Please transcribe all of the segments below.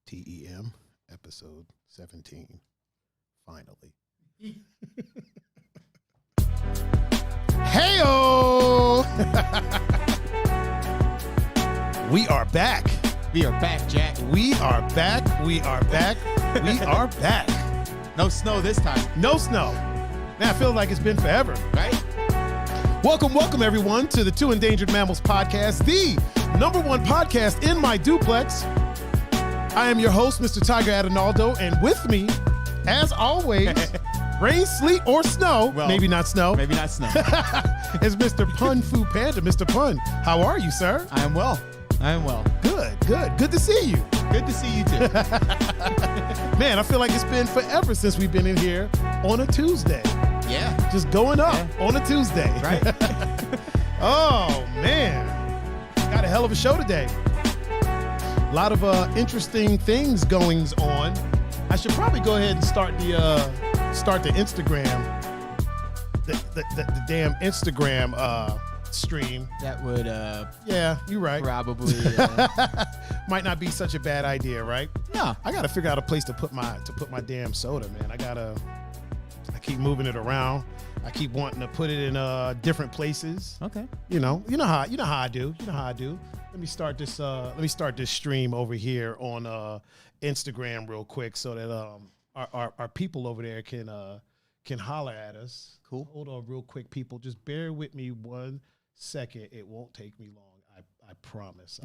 TEM, episode 17. Finally. Hey-o! We are back. We are back, Jack. We are back. We are back. We are back. No snow this time. No snow. Man, I feel like it's been forever. Right? Welcome, everyone, to the Two Endangered Mammals podcast, the #1 podcast in my duplex. I am your host, Mr. Tiger Adinaldo, and with me, as always, rain, sleet, or snow, Well, maybe not snow, is Mr. Pun Fu Panda. Mr. Pun, how are you, sir? I am well. Good to see you. Good to see you too. Man, I feel like it's been forever since we've been in here on a Tuesday. Yeah. Just going up on a Tuesday. Right. Oh, man. Got a hell of a show today. A lot of interesting things goings on. I should probably go ahead and start the Instagram, the damn Instagram stream. That would Yeah, you're right. probably Might not be such a bad idea, right? no. I gotta figure out a place to put my damn soda, man. I keep moving it around. I keep wanting to put it in different places. Okay. You know how I do. Let me start this stream over here on Instagram real quick so that our people over there can holler at us. Cool. Hold on real quick, people. Just bear with me 1 second. It won't take me long. I promise.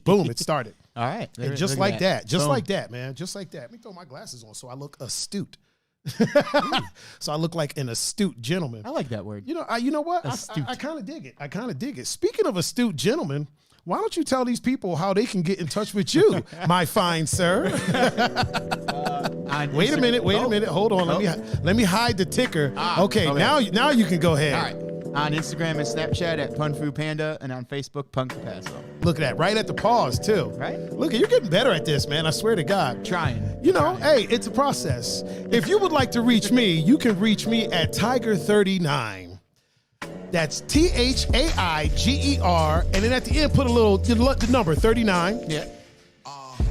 Boom, it started. All right. And just like that. Just like that, man. Just like that. Let me throw my glasses on so I look astute. So I look like an astute gentleman. I like that word. You know what? I kind of dig it. Speaking of astute gentlemen, why don't you tell these people how they can get in touch with you, my fine sir? Wait a minute. Hold on. Let me hide the ticker. Okay. Now you can go ahead. All right. On Instagram and Snapchat at PunFuPanda, and on Facebook, Punkapasso. Look at that. Right at the pause, too. Right? Look, you're getting better at this, man. I swear to God. Trying. Hey, it's a process. If you would like to reach me, you can reach me at Tiger39. That's THAIGER. And then at the end, put the number 39. Yeah.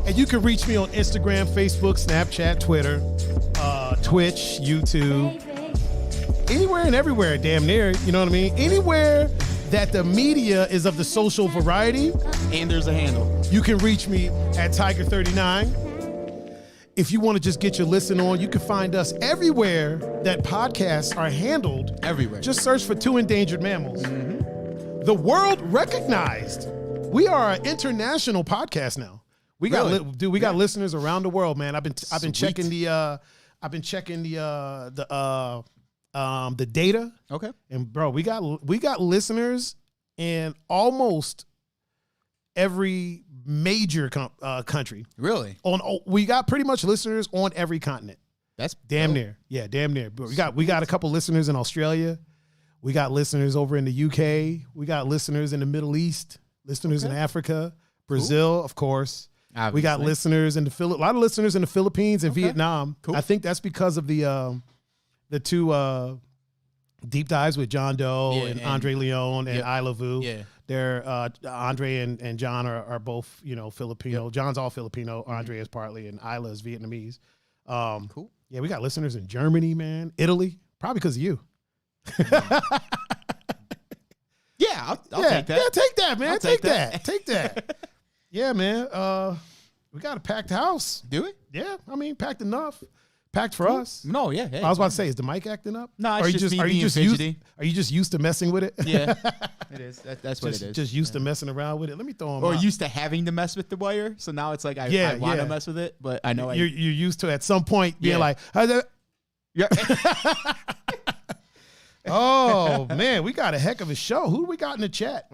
And you can reach me on Instagram, Facebook, Snapchat, Twitter, Twitch, YouTube. Anywhere and everywhere, damn near. You know what I mean? Anywhere that the media is of the social variety. And there's a handle. You can reach me at Tiger39. If you want to just get your listen on, you can find us everywhere that podcasts are handled. Everywhere. Just search for Two Endangered Mammals. Mm-hmm. The world recognized. We are an international podcast now. We got listeners around the world, man. I've been checking the data. Okay. And bro, we got listeners in almost every major country. Really? We got pretty much listeners on every continent. That's damn near. Yeah, damn near. But we got a couple listeners in Australia. We got listeners over in the UK. We got listeners in the Middle East, listeners in Africa, Brazil, of course. Obviously. We got listeners in a lot of listeners in the Philippines and Vietnam. Cool. I think that's because of the two deep dives with John Doe and Andre Leon and Isla Vu. Yeah. They're Andre and John are both, Filipino. Yep. John's all Filipino. Andre is partly, and Isla is Vietnamese. Cool. Yeah, we got listeners in Germany, man, Italy, probably because of you. Yeah, I'll take that. Yeah, take that, man. Take that. Yeah, man. We got a packed house. Do we? Yeah, packed enough. Packed for us. No, yeah. Hey, I was about to say, is the mic acting up? No, it's just me being fidgety. Are you just used to messing with it? Yeah, it is. That's what it is. Just used to messing around with it. Let me throw them Or out. used to having to mess with the wire. So now it's like I want to mess with it, but I know you're used to at some point being like, yeah. Oh, man, we got a heck of a show. Who do we got in the chat?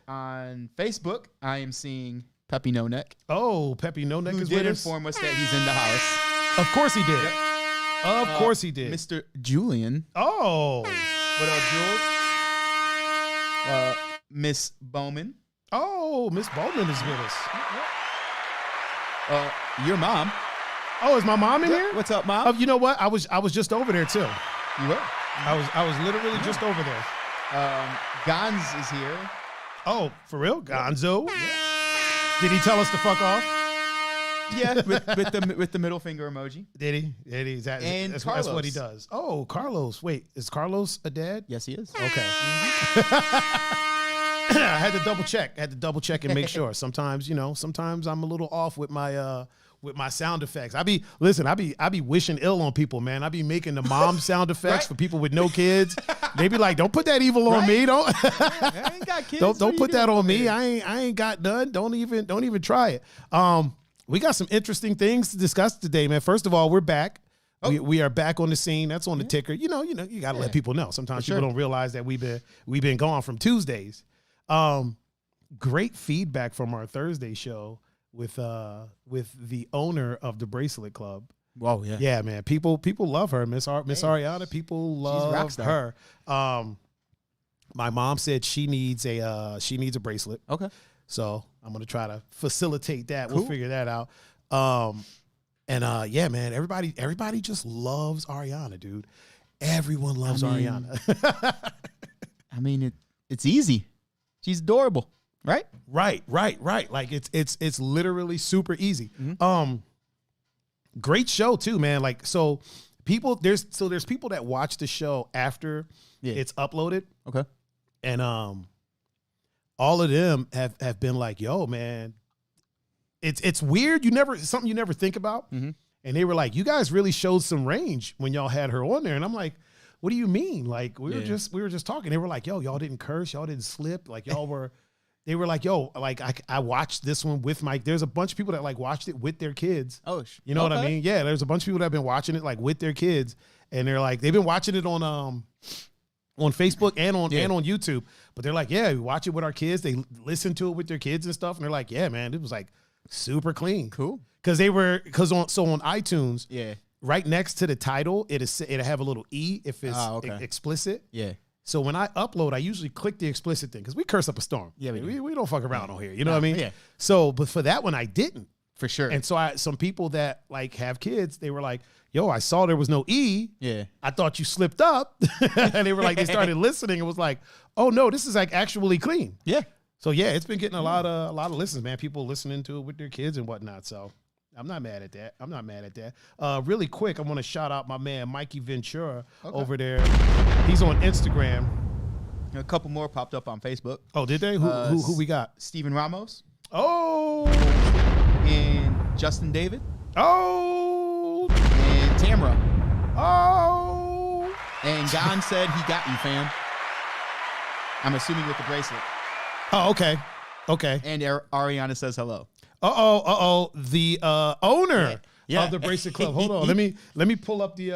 On Facebook, I am seeing Peppy No Neck. Oh, Peppy No Neck is with us. Who did inform us that he's in the house. Of course he did. Yep. Of course he did. Mr. Julian. Oh. What up, Jules? Miss Bowman. Oh, Miss Bowman is with us. Your mom. Oh, is my mom in here? What's up, Mom? Oh, you know what? I was just over there too. You were? I was literally just over there. Gonz is here. Oh, for real? Gonzo? Yeah. Did he tell us to fuck off? Yeah, with the middle finger emoji. Did he? That's what he does. Oh, Carlos. Wait, is Carlos a dad? Yes, he is. Okay. I had to double check and make sure. Sometimes I'm a little off with my sound effects. I be wishing ill on people, man. I be making the mom sound effects for people with no kids. They be like, don't put that evil on me. Don't I ain't got kids. don't put that on me. I ain't got none. Don't even try it. We got some interesting things to discuss today, man. First of all, we're back. Oh. We are back on the scene. That's on the ticker. You got to let people know. Sometimes people don't realize that we've been gone from Tuesdays. Great feedback from our Thursday show with the owner of the Bracelet Club. Whoa, yeah. Yeah, man. People love her. Miss Ariana, people love her. My mom said she needs a bracelet. Okay. So I'm gonna try to facilitate that. Cool. We'll figure that out. Yeah, man. Everybody just loves Ariana, dude. Everyone loves Ariana. I mean, it's easy. She's adorable, right? Right. Like it's literally super easy. Mm-hmm. Great show too, man. Like there's people that watch the show after it's uploaded. Okay. And all of them have been like, yo, man, it's weird. Something you never think about. Mm-hmm. And they were like, you guys really showed some range when y'all had her on there. And I'm like, what do you mean? Like we were just talking. They were like, yo, y'all didn't curse, y'all didn't slip. Like they were like, yo, like I watched this one with there's a bunch of people that like watched it with their kids. Oh, you know what I mean? Yeah, there's a bunch of people that have been watching it like with their kids, and they're like, they've been watching it on Facebook and on YouTube. But they're like, yeah, we watch it with our kids. They listen to it with their kids and stuff, and they're like, yeah, man, it was like super clean. Cool. Because on iTunes, yeah, right next to the title, it'll have a little E if it's explicit. Yeah. So when I upload, I usually click the explicit thing because we curse up a storm. Yeah, we don't fuck around on here. You know what I mean? Yeah. So, but for that one, I didn't. For sure. And so some people that like have kids, they were like, yo, I saw there was no E. Yeah. I thought you slipped up. And they were like, they started listening and was like, oh no, this is like actually clean. Yeah. So yeah, it's been getting a lot of listens, man. People listening to it with their kids and whatnot. So I'm not mad at that. Really quick, I want to shout out my man Mikey Ventura over there. He's on Instagram. A couple more popped up on Facebook. Oh, did they? Who we got? Steven Ramos. Oh. And Justin David. Oh. And Tamara. Oh. And Gon said he got you, fam. I'm assuming with the bracelet. Oh, okay. And Ariana says hello. The owner of the Bracelet Club. Hold on. Let me pull up the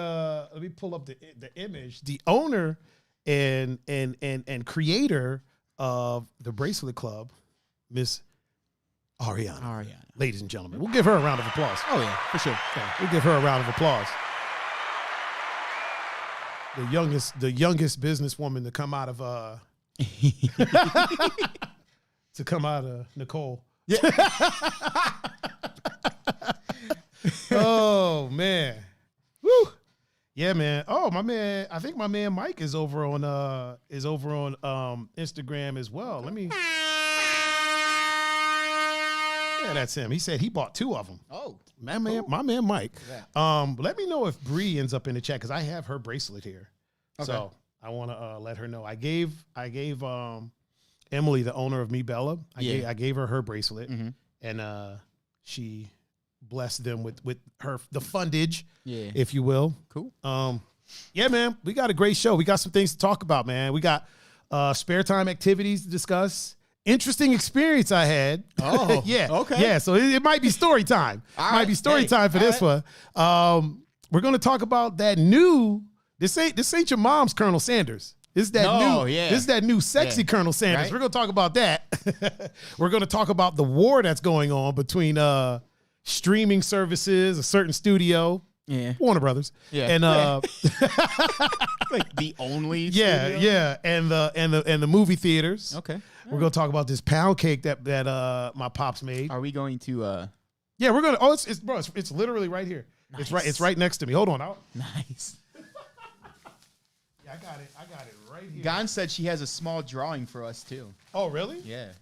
image. The owner and creator of the Bracelet Club, Miss Ariana. Ladies and gentlemen, we'll give her a round of applause. Oh yeah, for sure. Yeah, we'll give her a round of applause. The youngest businesswoman to come out of Nicole. Yeah. Oh man. Woo. Yeah, man. Oh, my man. I think my man Mike is over on Instagram as well. Let me. Yeah, that's him. He said he bought 2 of them. Oh, my man Mike. Yeah. Let me know if Bree ends up in the chat because I have her bracelet here. Okay. So I want to let her know. I gave Emily, the owner of Me Bella, I gave her bracelet, and she blessed them with the fundage, if you will. Cool. Yeah, man, we got a great show. We got some things to talk about, man. We got spare time activities to discuss. Interesting experience I had. Oh, yeah. Okay. Yeah, so it might be story time. Might be story time for this one. We're going to talk about that new. This ain't your mom's Colonel Sanders. This is that new sexy Colonel Sanders. Right? We're going to talk about that. We're going to talk about the war that's going on between streaming services, a certain studio, Warner Brothers, and like the only studio? And the movie theaters. Okay. We're going to talk about this pound cake that my pops made. Are we going to Yeah, we're going to it's literally right here. Nice. It's right next to me. Hold on. Nice. I got it right here. Gon said she has a small drawing for us too. Oh, really? Yeah.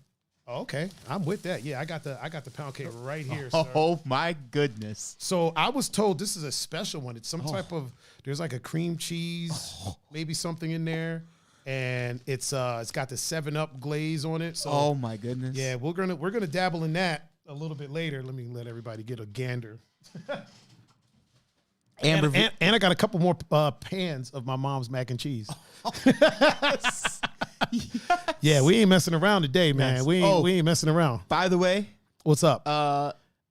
Okay, I'm with that. Yeah, I got the pound cake right here, sir. Oh my goodness! So I was told this is a special one. It's some type of there's like a cream cheese, maybe something in there, and it's got the 7-Up glaze on it. So Oh my goodness! yeah, we're gonna dabble in that a little bit later. Let me let everybody get a gander. Amber, and I got a couple more pans of my mom's mac and cheese. Yeah, we ain't messing around today, man. Yes. We ain't messing around. by the way, What's up?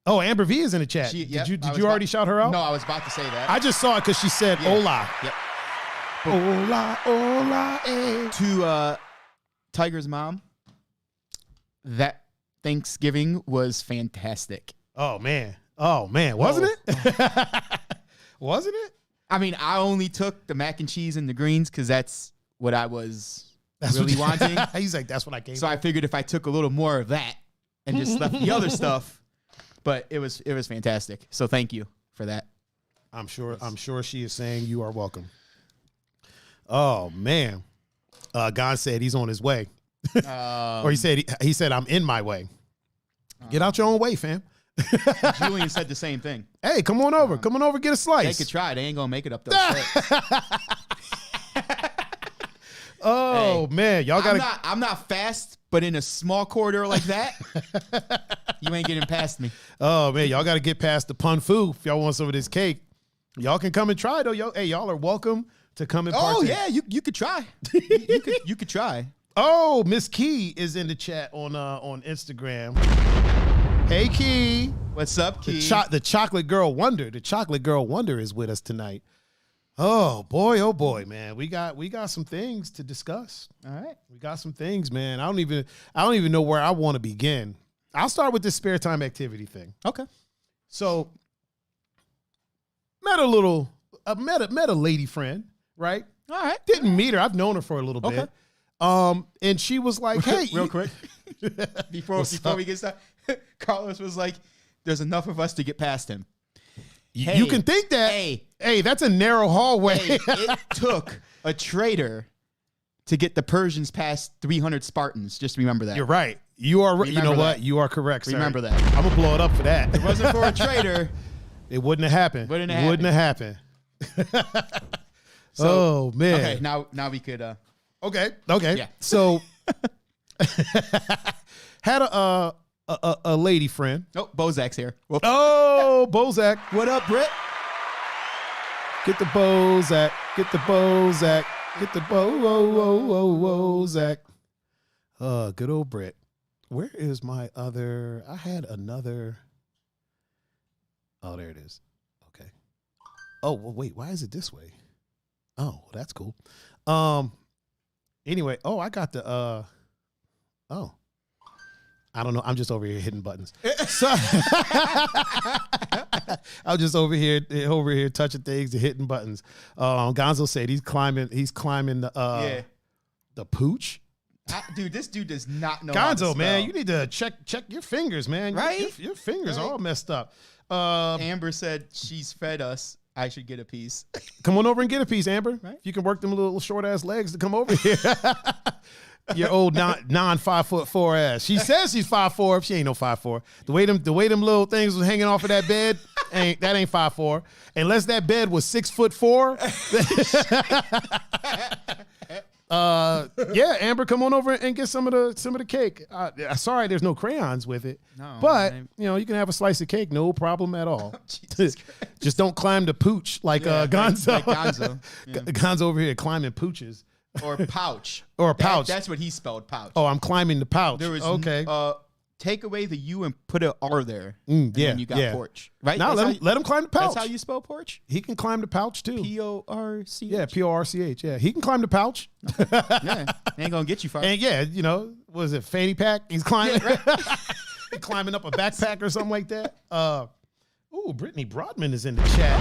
Amber V is in the chat. yep, did you already shout her out? No, I was about to say that. I just saw it because she said hola. Yep. Hola, hola, eh. To Tiger's mom, that Thanksgiving was fantastic. Oh man, wasn't it? Wasn't it? I mean, I only took the mac and cheese and the greens because that's what I was really what wanting. He's like, that's what I came. So I figured if I took a little more of that and just left the other stuff, but it was fantastic. So thank you for that. I'm sure she is saying you are welcome. Oh man, Gon said he's on his way, or he said I'm in my way. Get out your own way, fam. Julian said the same thing. Hey, come on over. Come on over, get a slice. They could try. They ain't gonna make it up those steps. Oh hey, man, y'all gotta. I'm not fast, but in a small corridor like that, you ain't getting past me. Oh man, y'all gotta get past the pun fu if y'all want some of this cake. Y'all can come and try though. Y'all are welcome to come and partake. Oh yeah, you could try. you could try. Oh, Miss Key is in the chat on Instagram. Hey Key, what's up, Key? The Chocolate Girl Wonder. The Chocolate Girl Wonder is with us tonight. Oh boy, man. We got some things to discuss. All right. We got some things, man. I don't even know where I want to begin. I'll start with this spare time activity thing. Okay. So met a lady friend, right? All right. Didn't meet her. I've known her for a little bit. And she was like, "Hey, real quick, before we get started, Carlos was like, there's enough of us to get past him. Hey, you can think that. Hey, that's a narrow hallway. Hey, it took a traitor to get the Persians past 300 Spartans. Just remember that. You're right. You are. You know what? You are correct, sir. Remember that. I'm gonna blow it up for that. If it wasn't for a traitor, it wouldn't have happened. Wouldn't have happened. So, oh man. Okay, now we could. Okay. Yeah. So had a lady friend. Oh, Bozak's here. Whoop. Oh, Bozak. What up, Britt? Get the Bozak. Get the Bozak. Get the Bozak. Good old Britt. Where is my other? I had another. Oh, there it is. Okay. Oh, well, wait. Why is it this way? Oh, well, that's cool. Anyway. Oh, I got the. Oh. I don't know. I'm just over here hitting buttons. So, I'm just over here touching things and hitting buttons. Gonzo said he's climbing the pooch. Dude, this dude does not know. Gonzo, man, you need to check your fingers, man. Right? Your fingers are all messed up. Amber said she's fed us. I should get a piece. Come on over and get a piece, Amber. Right? If you can work them little short ass legs to come over here. Your old non 5'4" ass. She says she's 5'4". She ain't no 5'4". The way them little things was hanging off of that bed, ain't 5'4". Unless that bed was 6'4". Yeah, Amber, come on over and get some of the cake. Sorry, there's no crayons with it. No, but you can have a slice of cake, no problem at all. Just don't climb the pooch like Gonzo. Like Gonzo. Yeah. Gonzo over here climbing pooches. Or pouch. Pouch. That's what he spelled, pouch. Oh, I'm climbing the pouch. There was okay. Take away the U and put an R there. And then you got porch. Right? Now let him climb the pouch. That's how you spell porch? He can climb the pouch too. P-O-R-C-H? Yeah, P-O-R-C-H. Yeah, he can climb the pouch. Yeah, ain't gonna get you far. And yeah, was it fanny pack? He's climbing. Yeah, right. He's climbing up a backpack or something like that. Brittany Broadman is in the chat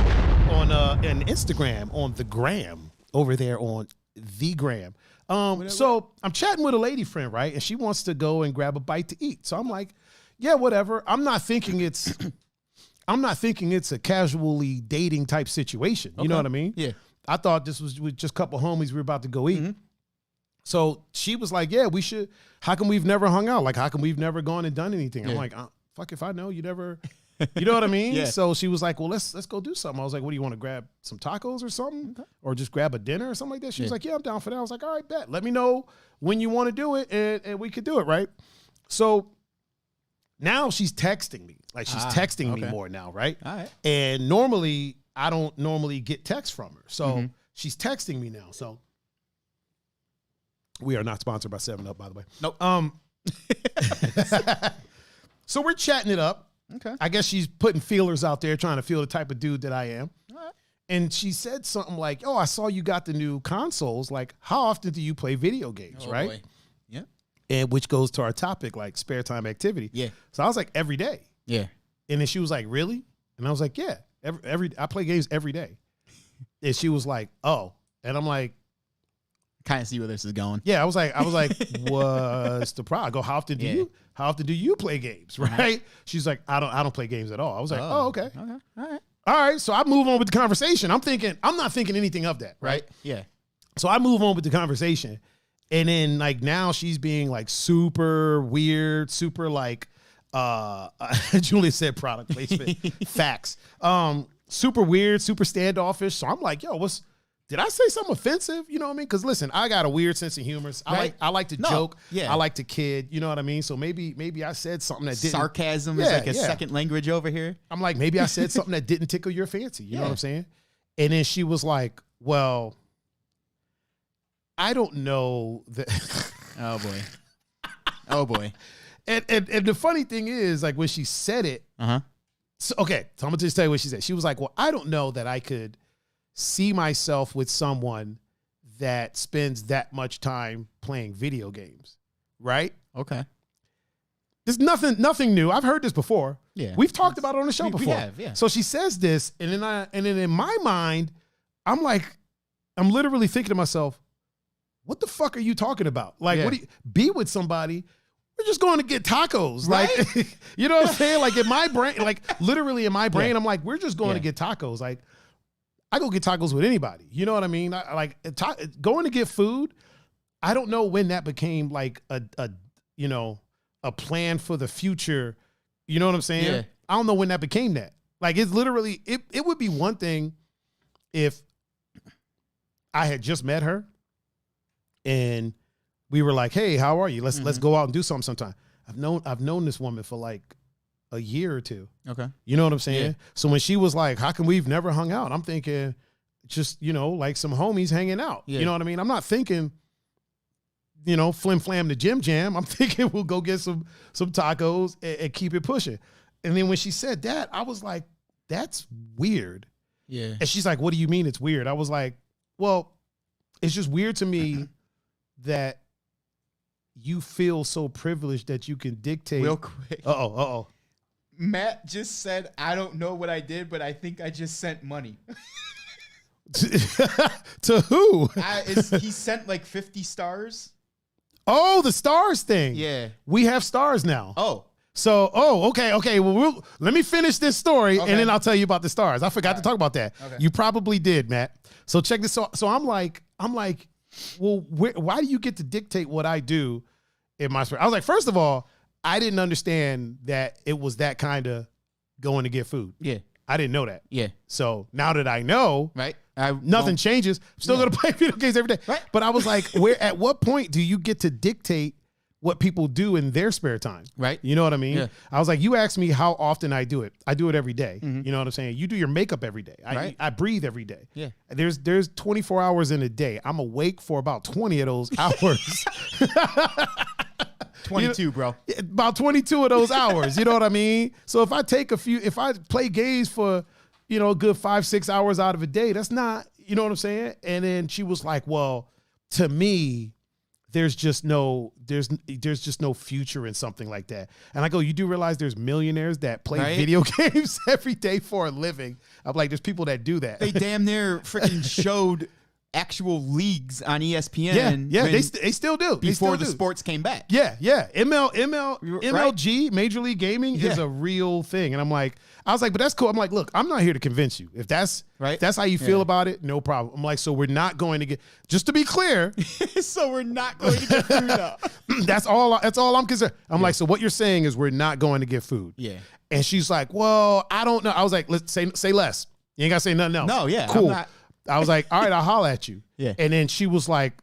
on Instagram, on the gram, over there on the gram. So I'm chatting with a lady friend, right? And she wants to go and grab a bite to eat. So I'm like, yeah, whatever. I'm not thinking it's a casually dating type situation. You know what I mean? Yeah. I thought this was with just a couple homies we were about to go eat. Mm-hmm. So she was like, yeah, we should. How come we've never hung out? Like, how come we've never gone and done anything? I'm like, fuck if I know. You never, you know what I mean? Yeah. So she was like, well, let's go do something. I was like, what do you want to grab? Some tacos or something? Okay. Or just grab a dinner or something like that? She was like, yeah, I'm down for that. I was like, all right, bet. Let me know when you want to do it and we could do it, right? So now she's texting me. Like, she's texting me more now, right? All right. And normally, I don't normally get texts from her. So she's texting me now. So we are not sponsored by 7-Up, by the way. Nope. So we're chatting it up. Okay. I guess she's putting feelers out there, trying to feel the type of dude that I am. All right. And she said something like, oh, I saw you got the new consoles. Like, how often do you play video games, right? Boy. Yeah. And which goes to our topic, like spare time activity. Yeah. So I was like, every day. Yeah. And then she was like, really? And I was like, yeah, I play games every day. And she was like, oh. And I'm like, kind of see where this is going. yeah, I was like, what's the problem? I go, how often do you play games? Right? She's like, I don't play games at all. I was like, oh, okay. Okay. All right. All right. So I move on with the conversation. I'm not thinking anything of that. Right. Yeah. So I move on with the conversation. And then like now she's being like super weird, super like Julia said product placement. Facts. Super weird, super standoffish. So I'm like, yo, did I say something offensive? You know what I mean? Because listen, I got a weird sense of humor. I like to joke. Yeah. I like to kid. You know what I mean? So maybe I said something that didn't. Sarcasm is like a second language over here. I'm like, maybe I said something that didn't tickle your fancy. You know what I'm saying? And then she was like, well, I don't know that. Oh boy. Oh boy. And the funny thing is, like when she said it, so I'm gonna just tell you what she said. She was like, well, I don't know that I could see myself with someone that spends that much time playing video games, right? Okay. There's nothing new. I've heard this before. Yeah. We've talked about it on the show before. We have, yeah. So she says this, and then in my mind, I'm literally thinking to myself, what the fuck are you talking about? Like, what do you be with somebody? We're just going to get tacos. Right? Like, you know what I'm saying? Like in my brain, like literally in my brain, I'm like, we're just going to get tacos. Like, I go get tacos with anybody. You know what I mean? Going to get food. I don't know when that became like a plan for the future. You know what I'm saying? Yeah. I don't know when that became that. Like it's literally, it would be one thing if I had just met her and we were like, hey, how are you? Let's go out and do something sometime. I've known this woman for like a year or two. Okay. You know what I'm saying? Yeah. So when she was like, how come we've never hung out? I'm thinking just, like some homies hanging out. Yeah. You know what I mean? I'm not thinking, flim flam the Jim Jam. I'm thinking we'll go get some tacos and keep it pushing. And then when she said that, I was like, that's weird. Yeah. And she's like, what do you mean it's weird? I was like, well, it's just weird to me that you feel so privileged that you can dictate. Real quick. Uh-oh. Matt just said, I don't know what I did, but I think I just sent money. To who? He sent like 50 stars. Oh, the stars thing. Yeah. We have stars now. Oh. So, okay. Well, let me finish this story, and then I'll tell you about the stars. I forgot to talk about that. Okay. You probably did, Matt. So check this out. So I'm like, well, why do you get to dictate what I do in my sport? I was like, first of all, I didn't understand that it was that kind of going to get food. Yeah. I didn't know that. Yeah. So now that I know, right, nothing changes. I'm still going to play video games every day. Right. But I was like, at what point do you get to dictate what people do in their spare time? Right. You know what I mean? Yeah. I was like, you asked me how often I do it. I do it every day. Mm-hmm. You know what I'm saying? You do your makeup every day. I breathe every day. Yeah. There's 24 hours in a day. I'm awake for about 20 of those hours. 22, bro. About 22 of those hours. You know what I mean? So if I play games for, a good 5-6 hours out of a day, that's not, you know what I'm saying? And then she was like, well, to me, there's just no future in something like that. And I go, you do realize there's millionaires that play video games every day for a living? I'm like, there's people that do that. They damn near freaking showed actual leagues on ESPN. Yeah, they still do. Before the sports came back. Yeah. MLG, Major League Gaming, is a real thing. And I was like, but that's cool. I'm like, look, I'm not here to convince you. If that's how you feel about it, no problem. I'm like, so we're not going to get, just to be clear. So we're not going to get food up. That's all I'm concerned. I'm like, so what you're saying is we're not going to get food. Yeah. And she's like, well, I don't know. I was like, let's say less. You ain't got to say nothing else. No, yeah. Cool. I was like, all right, I'll holler at you. Yeah. And then she was like,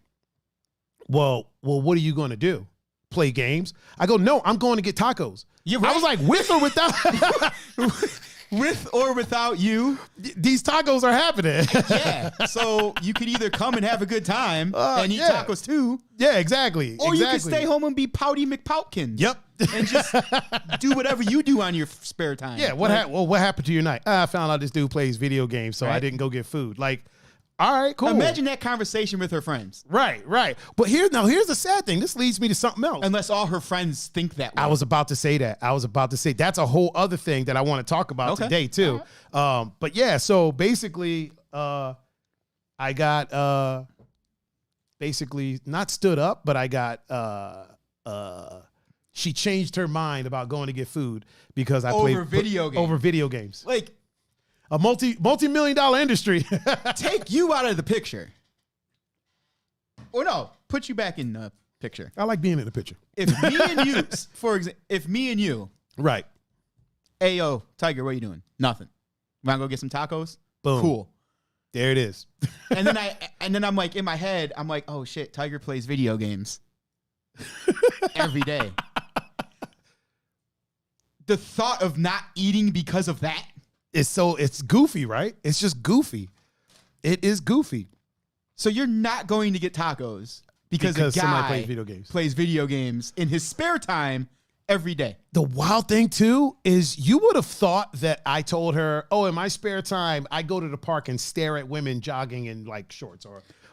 well, what are you going to do? Play games? I go, no, I'm going to get tacos. You're right. I was like, with or without? With or without you. These tacos are happening. Yeah. So you could either come and have a good time and eat tacos too. Yeah, exactly. Or you could stay home and be Pouty McPoutkins. Yep. And just do whatever you do on your spare time. Yeah. What happened to your night? I found out this dude plays video games, so I didn't go get food. Like, all right, cool. Imagine that conversation with her friends. Right. But here's the sad thing. This leads me to something else. Unless all her friends think that way. I was about to say that. That's a whole other thing that I want to talk about today too. Right. But yeah, so basically, I got basically not stood up, but I got she changed her mind about going to get food because I played over video games. Like a multi-million-dollar industry. Take you out of the picture. Or no, put you back in the picture. I like being in the picture. If me and you, for example, right. Hey, yo, Tiger, what are you doing? Nothing. Want to go get some tacos? Boom. Cool. There it is. and then I'm like, in my head, I'm like, oh shit, Tiger plays video games every day. The thought of not eating because of that. It's goofy, right? It's just goofy. It is goofy. So you're not going to get tacos because a guy somebody plays video games in his spare time every day. The wild thing too is you would have thought that I told her, oh, in my spare time, I go to the park and stare at women jogging in like shorts,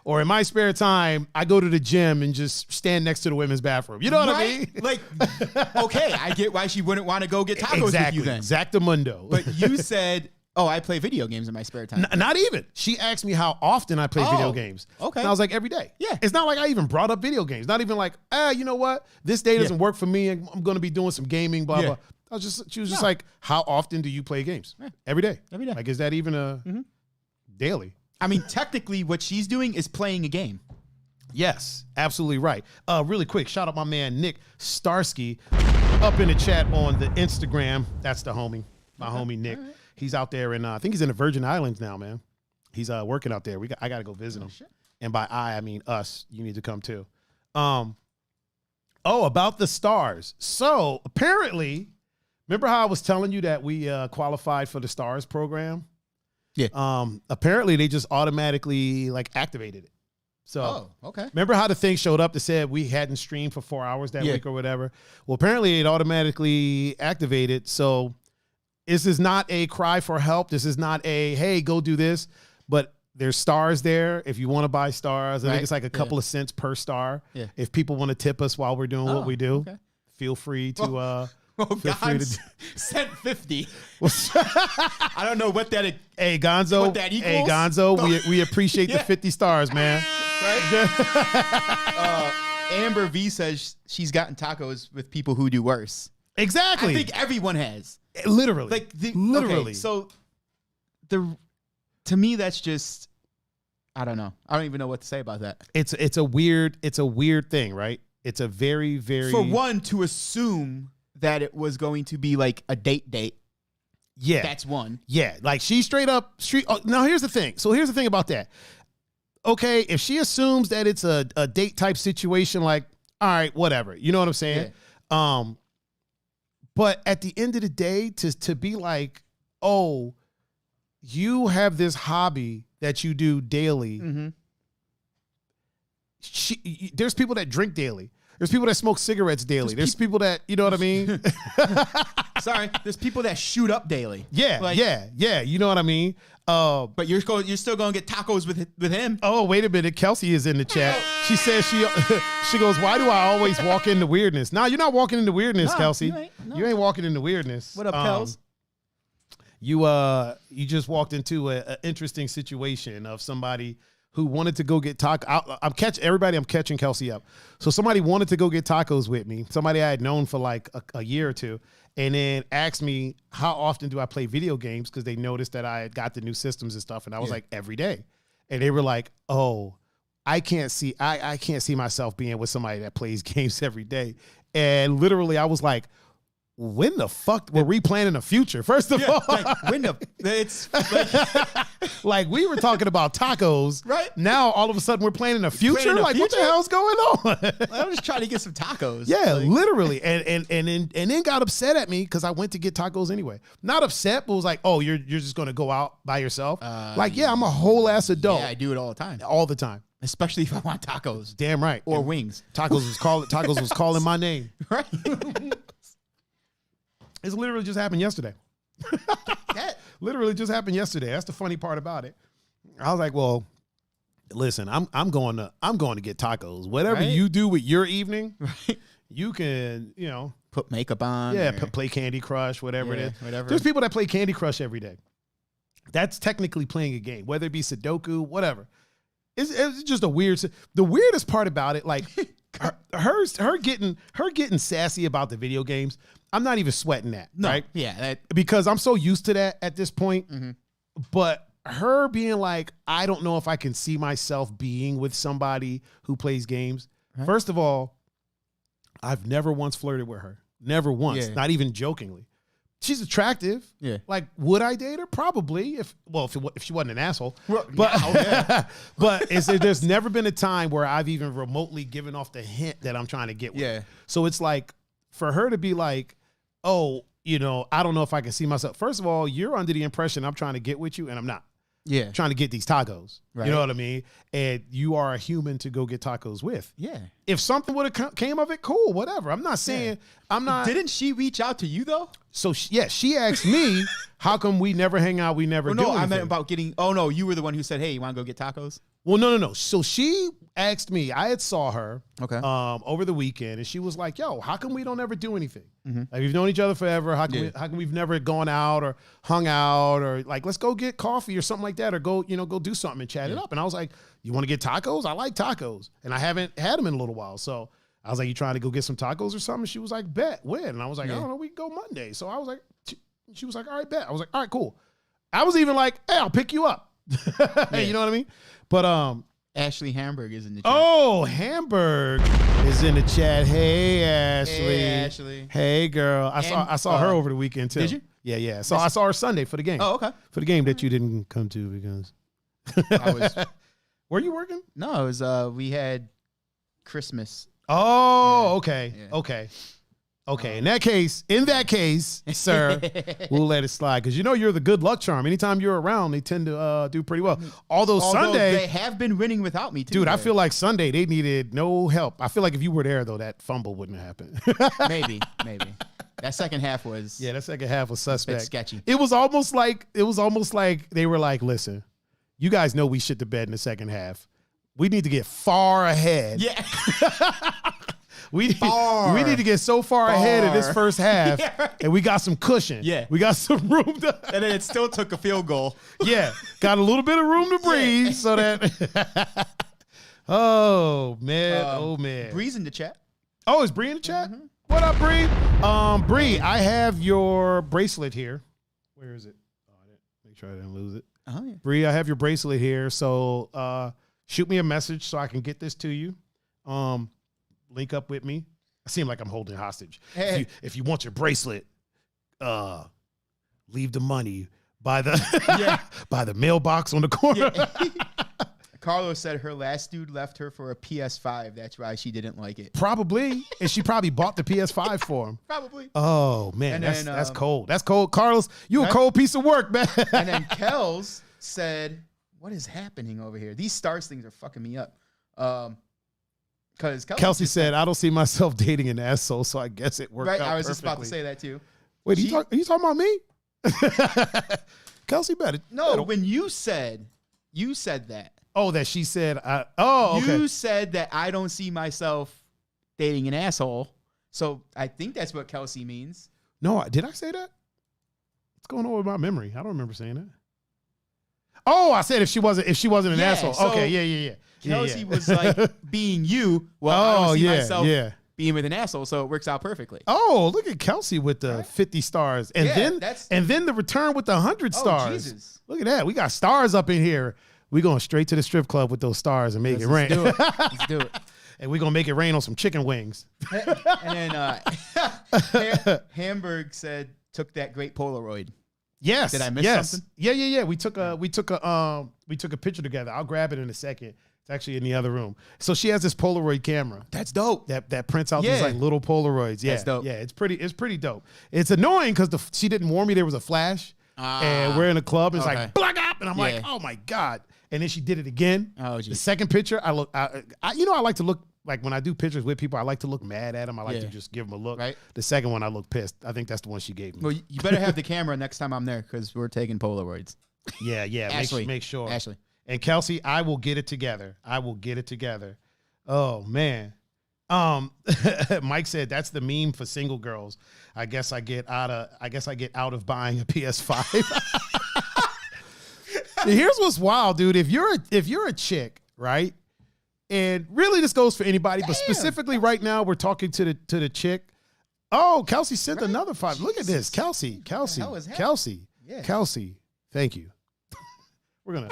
or in my spare time, I go to the gym and just stand next to the women's bathroom. You know what I mean? Like, okay, I get why she wouldn't want to go get tacos with you then. Exactamundo. But you said, oh, I play video games in my spare time. Not even. She asked me how often I play video games. Okay. And I was like, every day. Yeah. It's not like I even brought up video games. Not even like, you know what? This day doesn't work for me. And I'm going to be doing some gaming, blah, blah. She was just like, how often do you play games? Yeah. Every day. Every day. Like, is that even a daily? I mean, technically, what she's doing is playing a game. Yes, absolutely right. Really quick, shout out my man Nick Starsky up in the chat on the Instagram. That's the homie, my homie Nick. Right. He's out there, and I think he's in the Virgin Islands now, man. He's working out there. I got to go visit him. Shit. And by I mean us. You need to come too. About the stars. So apparently, remember how I was telling you that we qualified for the stars program? Yeah. Apparently they just automatically like activated it. So okay. Remember how the thing showed up that said we hadn't streamed for 4 hours that week or whatever? Well, apparently it automatically activated. So this is not a cry for help. This is not a, hey, go do this. But there's stars there if you want to buy stars. I think it's like a couple of cents per star. Yeah. If people want to tip us while we're doing what we do, feel free to sent 50. I don't know what that. Hey Gonzo, what that equals. Hey Gonzo, we appreciate the 50 stars, man. Amber V says she's gotten tacos with people who do worse. Exactly. I think everyone has. Literally. Literally. Okay, so to me that's just, I don't know. I don't even know what to say about that. It's a weird thing, right? It's a very, very, for one to assume that it was going to be like a date. Yeah. That's one. Yeah. Like she straight up. Now here's the thing. So here's the thing about that. Okay. If she assumes that it's a date type situation, like, all right, whatever. You know what I'm saying? Yeah. But at the end of the day, to be like, oh, you have this hobby that you do daily. Mm-hmm. There's people that drink daily. There's people that smoke cigarettes daily. There's people that, you know what I mean? Sorry. There's people that shoot up daily. Yeah, yeah. You know what I mean? But you're still going to get tacos with him. Oh, wait a minute. Kelsey is in the chat. She says she goes, why do I always walk into weirdness? No, you're not walking into weirdness, Kelsey. You ain't walking into weirdness. What up, Kels? You just walked into an interesting situation of somebody who wanted to go get tacos. I'm catching Kelsey up. So somebody wanted to go get tacos with me. Somebody I had known for like a year or two, and then asked me how often do I play video games, because they noticed that I had got the new systems and stuff, and I was like, every day. And they were like, oh, I can't see myself being with somebody that plays games every day. And literally I was like, when the fuck were we planning the future? First of all, like we were talking about tacos, right? Now all of a sudden we're planning a future. What the hell's going on? I'm just trying to get some tacos. Yeah, literally, and then got upset at me because I went to get tacos anyway. Not upset, but was like, oh, you're just gonna go out by yourself? I'm a whole ass adult. Yeah, I do it all the time. All the time. Especially if I want tacos. Damn right. Or wings. Tacos was calling my name. Right. It's literally just happened yesterday. Literally just happened yesterday. That's the funny part about it. I was like, well, listen, I'm going to get tacos. Whatever you do with your evening, you can, put makeup on. Yeah, play Candy Crush, whatever it is. Whatever. There's people that play Candy Crush every day. That's technically playing a game, whether it be Sudoku, whatever. It's just the weirdest part about it, like her getting sassy about the video games. I'm not even sweating that, right? Yeah. Because I'm so used to that at this point. Mm-hmm. But her being like, I don't know if I can see myself being with somebody who plays games. Right. First of all, I've never once flirted with her. Never once. Yeah. Not even jokingly. She's attractive. Yeah. Like, would I date her? Probably. If she wasn't an asshole. Well, but but there's never been a time where I've even remotely given off the hint that I'm trying to get with her. So it's like, for her to be like, oh, I don't know if I can see myself. First of all, you're under the impression I'm trying to get with you, and I'm not. Yeah. I'm trying to get these tacos. Right. You know what I mean? And you are a human to go get tacos with. Yeah. If something would have came of it, cool, whatever. I'm not saying, I'm not. Didn't she reach out to you, though? So, she asked me, how come we never hang out, we never do anything? I meant about getting, you were the one who said, hey, you want to go get tacos? Well, no. So she asked me, I had saw her over the weekend, and she was like, yo, how come we don't ever do anything? Mm-hmm. Like, we've known each other forever. How come we've never gone out or hung out, or like, let's go get coffee or something like that, or go do something and chat it up. And I was like, you want to get tacos? I like tacos. And I haven't had them in a little while. So I was like, you trying to go get some tacos or something? She was like, bet, when? And I was like, I don't know, we can go Monday. So I was like, she was like, all right, bet. I was like, all right, cool. I was even like, hey, I'll pick you up. Hey, you know what I mean? But Ashley Hamburg is in the chat. Oh, Hamburg is in the chat. Hey, Ashley. Hey, Ashley. Hey, girl. I saw her over the weekend too. Did you? Yeah. So I saw her Sunday for the game. Oh, okay. For the game that you didn't come to because I was. Were you working? No, it was. We had Christmas. Oh, okay. Yeah. Okay. In that case, sir, we'll let it slide because you're the good luck charm. Anytime you're around, they tend to do pretty well. Although Sunday, they have been winning without me too. Dude, I feel like Sunday they needed no help. I feel like if you were there though, that fumble wouldn't have happened. Maybe. That second half was suspect. Sketchy. It was almost like they were like, listen, you guys know we shit the bed in the second half. We need to get far ahead. Yeah. We need to get so far ahead of this first half, and we got some cushion. Yeah. We got some room to. And then it still took a field goal. Yeah. Got a little bit of room to breathe so that. Oh, man. Bree's in the chat. Oh, is Bree in the chat? Mm-hmm. What up, Bree? Bree, I have your bracelet here. Where is it? Oh, I didn't make sure I didn't lose it. Oh, yeah. Bree, I have your bracelet here. So shoot me a message so I can get this to you. Link up with me. I seem like I'm holding hostage. Hey. If you want your bracelet, leave the money by the mailbox on the corner. Yeah. Carlos said her last dude left her for a PS5. That's why she didn't like it. Probably. And she probably bought the PS5 for him. Probably. Oh, man. That's cold. That's cold. Carlos, you a cold piece of work, man. And then Kels said, what is happening over here? These stars things are fucking me up. Because Kelsey said, I don't see myself dating an asshole, so I guess it worked out I was perfectly. just about to say that, too. Wait, are you talking about me? Kelsey better. No, when you said that. Oh, that she said, okay. You said that I don't see myself dating an asshole. So I think that's what Kelsey means. No, did I say that? What's going on with my memory? I don't remember saying that. Oh, I said if she wasn't an Yeah, asshole. so Okay, yeah. Kelsey was like being you. Well, I don't see myself being with an asshole, so it works out perfectly. Oh, look at Kelsey with the 50 stars, and then the return with the 100 stars. Jesus. Look at that. We got stars up in here. We going straight to the strip club with those stars and make it rain. Let's do it. And we're gonna make it rain on some chicken wings. And then Hamburg said took that great Polaroid. Yes. Did I miss something? Yeah. We took a picture together. I'll grab it in a second. It's actually in the other room. So she has this Polaroid camera. That's dope. That prints out these like little Polaroids. Yeah, that's dope. Yeah, it's pretty dope. It's annoying because she didn't warn me there was a flash, and we're in a club. And it's like black up, and I'm like, oh my god. And then she did it again. Oh, geez. The second picture, I like to look like when I do pictures with people, I like to look mad at them. I like to just give them a look. Right. The second one, I look pissed. I think that's the one she gave me. Well, you better have the camera next time I'm there because we're taking Polaroids. Yeah. Ashley, make sure. Ashley. And Kelsey, I will get it together. Oh man. Mike said that's the meme for single girls. I guess I get out of buying a PS5. Here's what's wild, dude. If you're a chick, right? And really this goes for anybody, but specifically right now we're talking to the chick. Oh, Kelsey sent another 5. Look at this. Kelsey. Yeah. Kelsey. Thank you. We're gonna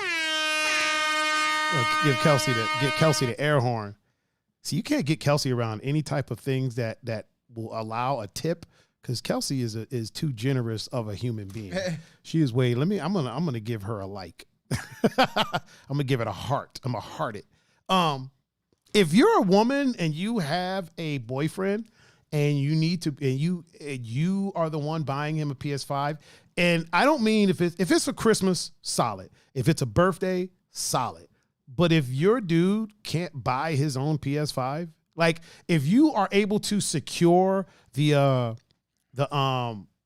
get Kelsey the air horn. See, you can't get Kelsey around any type of things that will allow a tip because Kelsey is too generous of a human being. She is way. I'm gonna give her a like. I'm gonna give it a heart. I'm gonna heart it. If you're a woman and you have a boyfriend and you are the one buying him a PS5, and I don't mean if it's for Christmas, solid. If it's a birthday, solid. But if your dude can't buy his own PS5, like if you are able to secure the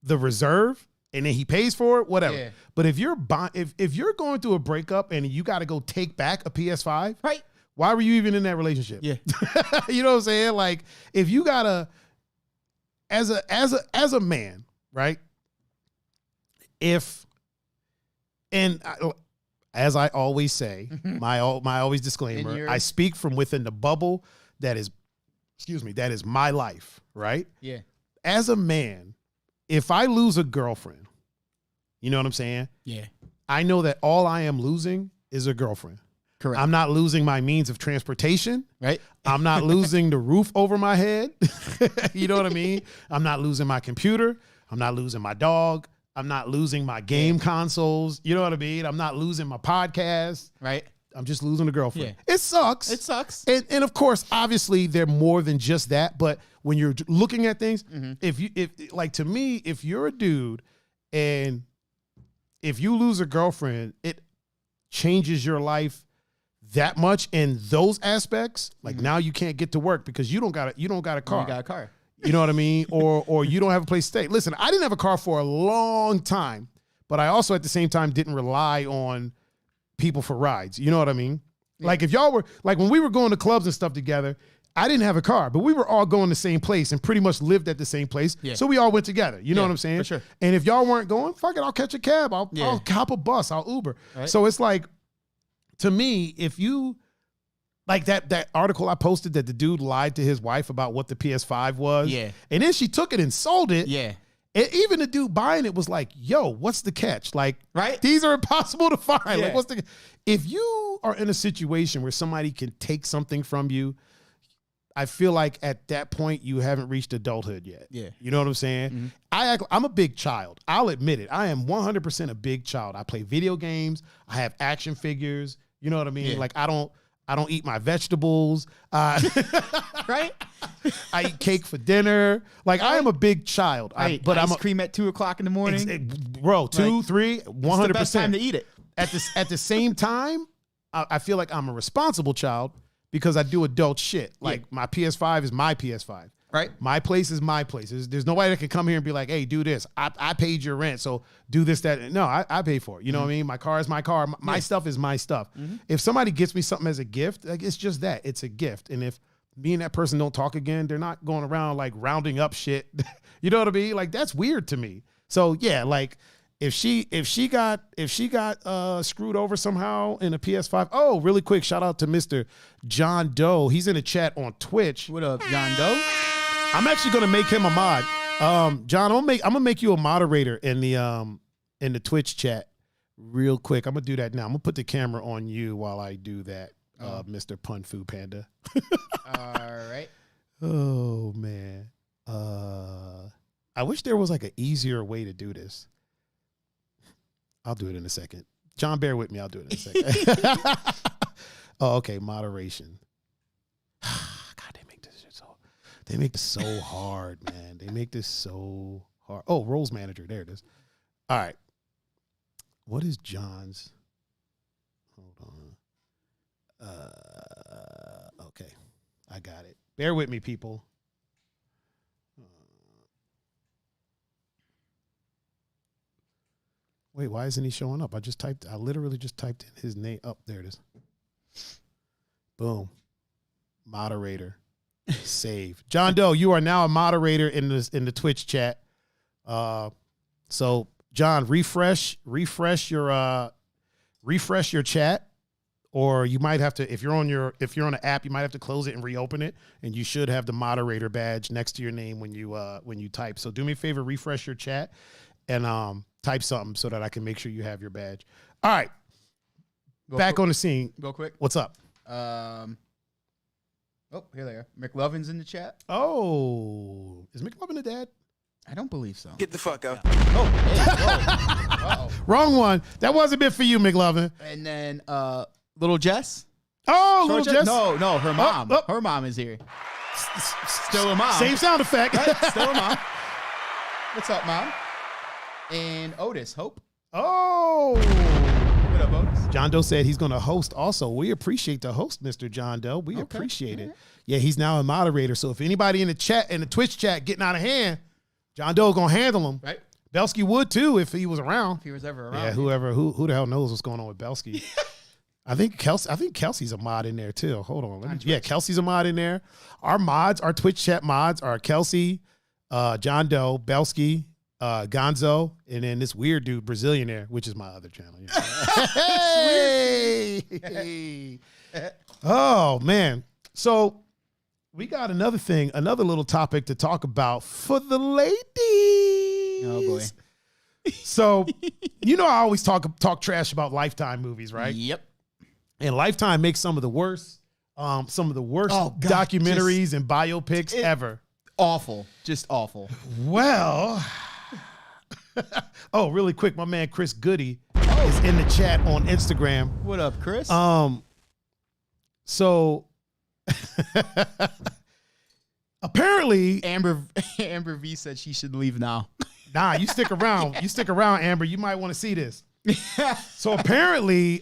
reserve and then he pays for it, whatever. Yeah. But if you're if you're going through a breakup and you got to go take back a PS5, right? Why were you even in that relationship? Yeah. You know what I'm saying? Like if you gotta as a man, right? As I always say, my always disclaimer, I speak from within the bubble that is my life, right? Yeah. As a man, if I lose a girlfriend, you know what I'm saying? Yeah. I know that all I am losing is a girlfriend. Correct. I'm not losing my means of transportation. Right. I'm not losing the roof over my head. You know what I mean? I'm not losing my computer. I'm not losing my dog. I'm not losing my game consoles. You know what I mean? I'm not losing my podcast. Right. I'm just losing a girlfriend. Yeah. It sucks. And of course, obviously, they're more than just that. But when you're looking at things, to me, if you're a dude and if you lose a girlfriend, it changes your life that much in those aspects. Like now you can't get to work because you don't got a car. You got a car. You know what I mean? Or you don't have a place to stay. Listen, I didn't have a car for a long time, but I also at the same time didn't rely on people for rides. You know what I mean? Yeah. Like if y'all were like when we were going to clubs and stuff together, I didn't have a car, but we were all going the same place and pretty much lived at the same place. Yeah. So we all went together. You know what I'm saying? For sure. And if y'all weren't going, fuck it, I'll catch a cab. I'll hop a bus. I'll Uber. Right. So it's like, to me, if you like that article I posted that the dude lied to his wife about what the PS5 was. Yeah. And then she took it and sold it. Yeah. And even the dude buying it was like, yo, what's the catch? Like, right? These are impossible to find. Yeah. Like, if you are in a situation where somebody can take something from you, I feel like at that point you haven't reached adulthood yet. Yeah. You know what I'm saying? Mm-hmm. I'm a big child. I'll admit it. I am 100% a big child. I play video games. I have action figures. You know what I mean? Yeah. Like I don't eat my vegetables. Right? I eat cake for dinner. Like I am a big child. But I'm cream at 2:00 in the morning. Bro, 2, 3, 100%. It's the best time to eat it. At the same time, I feel like I'm a responsible child because I do adult shit. Like my PS5 is my PS5. Right. My place is my place. There's nobody that can come here and be like, hey, do this. I paid your rent, so do this, that. No, I pay for it. You know what I mean? My car is my car. My stuff is my stuff. If somebody gets me something as a gift, like it's just that. It's a gift. And if me and that person don't talk again, they're not going around like rounding up shit. You know what I mean? Like that's weird to me. So yeah, like If she got screwed over somehow in a PS5. Oh, really quick, shout out to Mr. John Doe. He's in the chat on Twitch. What up, John Doe? I'm actually gonna make him a mod. John, I'm gonna make you a moderator in the Twitch chat real quick. I'm gonna do that now. I'm gonna put the camera on you while I do that, Mr. Pun Fu Panda. All right. Oh man. I wish there was like an easier way to do this. I'll do it in a second. John, bear with me. I'll do it in a second. Oh, okay. Moderation. God, they make this so hard, man. They make this so hard. Oh, roles manager. There it is. All right. What is John's? Hold on. Okay. I got it. Bear with me, people. Wait, why isn't he showing up? I literally just typed in his name. Oh, there it is. Boom. Moderator. Save. John Doe, you are now a moderator in the Twitch chat. So John, refresh your chat, or you might have to, if you're on an app, you might have to close it and reopen it, and you should have the moderator badge next to your name when you type. So do me a favor, refresh your chat and type something so that I can make sure you have your badge. All right. Back on the scene. Go quick. What's up? Oh, here they are. McLovin's in the chat. Oh, is McLovin a dad? I don't believe so. Get the fuck out. Oh, hey, whoa. Wrong one. That wasn't meant for you, McLovin. And then little Jess. Oh, little Jess. No, her mom. Her mom is here. Still a mom. Same sound effect. Right? Still a mom. What's up, mom? And Otis, Hope. Oh. What up, Otis? John Doe said he's going to host also. We appreciate the host, Mr. John Doe. We appreciate it. Right. Yeah, he's now a moderator. So if anybody in the Twitch chat getting out of hand, John Doe going to handle him. Right. Belsky would too if he was around. If he was ever around. Yeah, who the hell knows what's going on with Belsky? I think Kelsey's a mod in there too. Hold on. Kelsey's a mod in there. Our Twitch chat mods are Kelsey, John Doe, Belsky, Gonzo, and then this weird dude, Brazilianaire, which is my other channel. Hey. Oh, man. So we got another little topic to talk about for the ladies. Oh, boy. So, I always talk trash about Lifetime movies, right? Yep. And Lifetime makes some of the worst documentaries and biopics ever. Awful. Just awful. Well... Oh, really quick, my man Chris Goody is in the chat on Instagram. What up, Chris? So apparently Amber V said she should leave now. Nah, you stick around. You stick around, Amber. You might want to see this. So apparently,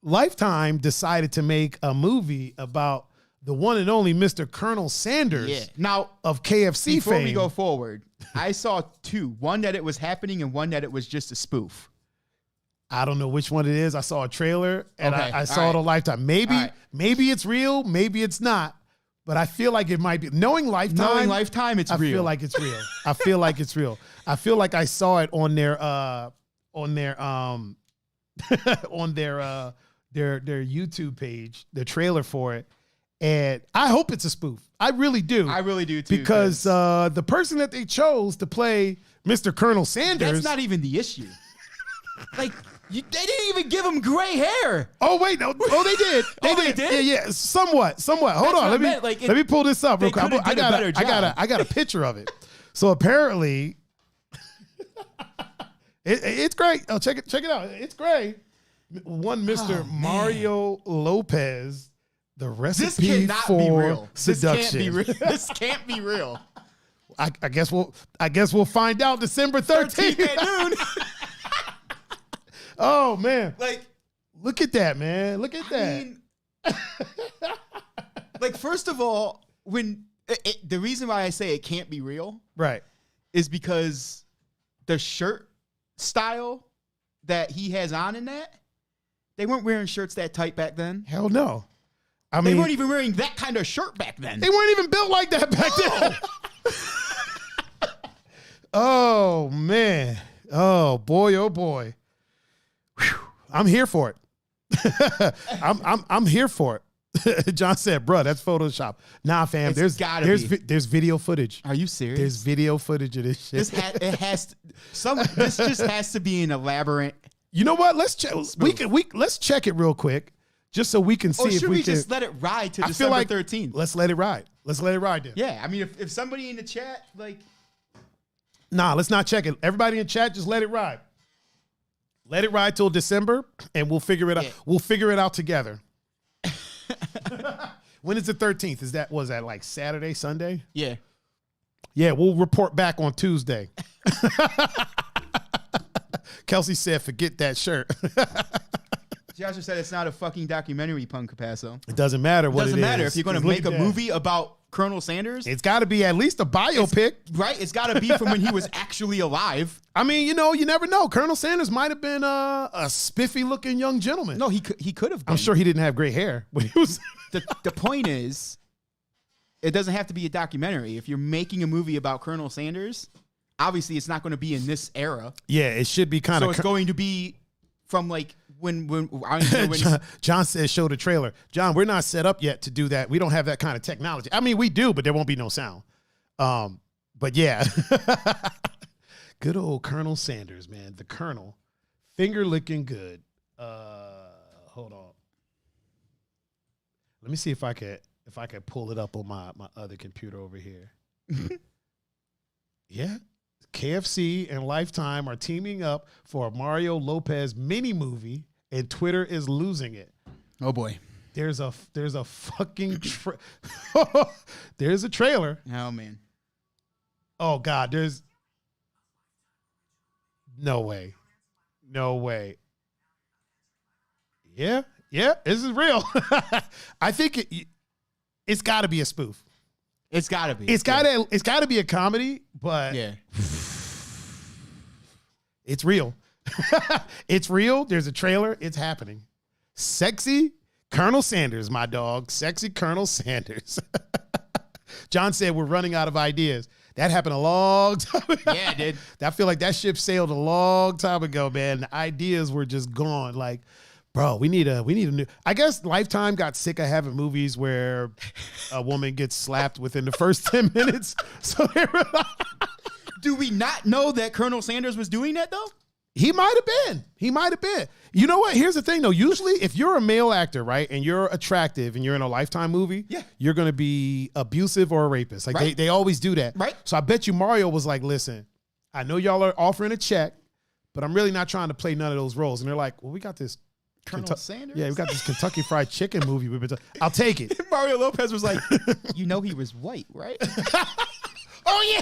Lifetime decided to make a movie about the one and only Mr. Colonel Sanders. Yeah. Now, of KFC before fame. we go forward, I saw two. One that it was happening and one that it was just a spoof. I don't know which one it is. I saw a trailer and Okay. I saw it on Lifetime. Maybe it's real. Maybe it's not. But I feel like it might be. Knowing Lifetime, it's real. I feel like it's real. I feel like it's real. I feel like I saw it on their YouTube page, the trailer for it. And I hope it's a spoof. I really do. I really do too. Because the person that they chose to play Mr. Colonel Sanders. That's not even the issue. Like, they didn't even give him gray hair. Oh, wait. No. Oh, they did. They did? Yeah. Somewhat. Hold on. Let me pull this up real quick. I got a picture of it. So apparently, it's great. Oh, check it out. It's great. One Mr. Mario Lopez. The recipe for seduction. This can't be real. I guess we'll find out December 13th at noon. Oh man! Like, look at that, man! Look at that. Like, first of all, when the reason why I say it can't be real, right, is because the shirt style that he has on in that, they weren't wearing shirts that tight back then. Hell no. I they mean, weren't even wearing that kind of shirt back then. They weren't even built like that back then. Oh man. Oh boy, oh boy. Whew. I'm here for it. I'm here for it. John said, "Bruh, that's Photoshop." Nah, fam. There's video footage. Are you serious? There's video footage of this shit. This just has to be an elaborate. You know what? Let's check. Let's check it real quick, just so we can see if we can just let it ride to December 13th. Let's let it ride. Let's let it ride then. Yeah, I mean, if somebody in the chat nah, let's not check it. Everybody in chat, just let it ride. Let it ride till December, and we'll figure it out. We'll figure it out together. When is the 13th? Was that like Saturday, Sunday? Yeah. Yeah, we'll report back on Tuesday. Kelsey said, "Forget that shirt." Joshua said it's not a fucking documentary, Punk Capasso. It doesn't matter what it is. It doesn't matter if you're going to make a movie about Colonel Sanders. It's got to be at least a biopic. Right? It's got to be from when he was actually alive. I mean, you never know. Colonel Sanders might have been a spiffy-looking young gentleman. No, he could have been. I'm sure he didn't have gray hair, but he was. The point is, it doesn't have to be a documentary. If you're making a movie about Colonel Sanders, obviously it's not going to be in this era. Yeah, it should be kind of. So it's going to be from like when John says show the trailer. John, we're not set up yet to do that. We don't have that kind of technology. I mean, we do, but there won't be no sound. But yeah. Good old Colonel Sanders, man. The Colonel. Finger licking good. Hold on. Let me see if I could pull it up on my other computer over here. Yeah. KFC and Lifetime are teaming up for a Mario Lopez mini movie, and Twitter is losing it. Oh boy. There's a fucking there's a trailer. Oh man. Oh God, there's no way. No way. Yeah, this is real. I think it's got to be a spoof. It's got to be. It's got to be a comedy, but yeah. It's real. It's real. There's a trailer. It's happening. Sexy Colonel Sanders, my dog. Sexy Colonel Sanders. John said we're running out of ideas. That happened a long time ago. Yeah, it did. I feel like that ship sailed a long time ago, man. The ideas were just gone. Like, bro, we need a new. I guess Lifetime got sick of having movies where a woman gets slapped within the first 10 minutes. So they were like, do we not know that Colonel Sanders was doing that though? He might have been. You know what? Here's the thing though. Usually if you're a male actor, right, and you're attractive and you're in a Lifetime movie, you're going to be abusive or a rapist. Like right. they always do that. Right. So I bet you Mario was like, listen, I know y'all are offering a check, but I'm really not trying to play none of those roles. And they're like, well, we got this Colonel Sanders? Yeah, we got this Kentucky Fried Chicken movie. I'll take it. Mario Lopez was like, you know he was white, right? Oh, yeah.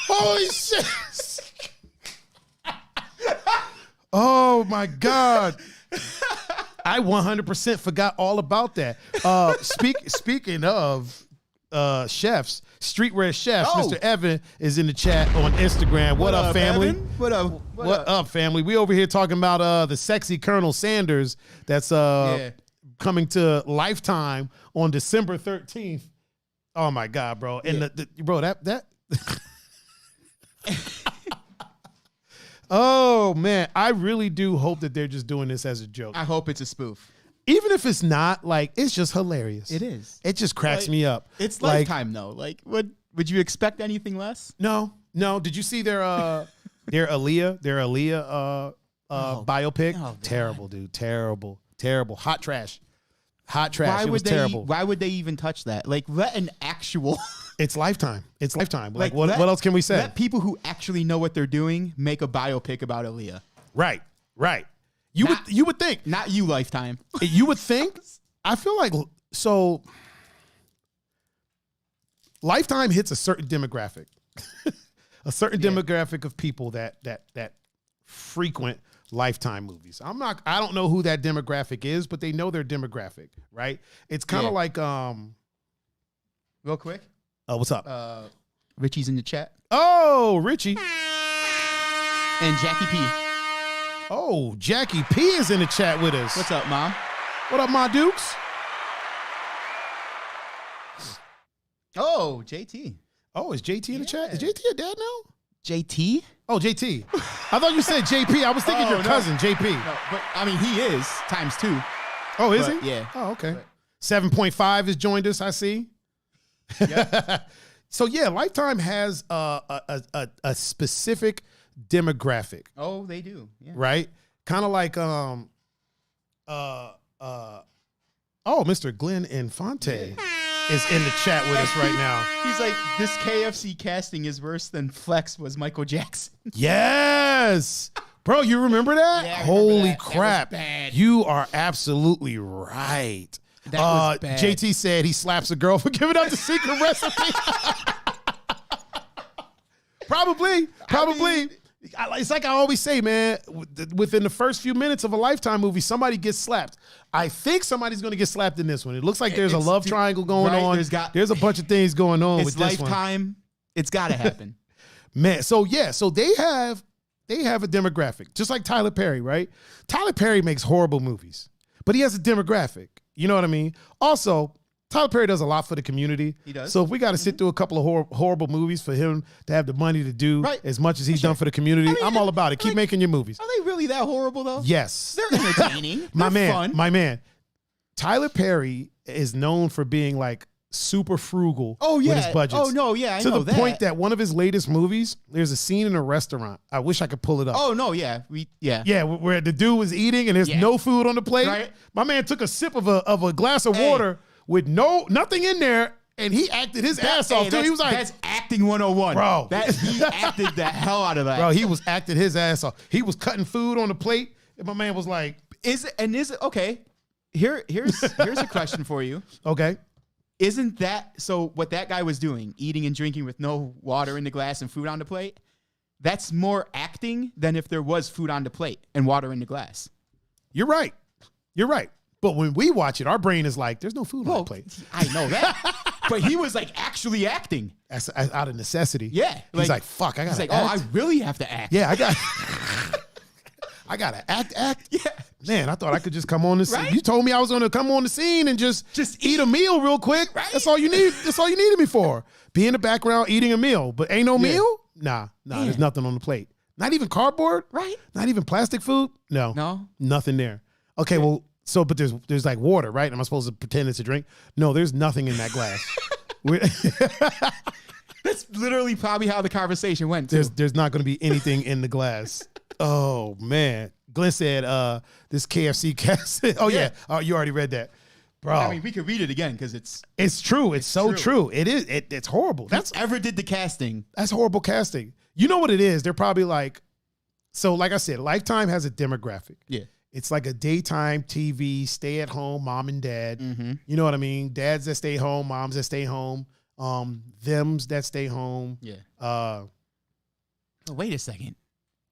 Holy shit. Oh, my God. I 100% forgot all about that. Speaking of chefs, streetwear chefs, Mr. Evan is in the chat on Instagram. What up, family? Evan? What up, family? We over here talking about the sexy Colonel Sanders that's coming to Lifetime on December 13th. Oh my God, bro. And bro, that oh man, I really do hope that they're just doing this as a joke. I hope it's a spoof. Even if it's not, like, it's just hilarious. It is. It just cracks me up. It's Lifetime though. Like, would you expect anything less? No. Did you see their Aaliyah biopic? Oh, terrible, dude. Terrible. Hot trash. It was terrible. Why would they even touch that? Like, let an actual. It's Lifetime. Like what else can we say? Let people who actually know what they're doing make a biopic about Aaliyah. Right. You would think. Not you, Lifetime. You would think. I feel like so. Lifetime hits a certain demographic, demographic of people that frequent Lifetime movies. I don't know who that demographic is, but they know their demographic, right? It's kind of like real quick. What's up? Richie's in the chat. Oh, Richie. And Jackie P. Oh, Jackie P is in the chat with us. What's up, Mom? What up, my dukes? Oh, JT. Oh, is JT in the chat? Is JT a dad now? JT? Oh, JT. I thought you said JP. I was thinking your cousin, JP. No, but I mean, he is ×2. Oh, is But, he? yeah. Oh, okay. 7.5 has joined us, I see. Yep. So, yeah, Lifetime has a specific demographic. Oh, they do. Yeah. Right? Kind of like Mr. Glenn Infante is in the chat with us right now. He's like, this KFC casting is worse than Flex was Michael Jackson. Yes. Bro, you remember that? Yeah, I remember Holy that. crap. That was bad. You are absolutely right. That was bad. JT said he slaps a girl for giving up the secret recipe. Probably. It's like I always say, man, within the first few minutes of a Lifetime movie, somebody gets slapped. I think somebody's going to get slapped in this one. It looks like there's a love triangle going on. There's a bunch of things going on with this one. Lifetime. It's got to happen. Man, so they have a demographic, just like Tyler Perry, right? Tyler Perry makes horrible movies, but he has a demographic. You know what I mean? Also, Tyler Perry does a lot for the community. He does. So if we got to sit through a couple of horrible movies for him to have the money to do as much as he's done for the community, I'm all about it. Keep making your movies. Are they really that horrible, though? Yes. They're entertaining. My Fun. man. Tyler Perry is known for being like super frugal with his budgets. Oh, no, yeah, I know know the point that one of his latest movies, there's a scene in a restaurant. I wish I could pull it up. Oh, no, yeah. Yeah, where the dude was eating and there's no food on the plate. Right. My man took a sip of a glass of water with nothing in there, and he acted his ass off too. He was like, that's acting 101. Bro. He acted the hell out of that. Bro, he was acting his ass off. He was cutting food on the plate, and my man was like, is it okay? Here's a question for you. Okay. Isn't that so what that guy was doing, eating and drinking with no water in the glass and food on the plate? That's more acting than if there was food on the plate and water in the glass. You're right. But when we watch it, our brain is like, there's no food on the plate. I know that. But he was like actually acting. That's out of necessity. Yeah. He's like, fuck, I gotta act. Oh, I really have to act. Yeah, I gotta act. Yeah. Man, I thought I could just come on the scene. Right? You told me I was gonna come on the scene and just eat a meal real quick. Right? That's all you need. That's all you needed me for. Be in the background eating a meal. But ain't no meal? Nah, there's nothing on the plate. Not even cardboard? Right. Not even plastic food? No. Nothing there. Okay, well, but there's like water, right? Am I supposed to pretend it's a drink? No, there's nothing in that glass. That's literally probably how the conversation went too. There's not going to be anything in the glass. Oh man, Glenn said this KFC cast. Oh yeah. Oh, you already read that, bro. I mean, we could read it again because it's true. It's so true. It is. It's horrible. Whoever did the casting. That's horrible casting. You know what it is? They're probably like, so like I said, Lifetime has a demographic. Yeah. It's like a daytime TV, stay at home, mom and dad. Mm-hmm. You know what I mean? Dads that stay home, moms that stay home, thems that stay home. Yeah. Oh, wait a second.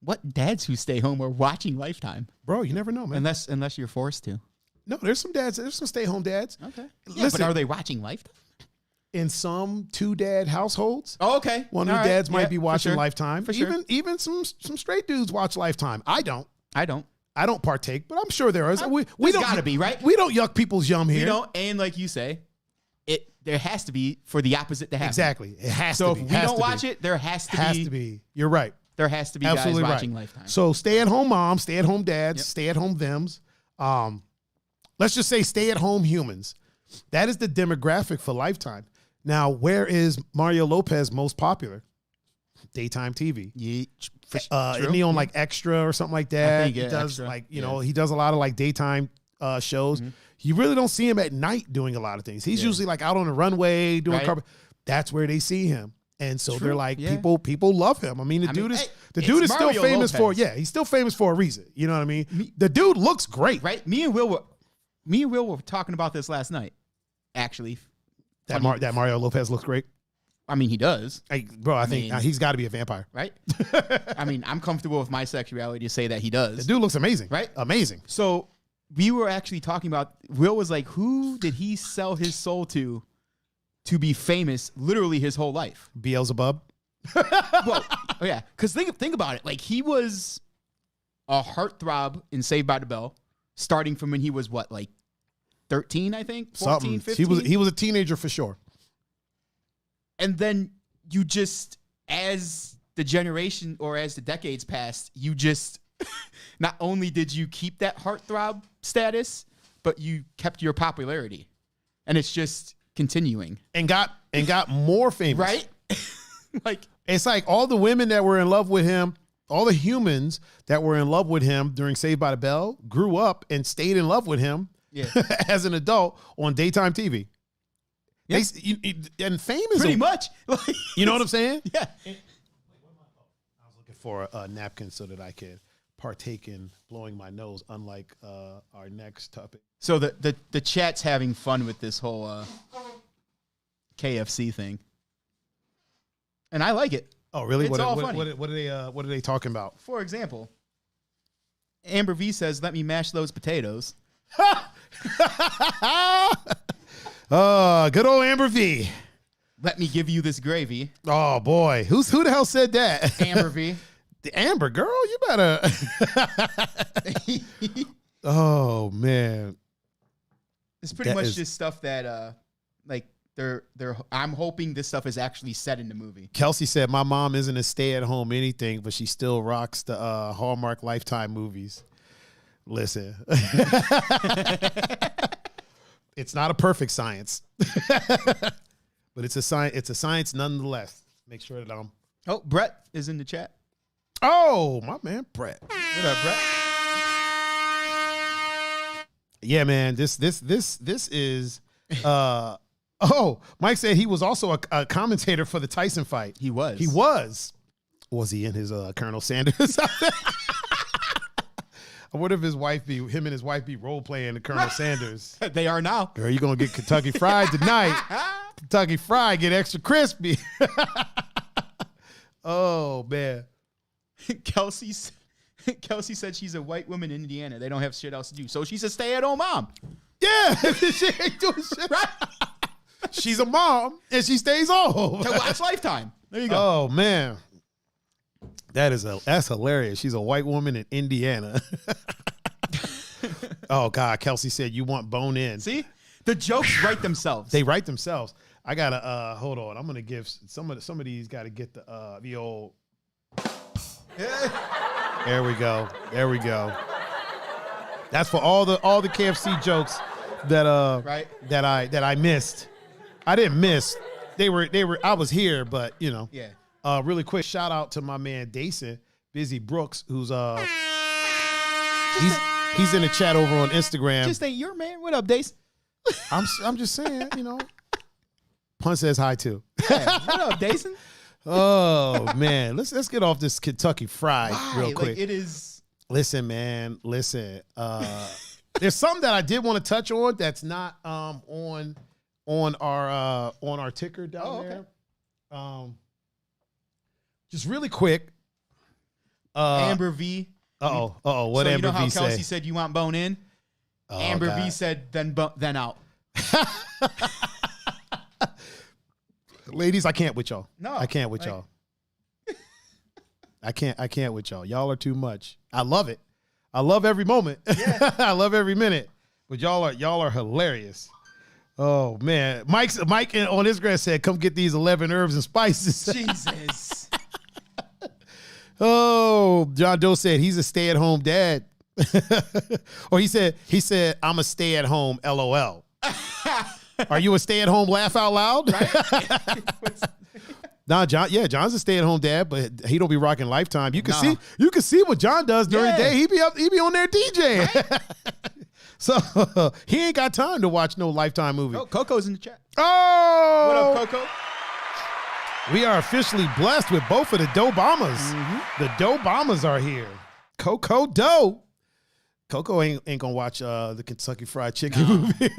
What dads who stay home are watching Lifetime? Bro, you never know, man. Unless you're forced to. No, there's some stay-home dads. Okay. Yeah, listen, but are they watching Lifetime? In some two-dad households. Oh, okay. One of the dads might be watching Lifetime. For sure. Even some straight dudes watch Lifetime. I don't partake, but I'm sure there is. We don't gotta be, right? We don't yuck people's yum here. We don't, and like you say, there has to be for the opposite to happen. Exactly. It has to be. So if we don't watch it, there has to be. You're right. There has to be Absolutely guys watching Lifetime. So stay-at-home moms, stay-at-home dads, stay-at-home thems. Let's just say stay-at-home humans. That is the demographic for Lifetime. Now, where is Mario Lopez most popular? Daytime TV. Yeah, isn't he on like Extra or something like that? I think, he does Extra. like, he does a lot of like daytime shows. Mm-hmm. You really don't see him at night doing a lot of things. He's usually like out on the runway doing carpet. That's where they see him. And so they're like, people love him. I mean, the dude is still famous Lopez. He's still famous for a reason. You know what I mean? The dude looks great. Right? Me and Will were talking about this last night, actually. That Mario Lopez looks great. I mean, he does. I think he's got to be a vampire. Right? I mean, I'm comfortable with my sexuality to say that he does. The dude looks amazing. Right? Amazing. So we were actually talking about, Will was like, who did he sell his soul to be famous literally his whole life? Beelzebub? Well, yeah. Because think about it. Like, he was a heartthrob in Saved by the Bell, starting from when he was what, like 13, I think? 14, 15? He was a teenager for sure. And then you just, as the generation or as the decades passed, you just not only did you keep that heartthrob status, but you kept your popularity, and it's just continuing and got more famous, right? Like it's like all the women that were in love with him, all the humans that were in love with him during Saved by the Bell grew up and stayed in love with him as an adult on daytime TV. Yeah. And fame is pretty much. You know what I'm saying? Yeah. I was looking for a napkin so that I could partake in blowing my nose, unlike our next topic. So the chat's having fun with this whole KFC thing, and I like it. Oh, really? It's all funny. What are they talking about? For example, Amber V says, "Let me mash those potatoes." Good old Amber V. Let me give you this gravy. Oh boy, who the hell said that? Amber V. The Amber girl, you better. Oh man, it's pretty much just stuff that like they're. I'm hoping this stuff is actually said in the movie. Kelsey said, "My mom isn't a stay-at-home anything, but she still rocks the Hallmark Lifetime movies." Listen, it's not a perfect science, but it's a science. It's a science nonetheless. Make sure that I'm. Oh, Brett is in the chat. Oh, my man, Brett. What up, Brett? Yeah, man. This is. Mike said he was also a commentator for the Tyson fight. He was. He was. Was he in his Colonel Sanders? I wonder if him and his wife be role playing the Colonel Sanders. They are now. Girl, you gonna get Kentucky Fried tonight. Kentucky Fried, get extra crispy. Oh man. Kelsey said she's a white woman in Indiana. They don't have shit else to do. So she's a stay-at-home mom. Yeah. She ain't doing shit. Right? She's a mom and she stays home. To watch Lifetime. There you go. Oh man. That's hilarious. She's a white woman in Indiana. Oh God, Kelsey said you want bone in. See? The jokes write themselves. They write themselves. I gotta hold on. I'm gonna give some of these gotta get the old. There we go. That's for all the KFC jokes that right. that I missed. I didn't miss. They were I was here, but you know. Yeah. Really quick shout out to my man Dason Busy Brooks, who's he's in the chat over on Instagram. Just ain't your man. What up, Dason? I'm just saying, you know. Pun says hi too. Yeah, what up, Dason? Oh man, let's get off this Kentucky Fried real quick. Like, it is. Listen, man. Listen. There's something that I did want to touch on that's not on our ticker down there. Just really quick. Amber V. What so Amber you know how V Kelsey said? said you want bone in? Oh, Amber God. V said then out. Ladies, I can't with y'all. No, I can't with y'all. I can't with y'all. Y'all are too much. I love it. I love every moment. Yeah. I love every minute. But y'all are hilarious. Oh man. Mike on Instagram said, come get these 11 herbs and spices. Jesus. Oh, John Doe said he's a stay-at-home dad. Or he said, I'm a stay-at-home LOL. Are you a stay-at-home laugh out loud? Right? Nah, John's a stay-at-home dad, but he don't be rocking Lifetime. You can see what John does during the day. He be on there DJing. Right? So he ain't got time to watch no Lifetime movie. Oh, Coco's in the chat. Oh, what up, Coco? We are officially blessed with both of the Doe Bombers. Mm-hmm. The Doe Bombers are here. Coco Doe. Coco ain't gonna watch the Kentucky Fried Chicken movie.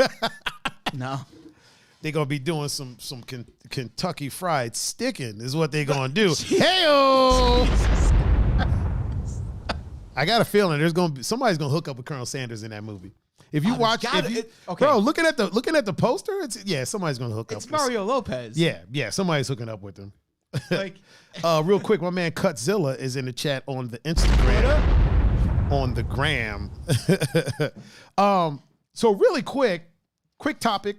No. They're gonna be doing some Kentucky Fried Sticking is what they're gonna do. Hey-o! I got a feeling somebody's gonna hook up with Colonel Sanders in that movie. If you bro, looking at the poster, somebody's gonna hook up. It's Mario Lopez. Yeah, somebody's hooking up with him. Like, real quick, my man Cutzilla is in the chat on the Instagram. On the gram. So really quick topic.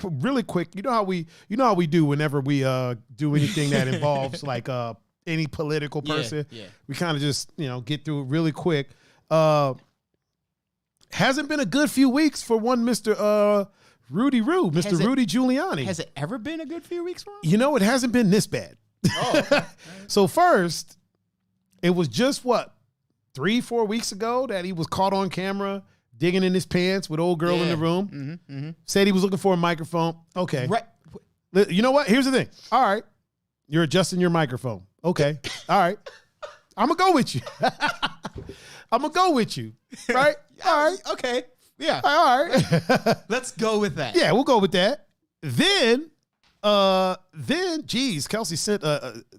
Really quick. You know how we do whenever we do anything that involves like any political person. Yeah. We kind of just, get through it really quick. Hasn't been a good few weeks for one Mr. Rudy Giuliani. Has it ever been a good few weeks for him? It hasn't been this bad. Oh. So first, it was just 3-4 weeks ago that he was caught on camera digging in his pants with old girl in the room. Said he was looking for a microphone. Okay. Right. You know what? Here's the thing. All right. You're adjusting your microphone. Okay. All right. I'm going to go with you. I'm going to go with you. Right? All right. Okay. Yeah. All right. Let's go with that. Yeah, we'll go with that. Then, geez, Kelsey sent,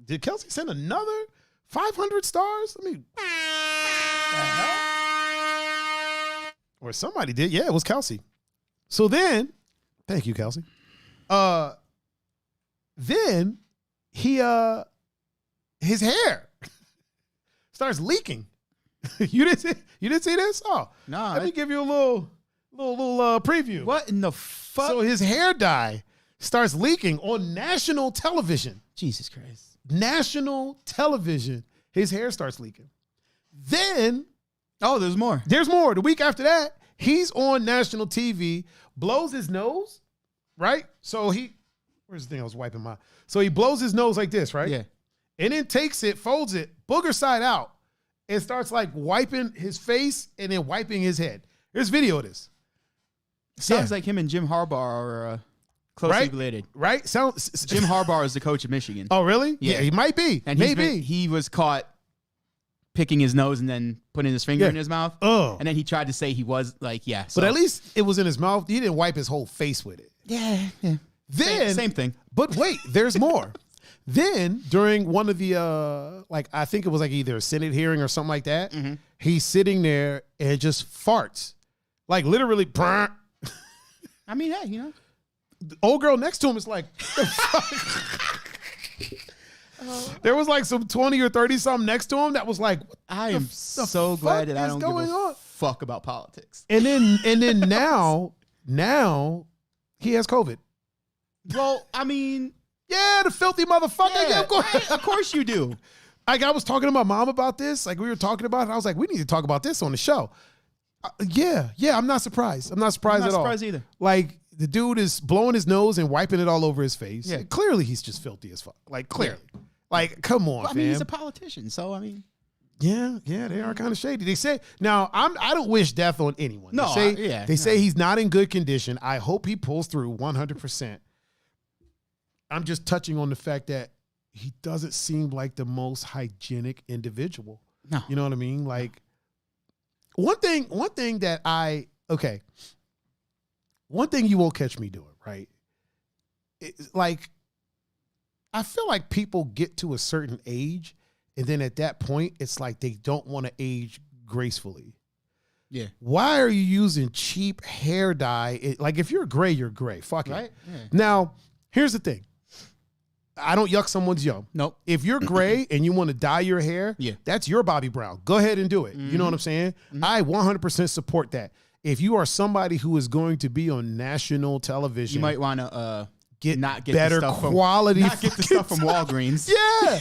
did Kelsey send another 500 stars? I mean, or somebody did. Yeah, it was Kelsey. So then, thank you, Kelsey. Then he, his hair starts leaking. You didn't see this? Oh, no. Let me give you a little preview. What in the fuck? So his hair dye starts leaking on national television. Jesus Christ. National television. His hair starts leaking. Then, there's more. There's more. The week after that, he's on national TV, blows his nose, right? So where's the thing I was wiping my? So he blows his nose like this, right? Yeah. And then takes it, folds it, booger side out, and starts like wiping his face and then wiping his head. There's video of this. Sounds like him and Jim Harbaugh are closely related. Right? Jim Harbaugh is the coach of Michigan. Oh, really? Yeah, he might be. And maybe. He was caught picking his nose and then putting his finger in his mouth. Oh. And then he tried to say he was like, yeah. So. But at least it was in his mouth. He didn't wipe his whole face with it. Yeah. Then same thing. But wait, there's more. Then during one of the I think it was like either a Senate hearing or something like that, he's sitting there and just farts. Like literally. I mean, hey, The old girl next to him is like, the fuck? There was like some 20 or 30 something next to him that was like, I am so glad that I don't give a fuck about politics. And then now he has COVID. Well, I mean, yeah, the filthy motherfucker. Yeah, of course you do. Like I was talking to my mom about this. Like we were talking about it. I was like, we need to talk about this on the show. Yeah, I'm not surprised. I'm not surprised at all. I'm not surprised either. Like the dude is blowing his nose and wiping it all over his face. Yeah. Clearly he's just filthy as fuck. Like clearly. Yeah. Like, come on, I mean, he's a politician, so I mean. Yeah, they are kind of shady. They say now I don't wish death on anyone. No, they say he's not in good condition. I hope he pulls through 100%. I'm just touching on the fact that he doesn't seem like the most hygienic individual. No. You know what I mean? Like one thing you won't catch me doing, right? It's like I feel like people get to a certain age and then at that point it's like they don't want to age gracefully. Yeah. Why are you using cheap hair dye? Like if you're gray, you're gray. Fuck it. Right? Yeah. Now, here's the thing. I don't yuck someone's yum. Nope. If you're gray and you want to dye your hair, that's your Bobby Brown. Go ahead and do it. You know what I'm saying? I 100% support that. If you are somebody who is going to be on national television, you might want to get better the stuff quality. Not get the stuff from Walgreens. Yeah.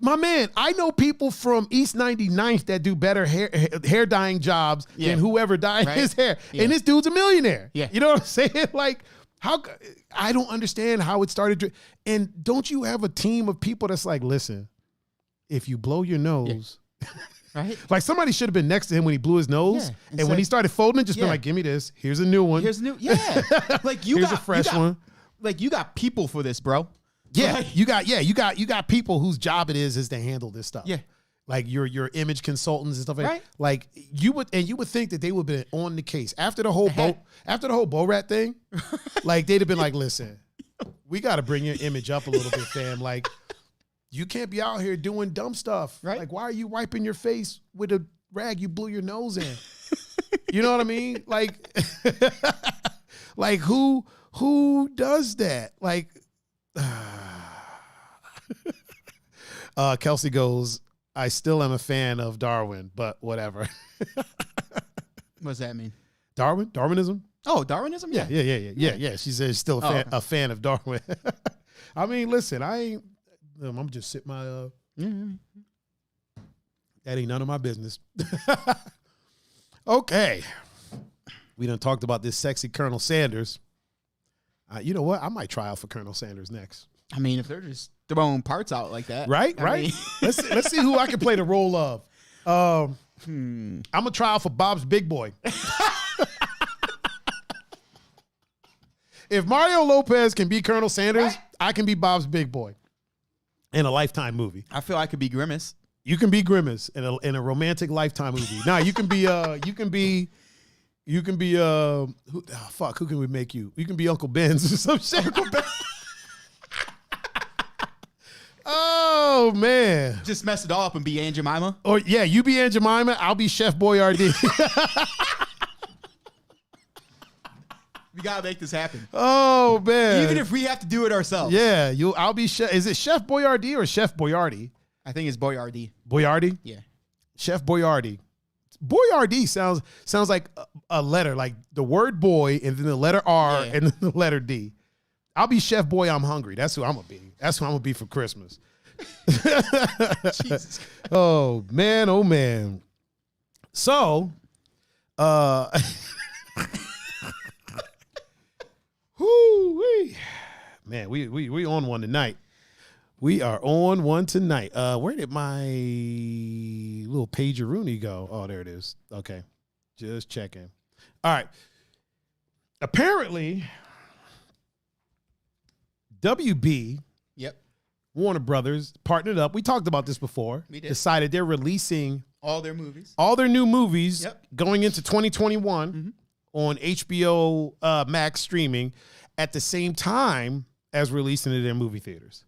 My man, I know people from East 99th that do better hair dyeing jobs than whoever dyed his hair. Yeah. And this dude's a millionaire. Yeah. You know what I'm saying? Like, I don't understand how it started. And don't you have a team of people that's like, listen, if you blow your nose, right? Like somebody should have been next to him when he blew his nose. And when he started folding it, just been like, give me this. Here's a new one. Here's a new, like here's a fresh one. Like you got people for this, bro. Yeah. Like, you got people whose job it is to handle this stuff. Yeah. Like your image consultants and stuff like that. Like you would think that they would have been on the case after the whole Bo Rat thing. Like they'd have been like, listen, we got to bring your image up a little bit, fam. Like you can't be out here doing dumb stuff. Right. Like why are you wiping your face with a rag you blew your nose in? You know what I mean? Like, like who does that? Like, Kelsey goes, I still am a fan of Darwin, but whatever. What does that mean? Darwinism? Oh, Darwinism? Yeah. She says she's still a fan of Darwin. I mean, listen, I'm just sit my. Mm-hmm. That ain't none of my business. Okay, we done talked about this sexy Colonel Sanders. You know what? I might try out for Colonel Sanders next. I mean, if they're just throwing parts out like that, Right. I mean- Let's see who I can play the role of. I'm gonna try out for Bob's Big Boy. If Mario Lopez can be Colonel Sanders, I can be Bob's Big Boy in a Lifetime movie. I feel I could be Grimace. You can be Grimace in a romantic Lifetime movie. Now you can be who can we make you? You can be Uncle Ben's or some shit. Uncle Ben. Oh man. Just mess it all up and be Aunt Jemima. Or yeah, you be Aunt Jemima, I'll be Chef Boyardee. We gotta make this happen. Oh man. Even if we have to do it ourselves. Yeah, I'll be Chef. Is it Chef Boyardee or Chef Boyardee? I think it's Boyardee. Boyardee? Yeah. Chef Boyardee. Boyardee sounds like a letter, like the word boy and then the letter R and then the letter D. I'll be Chef Boy, I'm hungry. That's who I'm gonna be. That's who I'm gonna be for Christmas. Jesus. Oh man. So whoo-wee. Man, we on one tonight. We are on one tonight. Where did my little pager-rooney go? Oh, there it is. Okay. Just checking. All right. Apparently, WB, Warner Brothers, partnered up. We talked about this before. We did. Decided they're releasing all their movies. All their new movies going into 2021 on HBO Max streaming at the same time as releasing it in movie theaters.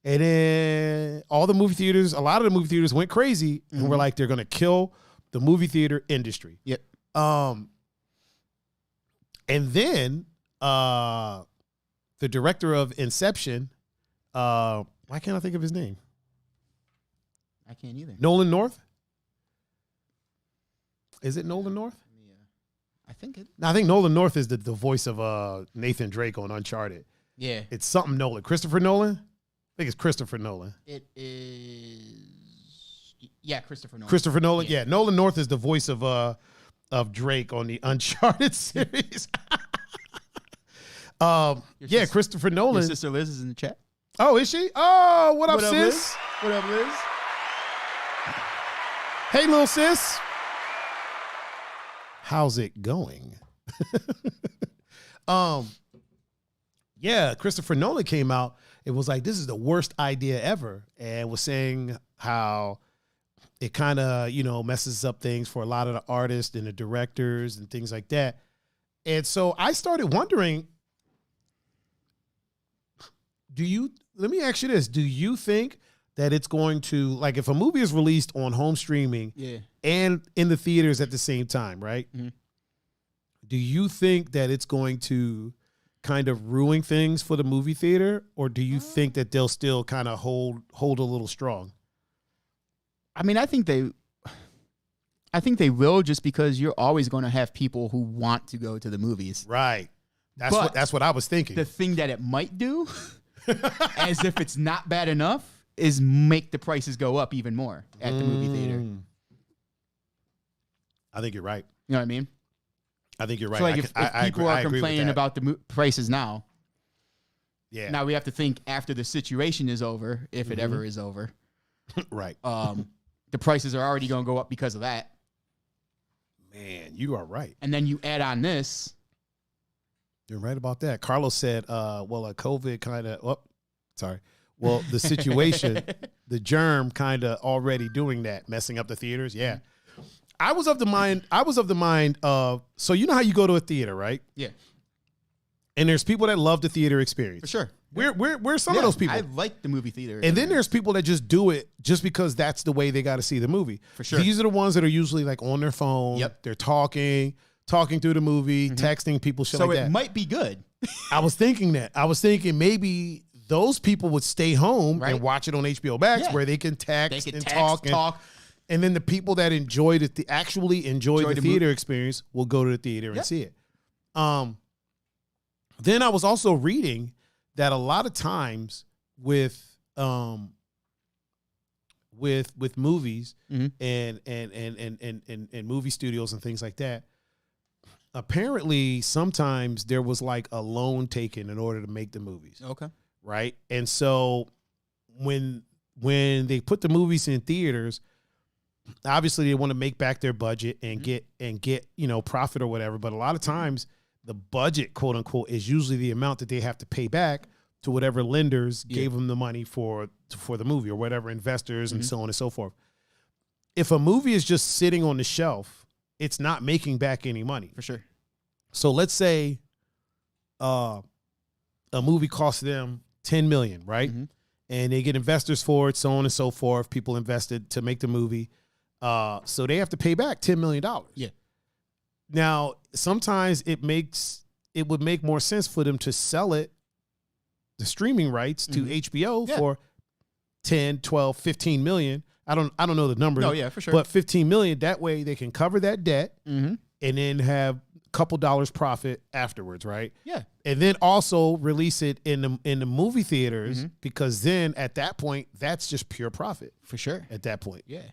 And then a lot of the movie theaters went crazy and were like, they're going to kill the movie theater industry. Yep. And then the director of Inception, why can't I think of his name? I can't either. Nolan North? Is it Nolan North? Yeah. I think it. No, I think Nolan North is the voice of Nathan Drake on Uncharted. Yeah. It's something Nolan. Christopher Nolan? I think it's Christopher Nolan. It is. Yeah, Christopher Nolan. Christopher Nolan? Yeah. Nolan North is the voice of Drake on the Uncharted series. Christopher Nolan. Your sister Liz is in the chat. Oh, is she? Oh, what up, sis? Liz? What up, Liz? Hey, little sis. How's it going? Christopher Nolan came out. It was like, this is the worst idea ever. And was saying how it kind of, messes up things for a lot of the artists and the directors and things like that. And so I started wondering, let me ask you this. Do you think that it's going to, like, if a movie is released on home streaming and in the theaters at the same time, right? Mm-hmm. Do you think that it's going to kind of ruin things for the movie theater, or do you think that they'll still kind of hold a little strong? I mean, I think they will, just because you're always going to have people who want to go to the movies. Right. That's what I was thinking. The thing that it might do, as if it's not bad enough, is make the prices go up even more at the movie theater. I think you're right. You know what I mean? I think you're right. So like if people are complaining about the prices now, now we have to think after the situation is over, if it ever is over. Right. The prices are already going to go up because of that. Man, you are right. And then you add on this. You're right about that. Carlos said, a COVID kind of, well, the situation, the germ kind of already doing that, messing up the theaters. Yeah. I was of the mind of, so you know how you go to a theater, right? Yeah. And there's people that love the theater experience. For sure. We're some of those people. I like the movie theater. And then there's people that just do it just because that's the way they got to see the movie. For sure. These are the ones that are usually like on their phone. Yep. They're talking through the movie, texting people, shit like that. So it might be good. I was thinking that. I was thinking maybe those people would stay home and watch it on HBO Max where they can text and talk. And then the people that actually enjoy the theater experience will go to the theater and see it. Then I was also reading that a lot of times with with movies Mm-hmm. and movie studios and things like that. Apparently, sometimes there was like a loan taken in order to make the movies. Okay. Right. And so when they put the movies in theaters, obviously they want to make back their budget and get, you know, profit or whatever. But a lot of times the budget, quote unquote, is usually the amount that they have to pay back to whatever lenders gave them the money for the movie or whatever investors and so on and so forth. If a movie is just sitting on the shelf, it's not making back any money. For sure. So let's say a movie costs them $10 million, right? Mm-hmm. And they get investors for it, so on and so forth. People invested to make the movie. So they have to pay back $10 million. Yeah. Now, sometimes it would make more sense for them to sell it, the streaming rights to HBO for 10, 12, 15 million. I don't know the number. No, yeah, for sure. But 15 million, that way they can cover that debt Mm-hmm. and then have a couple dollars profit afterwards, right? Yeah. And then also release it in the movie theaters because then at that point, that's just pure profit For sure. at that point. Yeah.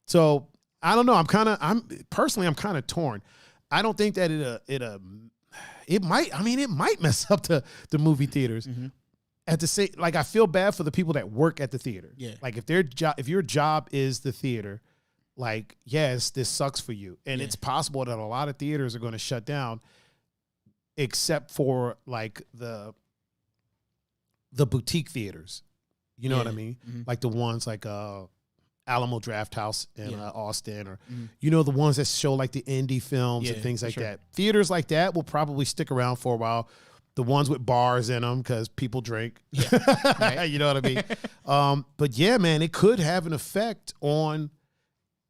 So I don't know. I'm kind of torn. I don't think that it might mess up the movie theaters. Mm-hmm. At the same, like I feel bad for the people that work at the theater. Yeah. Like if your job is the theater, like yes, this sucks for you, and it's possible that a lot of theaters are going to shut down, except for like the boutique theaters. You know what I mean? Mm-hmm. Like the ones like Alamo Drafthouse in Austin, or Mm-hmm. you know the ones that show like the indie films and things like that. Theaters like that will probably stick around for a while. The ones with bars in them because people drink. Right. You know what I mean? But yeah, man, it could have an effect on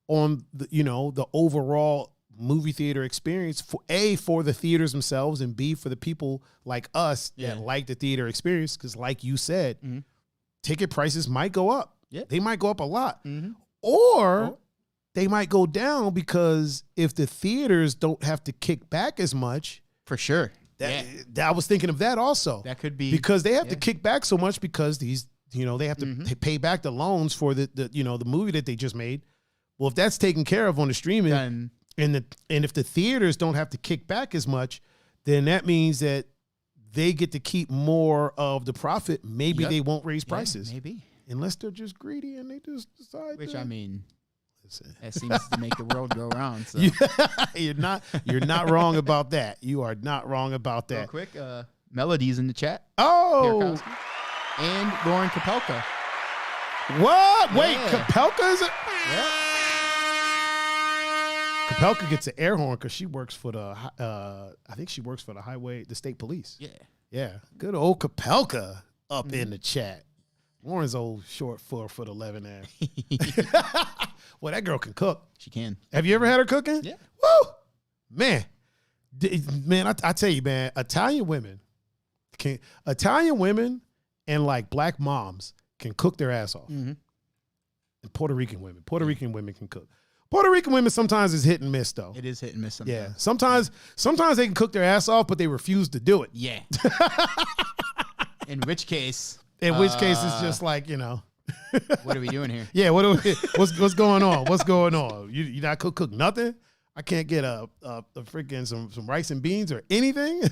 the, you know, the overall movie theater experience for the theaters themselves, and B, for the people like us that like the theater experience. Because like you said, ticket prices might go up. Yeah. They might go up a lot. Mm-hmm. Or they might go down because if the theaters don't have to kick back as much. For sure. I was thinking of that also. That could be because they have to kick back so much because these, you know, they have to pay back the loans for the you know, the movie that they just made. Well, if that's taken care of on the streaming, and if the theaters don't have to kick back as much, then that means that they get to keep more of the profit. Maybe they won't raise prices. Maybe. Unless they're just greedy and they just decide. Which to, I mean, listen. that seems to make the world go round. So. You're not wrong about that. You are not wrong about that. Real quick, Melody's in the chat. Oh, and Lauren Kapelka. What? Wait, Kapelka is it? Yeah. Kapelka gets an air horn because she works for the. I think she works for the state police. Yeah. Yeah. Good old Kapelka up in the chat. Lauren's old short 4'11" ass. Well, that girl can cook. She can. Have you ever had her cooking? Yeah. Woo! Man. I tell you, man, Italian women and like black moms can cook their ass off. Mm-hmm. And Puerto Rican women can cook. Puerto Rican women sometimes is hit and miss though. It is hit and miss sometimes. Yeah. Sometimes they can cook their ass off, but they refuse to do it. Yeah. In which case it's just like, you know. What are we doing here? Yeah, what's going on? What's going on? You not cook nothing? I can't get a freaking some rice and beans or anything.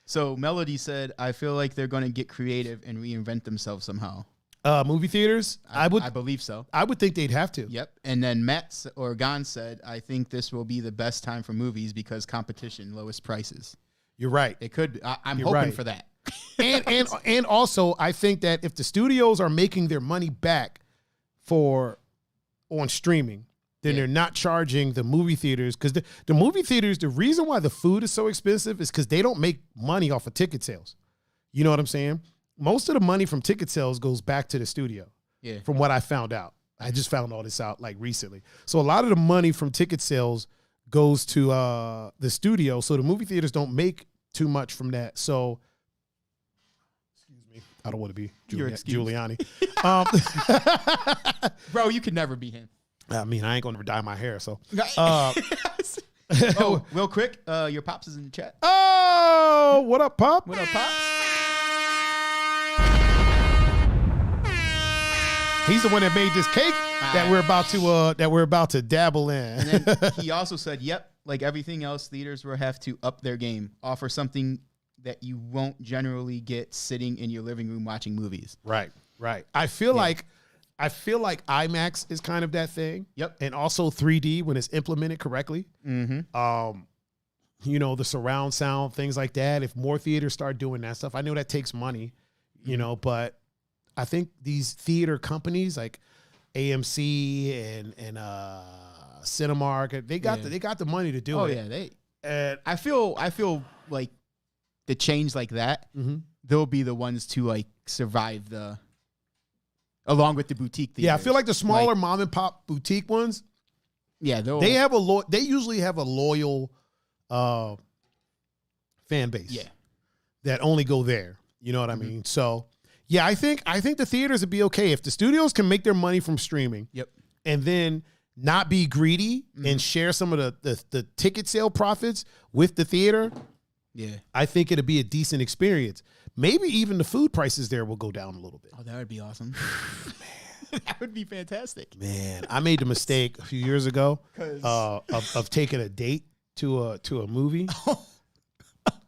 So Melody said, I feel like they're going to get creative and reinvent themselves somehow. Movie theaters? I believe so. I would think they'd have to. Yep. And then Gon said, I think this will be the best time for movies because competition, lowest prices. You're right. It could. I'm hoping for that. and also, I think that if the studios are making their money back on streaming, then they're not charging the movie theaters, because the movie theaters, the reason why the food is so expensive is because they don't make money off of ticket sales. You know what I'm saying? Most of the money from ticket sales goes back to the studio. Yeah. From what I found out. I just found all this out like recently. So a lot of the money from ticket sales goes to the studio. So the movie theaters don't make too much from that. So, excuse me, I don't want to be Giuliani. Bro, you could never be him. I mean, I ain't going to dye my hair, so. Real quick, your Pops is in the chat. Oh, what up, Pop? What up, Pops? He's the one that made this cake that we're about to dabble in. And then he also said, "Yep, like everything else, theaters will have to up their game, offer something that you won't generally get sitting in your living room watching movies." Right. I feel like IMAX is kind of that thing. Yep. And also 3D when it's implemented correctly. Mm-hmm. The surround sound, things like that. If more theaters start doing that stuff, I know that takes money, but I think these theater companies like AMC and Cinemark, they got the money to do it. Oh yeah, I feel like the change like that, they'll be the ones to like survive along with the boutique theaters. Yeah, I feel like the smaller mom and pop boutique ones. Yeah, they usually have a loyal fan base. Yeah, that only go there. You know what I mean? So yeah, I think the theaters would be okay if the studios can make their money from streaming. Yep, and then not be greedy and share some of the ticket sale profits with the theater. Yeah, I think it'd be a decent experience. Maybe even the food prices there will go down a little bit. Oh, that would be awesome. Man, that would be fantastic. Man, I made the mistake a few years ago of taking a date to a movie.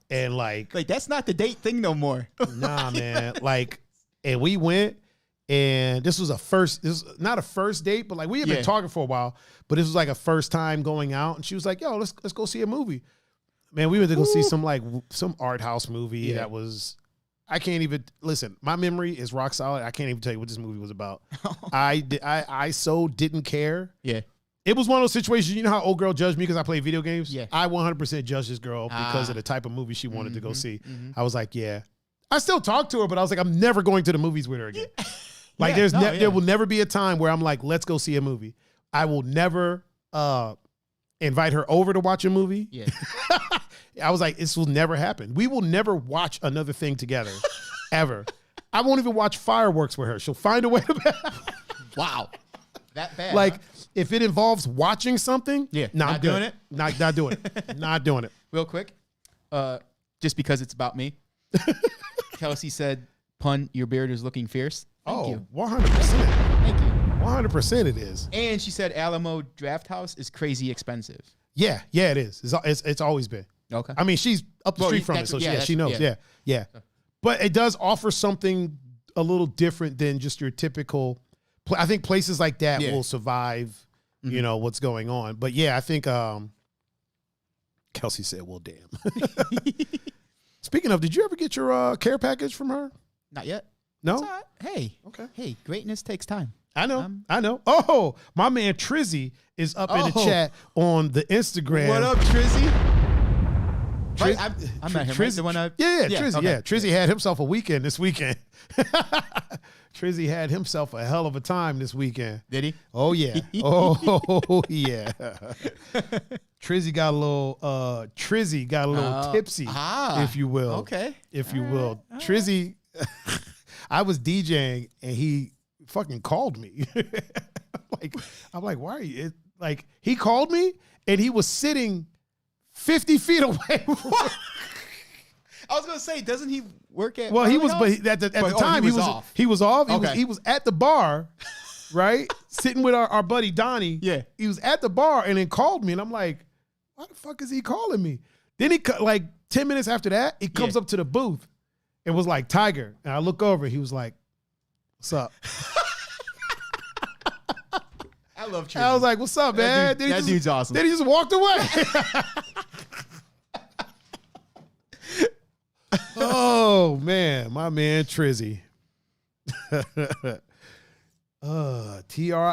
And like that's not the date thing no more. Nah, man. And we went, and this was not a first date, but like we had been talking for a while, but this was like a first time going out. And she was like, "Yo, let's go see a movie." Man, we went to go see some art house movie that was, I can't even listen. My memory is rock solid. I can't even tell you what this movie was about. I so didn't care. Yeah. It was one of those situations, you know how old girl judged me because I play video games? Yeah. I 100% judged this girl because of the type of movie she wanted to go see. I was like, yeah. I still talk to her, but I was like, I'm never going to the movies with her again. There will never be a time where I'm like, let's go see a movie. I will never invite her over to watch a movie. Yeah. I was like, this will never happen. We will never watch another thing together, ever. I won't even watch fireworks with her. She'll find a way to. Wow. That bad. Like, huh? if it involves watching something, not doing it. Not doing it. Not doing it. Real quick, just because it's about me. Kelsey said, "Pun, your beard is looking fierce." Thank you. 100%. Thank you. 100% it is. And she said Alamo Draft House is crazy expensive. Yeah, it is. It's always been. Okay. I mean, she's up the street from it, so she knows. Yeah. But it does offer something a little different than just your typical. I think places like that will survive, what's going on. But yeah, I think Kelsey said, well, damn. Speaking of, did you ever get your care package from her? Not yet. No? Hey. Okay. Hey, greatness takes time. I know. Oh, my man Trizzy is up in the chat on the Instagram. What up, Trizzy? Right, I'm not him, right? The one Trizzy. Okay. Yeah, Trizzy had himself a weekend this weekend. Trizzy had himself a hell of a time this weekend. Did he? Oh yeah. Oh yeah. Trizzy got a little tipsy, if you will. Okay. If you will. Trizzy, I was DJing and he fucking called me. I'm like, why are you? He called me and he was sitting 50 feet away. I was gonna say, doesn't he work at? Well, he was, but at the time he was off. He was off. He was at the bar, right, sitting with our buddy Donnie. Yeah, he was at the bar and then called me, and I'm like, why the fuck is he calling me? Then he 10 minutes after that, he comes up to the booth and was like, Tiger, and I look over, he was like, what's up? I love Trizzy. I was like, what's up, man? That dude's awesome. Then he just walked away. Oh man, my man Trizzy. TRIZZ.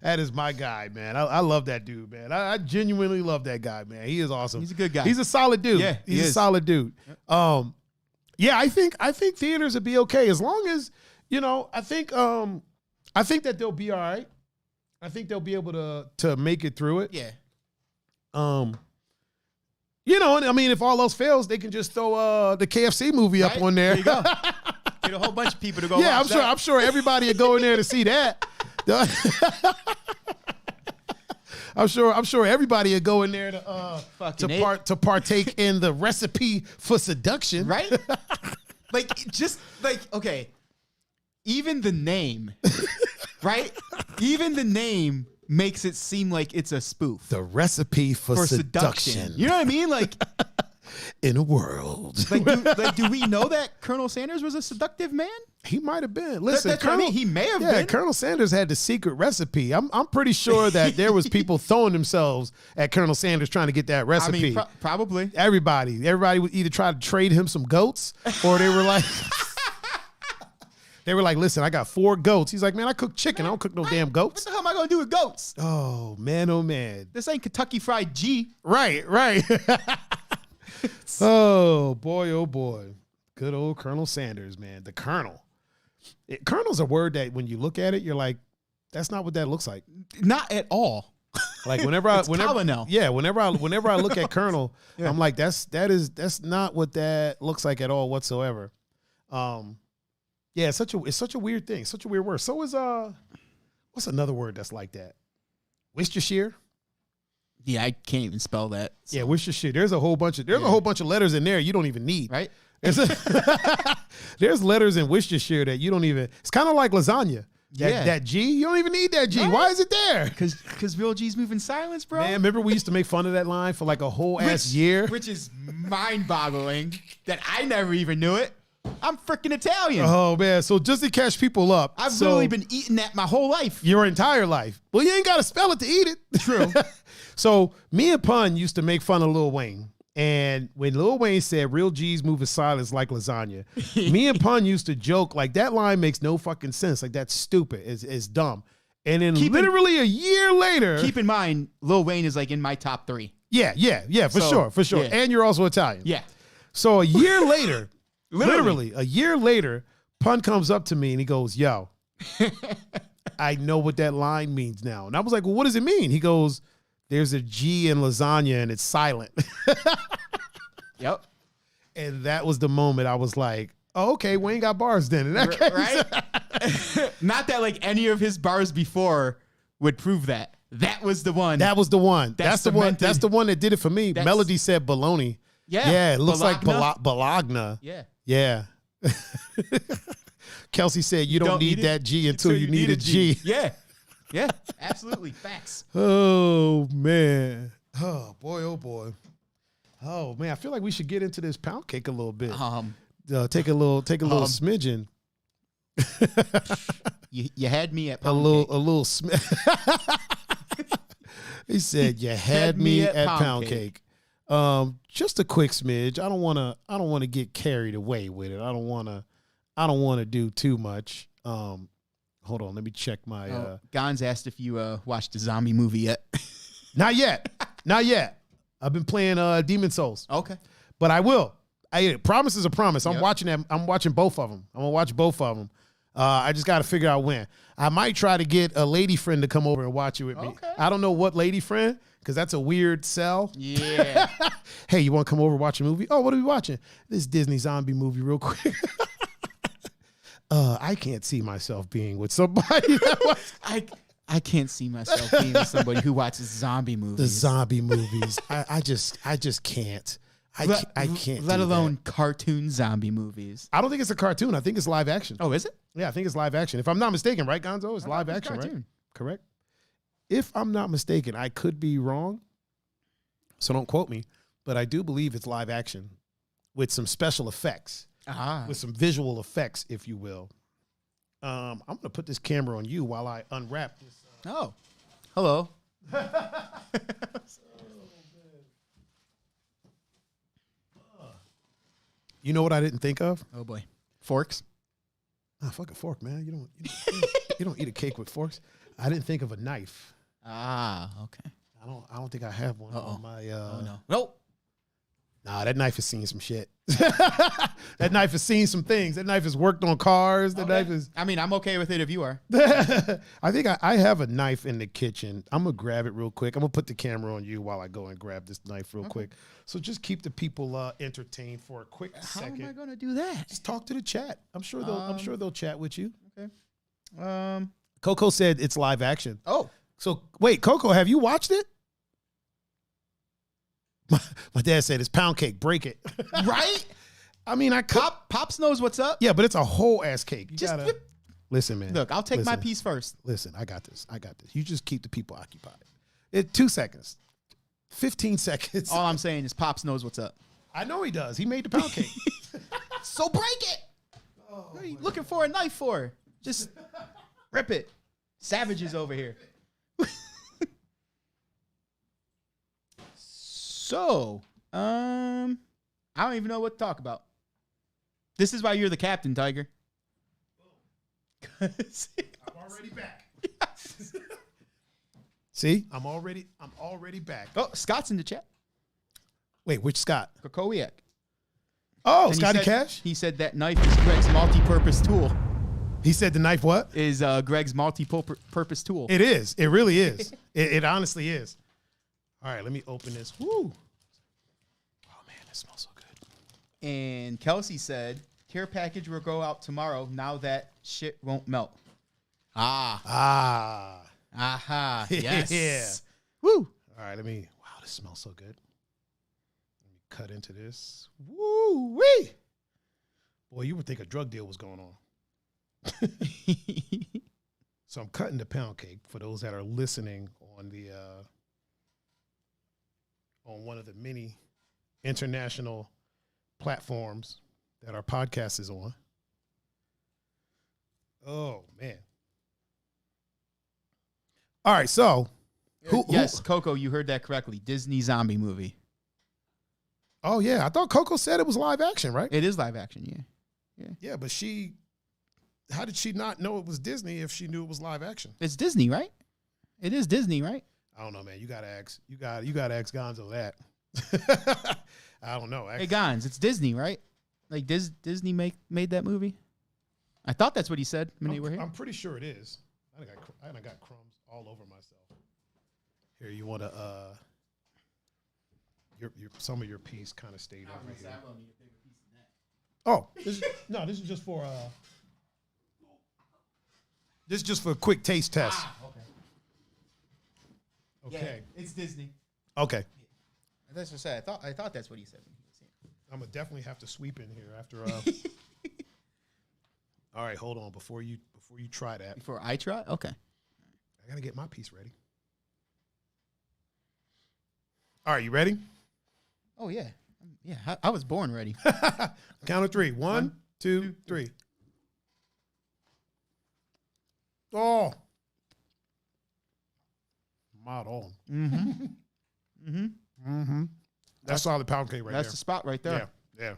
That is my guy, man. I love that dude, man. I genuinely love that guy, man. He is awesome. He's a good guy. He's a solid dude. Yeah, he's a solid dude. Yeah, I think theaters would be okay as long as, I think that they'll be all right. I think they'll be able to make it through it. Yeah. And I mean, if all else fails, they can just throw the KFC movie up on there. There you go. Get a whole bunch of people to go. Yeah, watch I'm sure everybody would go in there to see that. I'm sure everybody would go in there to partake in the recipe for seduction. Right? Like, just like, okay, even the name, right? Even the name makes it seem like it's a spoof. The recipe for seduction. You know what I mean? Like, in a world. Like, do we know that Colonel Sanders was a seductive man? He might have been. Listen, that's what I mean. He may have been. Colonel Sanders had the secret recipe. I'm pretty sure that there was people throwing themselves at Colonel Sanders trying to get that recipe. I mean, probably. Everybody would either try to trade him some goats, or they were like, listen, I got 4 goats. He's like, man, I cook chicken. I don't cook no damn goats. What the hell am I going to do with goats? Oh man. This ain't Kentucky Fried G. Right. Oh boy. Good old Colonel Sanders, man. The Colonel. Colonel's a word that when you look at it, you're like, that's not what that looks like. Not at all. Like whenever I look at Colonel, yeah. I'm like, that's not what that looks like at all whatsoever. Yeah, it's such a weird thing, such a weird word. So is what's another word that's like that? Worcestershire. Yeah, I can't even spell that. So. Yeah, Worcestershire. There's a whole bunch of letters in there you don't even need. Right. There's letters in Worcestershire that you don't even. It's kind of like lasagna. That G, you don't even need that G. Right. Why is it there? Because real G's move in silence, bro. Man, remember we used to make fun of that line for like a whole ass year? Which is mind-boggling that I never even knew it. I'm freaking Italian. Oh, man. So just to catch people up. I've literally been eating that my whole life. Your entire life. Well, you ain't got to spell it to eat it. True. So me and Pun used to make fun of Lil Wayne. And when Lil Wayne said real G's move in silence like lasagna, me and Pun used to joke like that line makes no fucking sense. Like that's stupid. It's dumb. And then literally a year later. Keep in mind, Lil Wayne is like in my top 3. Yeah, for sure. Yeah. And you're also Italian. Yeah. So a year later, literally a year later, Pun comes up to me and he goes, yo, I know what that line means now. And I was like, well, what does it mean? He goes, there's a G in lasagna and it's silent. Yep. And that was the moment I was like, oh, okay, Wayne got bars then. In that case. Right? Not that like any of his bars before would prove that. That was the one. That's the one. That's the one that did it for me. Melody said baloney. Yeah. Yeah, it looks like Bologna. Yeah. Kelsey said you don't need that G until you need a G. Yeah. Yeah, absolutely. Facts. Oh, man. Oh, boy. Oh, man. I feel like we should get into this pound cake a little bit. Take a little smidgen. You had me at pound cake. A little He said you had me at pound cake. Just a quick smidge. I don't want to get carried away with it. I don't want to do too much. Hold on, let me check my. Gonz asked if you watched the zombie movie yet. Not yet. I've been playing Demon Souls. Okay, but I will. Promise is a promise. I'm watching them. I'm watching both of them. I'm gonna watch both of them. I just got to figure out when. I might try to get a lady friend to come over and watch it with me. Okay. I don't know what lady friend, because that's a weird sell. Yeah. Hey, you want to come over and watch a movie? Oh, what are we watching? This Disney zombie movie real quick. I can't see myself being with somebody. I can't see myself being with somebody who watches zombie movies. The zombie movies. I just can't. I can't. Let alone cartoon zombie movies. I don't think it's a cartoon. I think it's live action. Oh, is it? Yeah, I think it's live action. If I'm not mistaken, right, Gonzo? It's live action, right? Correct. If I'm not mistaken, I could be wrong. So don't quote me, but I do believe it's live action with some special effects. With some visual effects, if you will. I'm going to put this camera on you while I unwrap this. Oh, hello. You know what I didn't think of? Oh boy, forks. Fuck a fork, man. You don't eat a cake with forks. I didn't think of a knife. Okay. I don't think I have one on my. Oh no. Nope. Nah, that knife has seen some shit. That knife has seen some things. That knife has worked on cars. That knife is. I mean, I'm okay with it if you are. I think I have a knife in the kitchen. I'm going to grab it real quick. I'm going to put the camera on you while I go and grab this knife real quick. So just keep the people entertained for a quick second. How am I going to do that? Just talk to the chat. I'm sure they'll chat with you. Okay. Coco said it's live action. Oh. So wait, Coco, have you watched it? My dad said it's pound cake. Break it. Right? I mean, Pops knows what's up. Yeah, but it's a whole ass cake. You Just gotta listen, man. Look, I'll take my piece first. Listen, I got this. You just keep the people occupied. 2 seconds, 15 seconds. All I'm saying is Pops knows what's up. I know he does. He made the pound cake. So break it. What are you looking for a knife for? Just rip it. Savages over here. So, I don't even know what to talk about. This is why you're the captain, Tiger. I'm already back. See, I'm already back. Oh, Scott's in the chat. Wait, which Scott? Kokowiak. Oh, And Scotty Cash? He said that knife is Greg's multi-purpose tool. He said the knife what? Is Greg's multi-purpose tool. It is. It really is. It honestly is. All right, let me open this. Woo. Oh, man, it smells so good. And Kelsey said, care package will go out tomorrow now that shit won't melt. Aha. Yes. Yeah. Woo. All right, wow, this smells so good. Let me cut into this. Woo wee. Boy, you would think a drug deal was going on. So I'm cutting the pound cake for those that are listening on the on one of the many international platforms that our podcast is on. Oh, man. All right, so yes, Coco, you heard that correctly. Disney zombie movie. Oh, yeah. I thought Coco said it was live action, right? It is live action, yeah. Yeah, but how did she not know it was Disney if she knew it was live action? It's Disney, right? It is Disney, right? I don't know, man. You gotta ask Gonzo that. I don't know. Hey, Gons, it's Disney, right? Like Disney made that movie? I thought that's what he said when they were here. I'm pretty sure it is. I got crumbs all over myself. Here, you want to some of your piece kind of stayed over here. Oh, this is just for a quick taste test. Okay. Okay. Yeah, it's Disney. Okay. That's what I said. I thought that's what he said when he was here. I'm gonna definitely have to sweep in here after. All right, hold on before you try that. Before I try, okay. I gotta get my piece ready. All right, you ready? Oh yeah, I was born ready. Count of 3. 1, 2, 3. Oh. Mod on. That's solid pound cake right there. That's the spot right there. Yeah.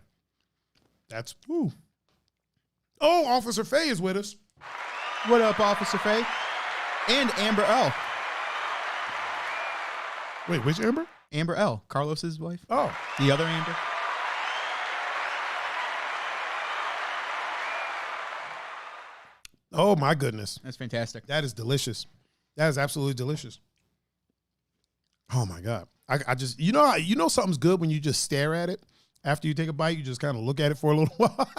That's woo. Oh, Officer Faye is with us. What up, Officer Faye? And Amber L. Wait, which Amber? Amber L. Carlos's wife. Oh. The other Amber. Oh my goodness. That's fantastic. That is delicious. That is absolutely delicious. Oh my God. I just, you know something's good when you just stare at it. After you take a bite, you just kind of look at it for a little while.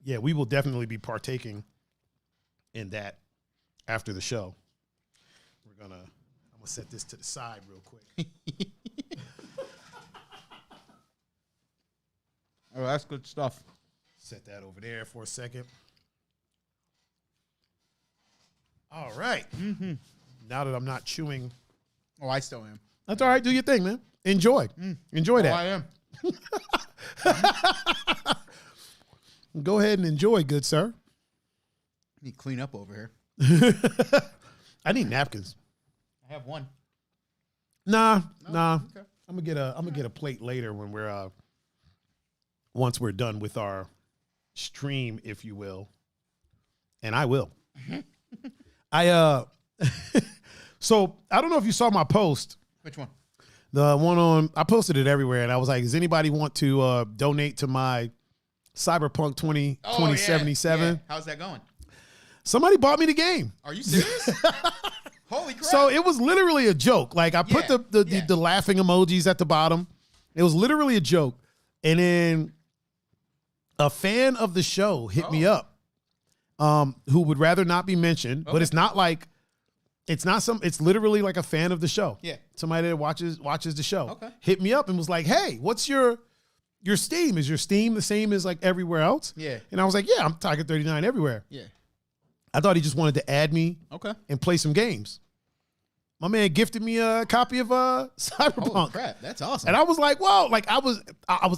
Yeah, we will definitely be partaking in that after the show. I'm gonna set this to the side real quick. Oh, that's good stuff. Set that over there for a second. All right. Now that I'm not chewing. Oh, I still am. That's all right. Do your thing, man. Enjoy. Enjoy that. I am. Go ahead and enjoy, good sir. I need to clean up over here. I need napkins. I have one. Nah. Okay. I'm gonna get a plate later when we're once we're done with our stream, if you will. And I will. So I don't know if you saw my post. Which one? The one I posted it everywhere, and I was like, does anybody want to donate to my Cyberpunk 2077? Yeah. How's that going? Somebody bought me the game. Are you serious? Holy crap. So it was literally a joke. Like I put the laughing emojis at the bottom. It was literally a joke. And then a fan of the show hit me up who would rather not be mentioned, but it's not like It's not it's literally like a fan of the show. Yeah. Somebody that watches the show. Okay. Hit me up and was like, hey, what's your Steam? Is your Steam the same as like everywhere else? Yeah. And I was like, yeah, I'm Tiger 39 everywhere. Yeah. I thought he just wanted to add me and play some games. My man gifted me a copy of Cyberpunk. Holy crap, that's awesome. And I was like, whoa, like I was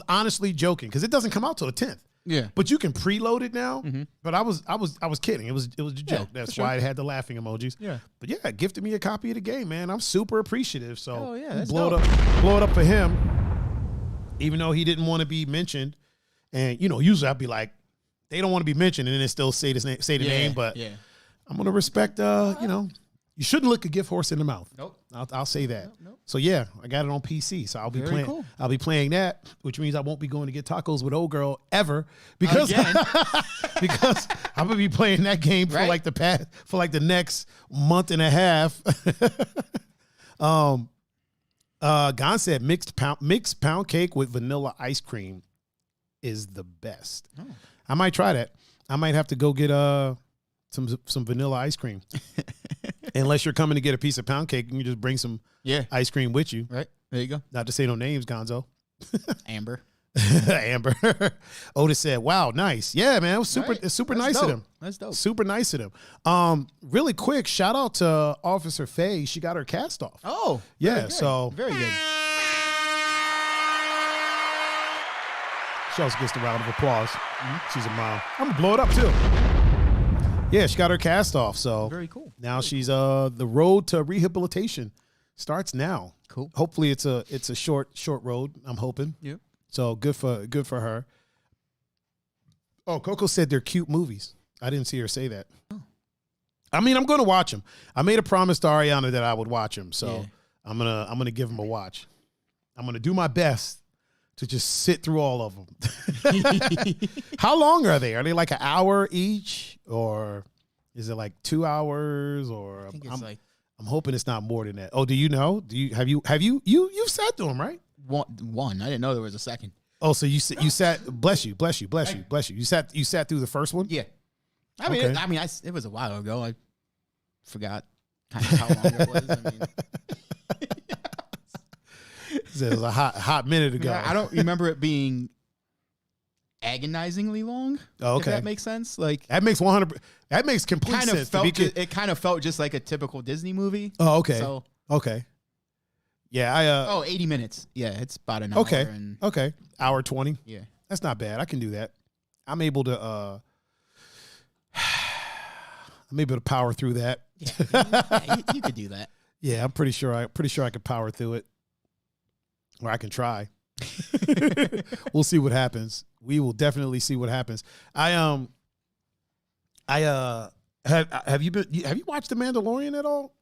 honestly joking because it doesn't come out till the 10th. Yeah. But you can preload it now. But I was kidding. It was a joke. Yeah, That's why I had the laughing emojis. Yeah. But yeah, gifted me a copy of the game, man. I'm super appreciative. So that's blow it up for him. Even though he didn't want to be mentioned. And usually I'd be like, they don't want to be mentioned and then still say the name, but I'm gonna respect you shouldn't look a gift horse in the mouth. Nope. I'll say that. Nope. So yeah, I got it on PC. So I'll be playing. Cool. I'll be playing that, which means I won't be going to get tacos with old girl ever because because I'm gonna be playing that game for like the next month and a half. Gon said mixed pound cake with vanilla ice cream is the best. Oh. I might try that. I might have to go get some vanilla ice cream. Unless you're coming to get a piece of pound cake, and you just bring some ice cream with you. Right. There you go. Not to say no names, Gonzo. Amber. Amber. Otis said, wow, nice. Yeah, man. It was super That's nice dope. of them. That's dope. Super nice of them. Really quick, shout out to Officer Faye. She got her cast off. Oh. Yeah, so very good. She also gets the round of applause. She's a mom. I'm gonna blow it up too. Yeah, she got her cast off. So very cool. Now she's the road to rehabilitation starts now. Cool. Hopefully it's a short road. I'm hoping. Yeah. So good for her. Oh, Coco said they're cute movies. I didn't see her say that. Oh. I mean, I'm going to watch them. I made a promise to Ariana that I would watch them. So I'm gonna give them a watch. I'm gonna do my best to just sit through all of them. How long are they? Are they like an hour each, or is it like 2 hours? Or I think it's I'm hoping it's not more than that. Oh, do you know? Have you sat through them, right? One. I didn't know there was a second. Oh, so you sat. Bless you. You sat through the first one. Yeah. I mean, it was a while ago. I forgot kind of how long it was. I mean. It was a hot minute ago. I don't remember it being agonizingly long. Oh, okay. If that makes sense. Like that makes 100. That makes complete sense. It kind of felt just like a typical Disney movie. Oh, okay. So okay. Yeah, 80 minutes. Yeah, it's about an hour. Okay. Okay. Hour 20. Yeah. That's not bad. I can do that. I'm able to power through that. Yeah, you could do that. Yeah, I'm pretty sure I could power through it. Or I can try. We'll see what happens. We will definitely see what happens. Have you watched The Mandalorian at all?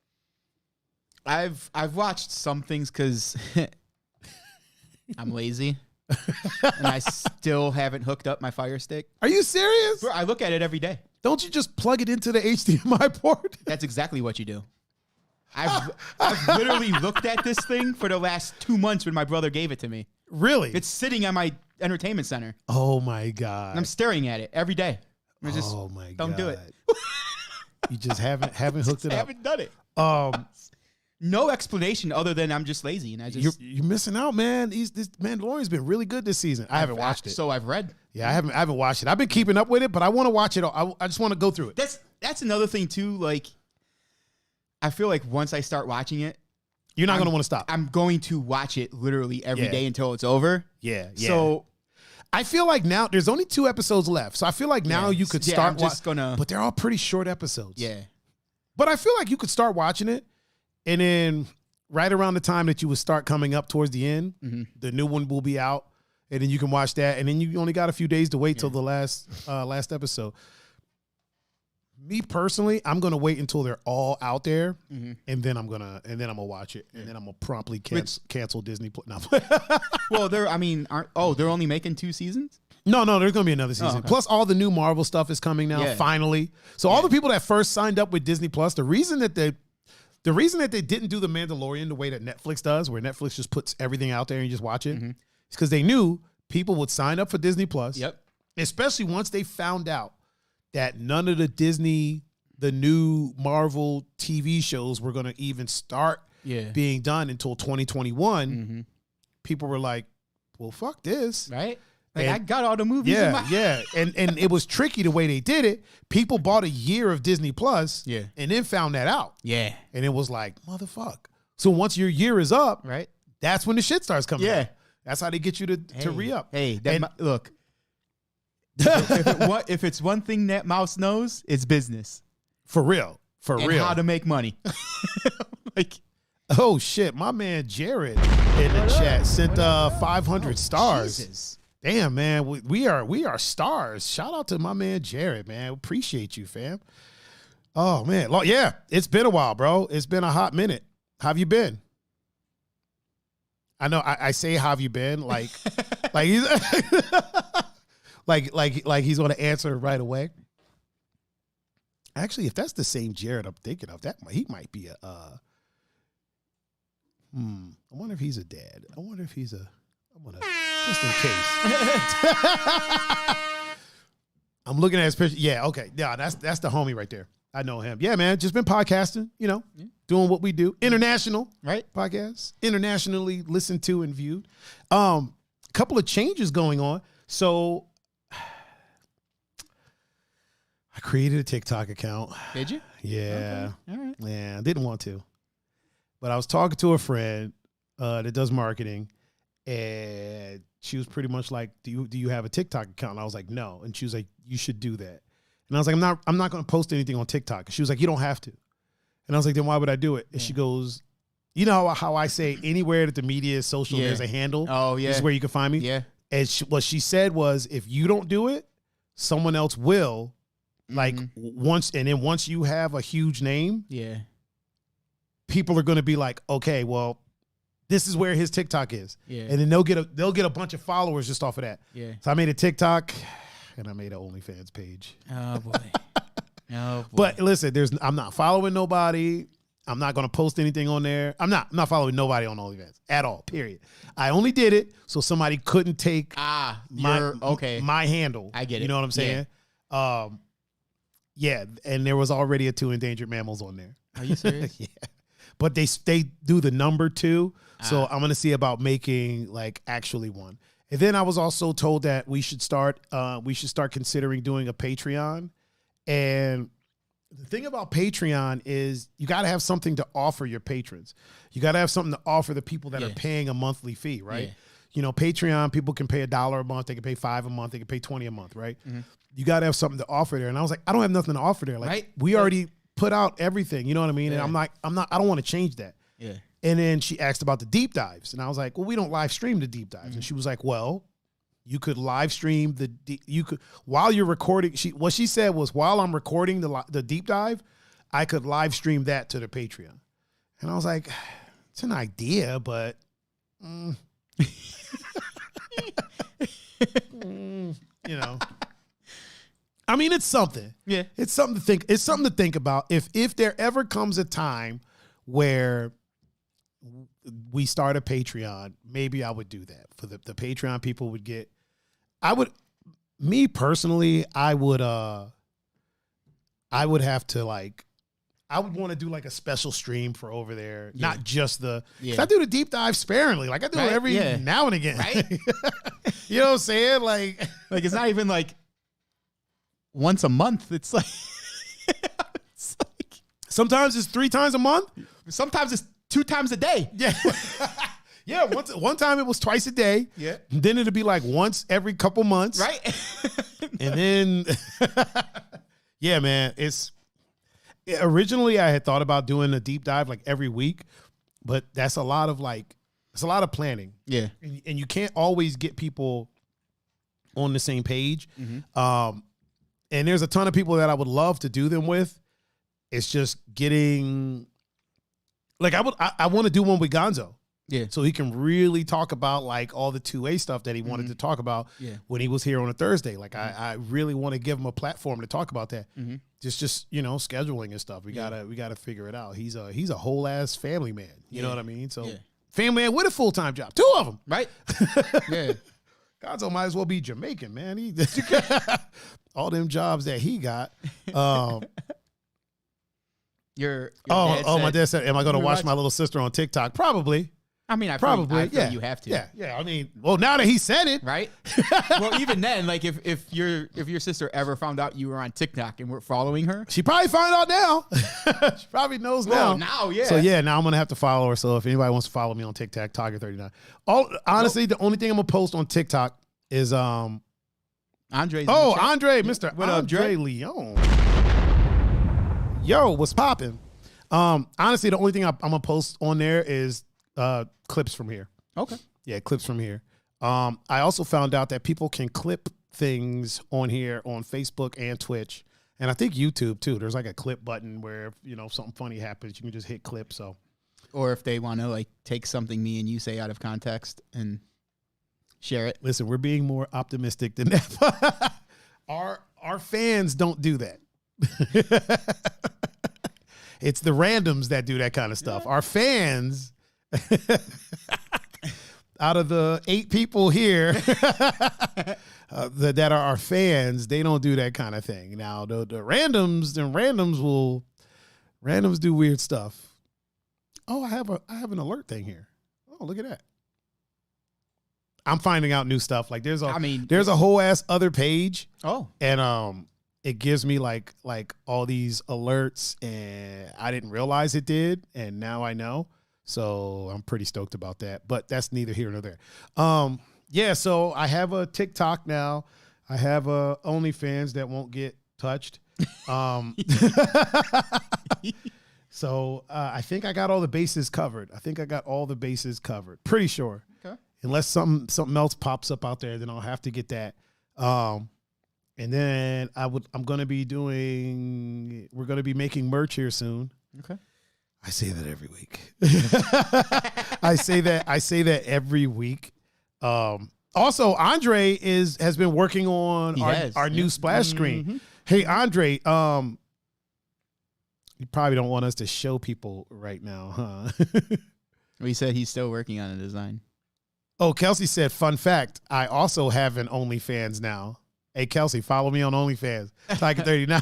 I've watched some things because I'm lazy. And I still haven't hooked up my Fire Stick. Are you serious? Bro, I look at it every day. Don't you just plug it into the HDMI port? That's exactly what you do. I've literally looked at this thing for the last 2 months when my brother gave it to me. Really? It's sitting at my entertainment center. Oh my God. And I'm staring at it every day. Oh my God. Don't do it. You just haven't hooked it up. I haven't done it. No explanation other than I'm just lazy and I just you're missing out, man. This Mandalorian's been really good this season. I haven't watched it. So I've read. Yeah, I haven't watched it. I've been keeping up with it, but I want to watch it. I just want to go through it. That's another thing too. Like, I feel like once I start watching it, you're not going to want to stop. I'm going to watch it literally every day until it's over. Yeah. So I feel like now there's only 2 episodes left. So I feel like now you could start. But they're all pretty short episodes. Yeah. But I feel like you could start watching it, and then right around the time that you would start coming up towards the end, the new one will be out, and then you can watch that, and then you only got a few days to wait till the last episode. Me personally, I'm gonna wait until they're all out there, and then I'm gonna watch it, and then I'm gonna promptly cancel Disney. No. Well, they're only making 2 seasons. No, there's gonna be another season. Oh, okay. Plus, all the new Marvel stuff is coming now. Finally, so all the people that first signed up with Disney Plus, the reason that they didn't do the Mandalorian the way that Netflix does, where Netflix just puts everything out there and you just watch it, is because they knew people would sign up for Disney Plus. Yep. Especially once they found out that none of the Disney the new Marvel TV shows were going to even start being done until 2021, people were like, well, fuck this. Right? Like, I got all the movies in my... Yeah, and it was tricky the way they did it. People bought a year of Disney Plus and then found that out. Yeah. And it was like, motherfuck. So once your year is up, right, that's when the shit starts coming out. That's how they get you to re-up. Hey, look, if it's one thing that Mouse knows, it's business. For real. And how to make money. Like, oh, shit. My man Jared in the chat sent 500 stars. Jesus. Damn, man. We are stars. Shout out to my man Jared, man. Appreciate you, fam. Oh, man. Yeah, it's been a while, bro. It's been a hot minute. How have you been? I know I say how have you been like he's like he's going to answer right away. Actually, if that's the same Jared I'm thinking of, he might be a I wonder if he's a dad. I wonder if he's just in case. I'm looking at his picture. Yeah, okay. Yeah, that's the homie right there. I know him. Yeah, man. Just been podcasting, doing what we do. International, right? Podcasts. Internationally listened to and viewed. Couple of changes going on. So I created a TikTok account. Did you? Yeah. Okay. All right. Yeah, I didn't want to. But I was talking to a friend that does marketing, and she was pretty much like, do you have a TikTok account? And I was like, no. And she was like, you should do that. And I was like, I'm not going to post anything on TikTok. And she was like, you don't have to. And I was like, then why would I do it? And she goes, you know how I say anywhere that the media is social, there's a handle. Oh, yeah. This is where you can find me. Yeah. And what she said was, if you don't do it, someone else will. Like once you have a huge name, people are going to be like, okay, well, this is where his TikTok is. Yeah. And then they'll get a bunch of followers just off of that. Yeah. So I made a TikTok and I made an OnlyFans page. Oh boy. Oh boy. But listen, I'm not following nobody. I'm not going to post anything on there. I'm not following nobody on OnlyFans at all, period. I only did it so somebody couldn't take my handle. I get it. You know what I'm saying? Yeah, and there was already a 2 endangered mammals on there. Are you serious? Yeah. But they do the number 2, so I'm going to see about making like actually one. And then I was also told that we should start considering doing a Patreon. And the thing about Patreon is you got to have something to offer your patrons. You got to have something to offer the people that are paying a monthly fee, right? Yeah. Patreon, people can pay $1 a month, they can pay $5 a month, they can pay $20 a month, right? Mm-hmm. You got to have something to offer there. And I was like, I don't have nothing to offer there. Like we already put out everything, you know what I mean? Yeah. And I don't want to change that. Yeah. And then she asked about the deep dives. And I was like, well, we don't live stream the deep dives. Mm-hmm. And she was like, well, you could live stream while you're recording. What she said was, while I'm recording the deep dive, I could live stream that to the Patreon. And I was like, it's an idea, but I mean, it's something. Yeah. It's something to think. It's something to think about. If there ever comes a time where we start a Patreon, maybe I would do that. For the Patreon people would get, me personally, I would have to I would want to do like a special stream for over there, not just I do the deep dive sparingly. Like I do it every now and again. Right? You know what I'm saying? Like it's not even like once a month. It's like, sometimes it's 3 times a month. Sometimes it's 2 times a day. Yeah. Yeah, one time it was twice a day. Yeah. And then it'd be like once every couple months. Right. And then, yeah, man, originally I had thought about doing a deep dive like every week, but that's a lot of planning. Yeah. And you can't always get people on the same page. Mm-hmm. And there's a ton of people that I would love to do them with. It's just getting, like, I want to do one with Gonzo. Yeah. So he can really talk about like all the 2A stuff that he wanted to talk about when he was here on a Thursday. Like I really want to give him a platform to talk about that. Mm-hmm. Just scheduling and stuff. We gotta figure it out. He's a whole ass family man. You know what I mean? So family man with a full-time job. 2 of them. Right. Yeah. Gonzo might as well be Jamaican, man. All them jobs that he got. Your Oh, dad said, my dad said, am I going to You watch watch- my little sister on TikTok? Probably. I mean, I Probably. feel Yeah. you have to. Yeah. I mean, well, now that he said it. Right? Well, even then, like if your sister ever found out you were on TikTok and were following her, She probably found out now. She probably knows now. now, yeah. So yeah, now I'm gonna have to follow her. So if anybody wants to follow me on TikTok, Target39. Honestly, the only thing I'm gonna post on TikTok is Andre's. Andre, Mr. What up, Andre Dre? Leon. Yo, what's popping? Honestly, the only thing I'm gonna post on there is clips from here. Okay. Yeah, clips from here. I also found out that people can clip things on here on Facebook and Twitch, and I think YouTube too. There's like a clip button where if something funny happens, you can just hit clip. So, Or if they want to like take something me and you say out of context and share it. listen, we're being more optimistic than that. Our fans don't do that. It's the randoms that do that kind of stuff. Our fans, out of the 8 people here that are our fans, they don't do that kind of thing. Now the randoms do weird stuff. Oh, I have an alert thing here. Oh, look at that. I'm finding out new stuff. Like there's a whole ass other page. Oh. And it gives me like all these alerts, and I didn't realize it did, and now I know. So I'm pretty stoked about that. But that's neither here nor there. Yeah, so I have a TikTok now. I have a OnlyFans that won't get touched. So I think I got all the bases covered. Pretty sure. Okay. Unless something else pops up out there, then I'll have to get that. And then we're going to be making merch here soon. Okay. I say that every week. I say that every week. Also, Andre has been working on our new splash screen. Mm-hmm. Hey, Andre, you probably don't want us to show people right now, huh? He said he's still working on a design. Oh, Kelsey said, fun fact, I also have an OnlyFans now. Hey, Kelsey, follow me on OnlyFans. Tiger39.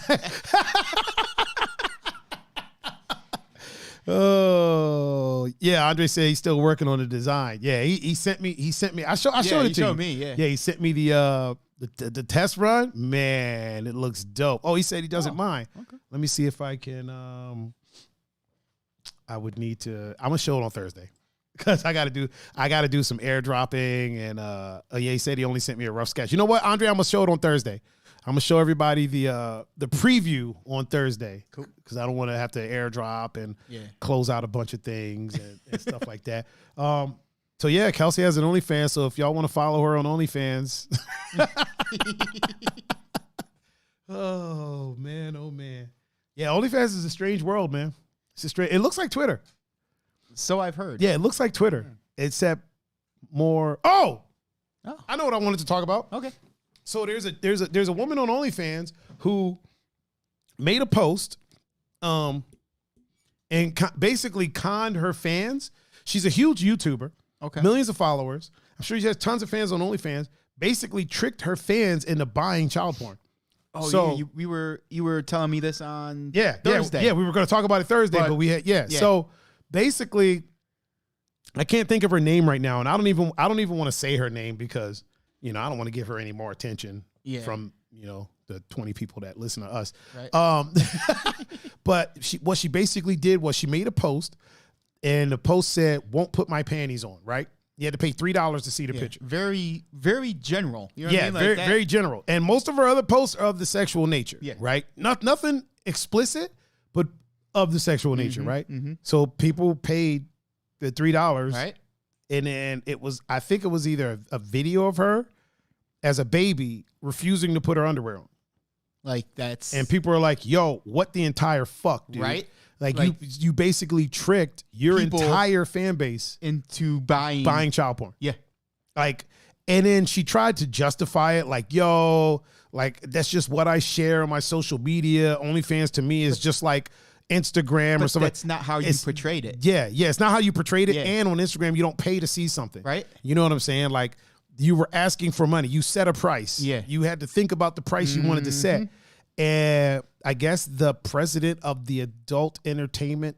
Oh, yeah. Andre said he's still working on the design. Yeah, he sent me. I showed it to you. Showed me, yeah. Yeah, he sent me the test run. Man, it looks dope. Oh, he said he doesn't mind. Okay. Let me see if I can. I would need to. I'm gonna show it on Thursday. Because I gotta do some airdropping, and yeah, he said he only sent me a rough sketch. You know what, Andre? I'm gonna show it on Thursday. I'm gonna show everybody the preview on Thursday. Cool. Because I don't want to have to airdrop and close out a bunch of things and stuff like that. So yeah, Kelsey has an OnlyFans. So if y'all want to follow her on OnlyFans, oh man, yeah, OnlyFans is a strange world, man. It looks like Twitter. So I've heard. Yeah, it looks like Twitter, except more. Oh, I know what I wanted to talk about. Okay. So there's a woman on OnlyFans who made a post, and basically conned her fans. She's a huge YouTuber, millions of followers. I'm sure she has tons of fans on OnlyFans. Basically tricked her fans into buying child porn. Oh, so yeah, you were telling me this on Thursday. Yeah, we were going to talk about it Thursday, but we had So basically, I can't think of her name right now, and I don't even want to say her name because I don't want to give her any more attention from the 20 people that listen to us. Right. But what she basically did was she made a post, and the post said, "Won't put my panties on." Right. You had to pay $3 to see the picture. Very, very general. You know what I mean? Like very, very general. And most of her other posts are of the sexual nature. Yeah. Right. Nothing explicit, but of the sexual nature. Right. Mm-hmm. So people paid the $3. Right. And then I think it was either a video of her as a baby refusing to put her underwear on. And people are like, yo, what the entire fuck, dude? Right. Like you basically tricked your entire fan base into buying child porn. Yeah. And then she tried to justify it like, yo, that's just what I share on my social media. OnlyFans to me is just like Instagram or something. That's not how you portrayed it. Yeah. It's not how you portrayed it. Yeah. And on Instagram, you don't pay to see something. Right. You know what I'm saying? Like you were asking for money. You set a price. Yeah. You had to think about the price you wanted to set. And I guess the president of the adult entertainment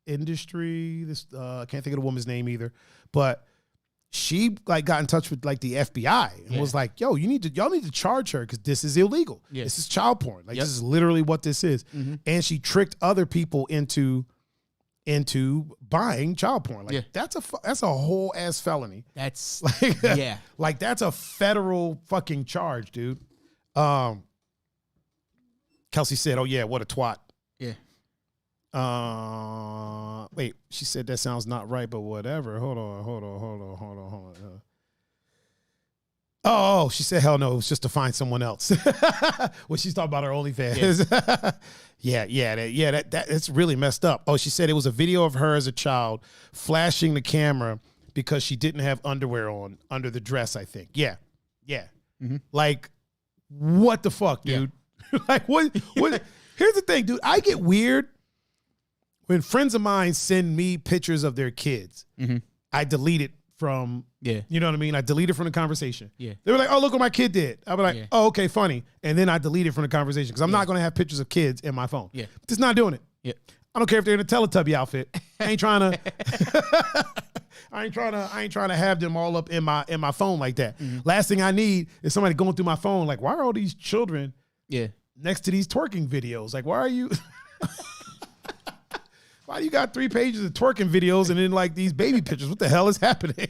industry, I can't think of the woman's name either, but she like got in touch with like the FBI and was like, yo, y'all need to charge her because this is illegal. Yeah. This is child porn. Like this is literally what this is. And she tricked other people into buying child porn. Like that's a whole ass felony. That's like, like that's a federal fucking charge, dude. Kelsey said, oh yeah, what a twat. Yeah. Wait, she said that sounds not right, but whatever. Hold on. Oh, she said, hell no, it was just to find someone else. Well, she's talking about her OnlyFans. Yeah. That's really messed up. Oh, she said it was a video of her as a child flashing the camera because she didn't have underwear on under the dress, I think. Yeah. Like, what the fuck, dude? Like, what? Here's the thing, dude. I get weird when friends of mine send me pictures of their kids. I delete it from, you know what I mean? I delete it from the conversation. Yeah. They were like, oh, look what my kid did. I'll be like, oh, okay, funny. And then I delete it from the conversation because I'm not going to have pictures of kids in my phone. Yeah. Just not doing it. Yeah. I don't care if they're in a Teletubby outfit. I ain't trying to I ain't trying to have them all up in my phone like that. Last thing I need is somebody going through my phone like, why are all these children next to these twerking videos? Like, why are you why do you got 3 pages of twerking videos and then like these baby pictures? What the hell is happening?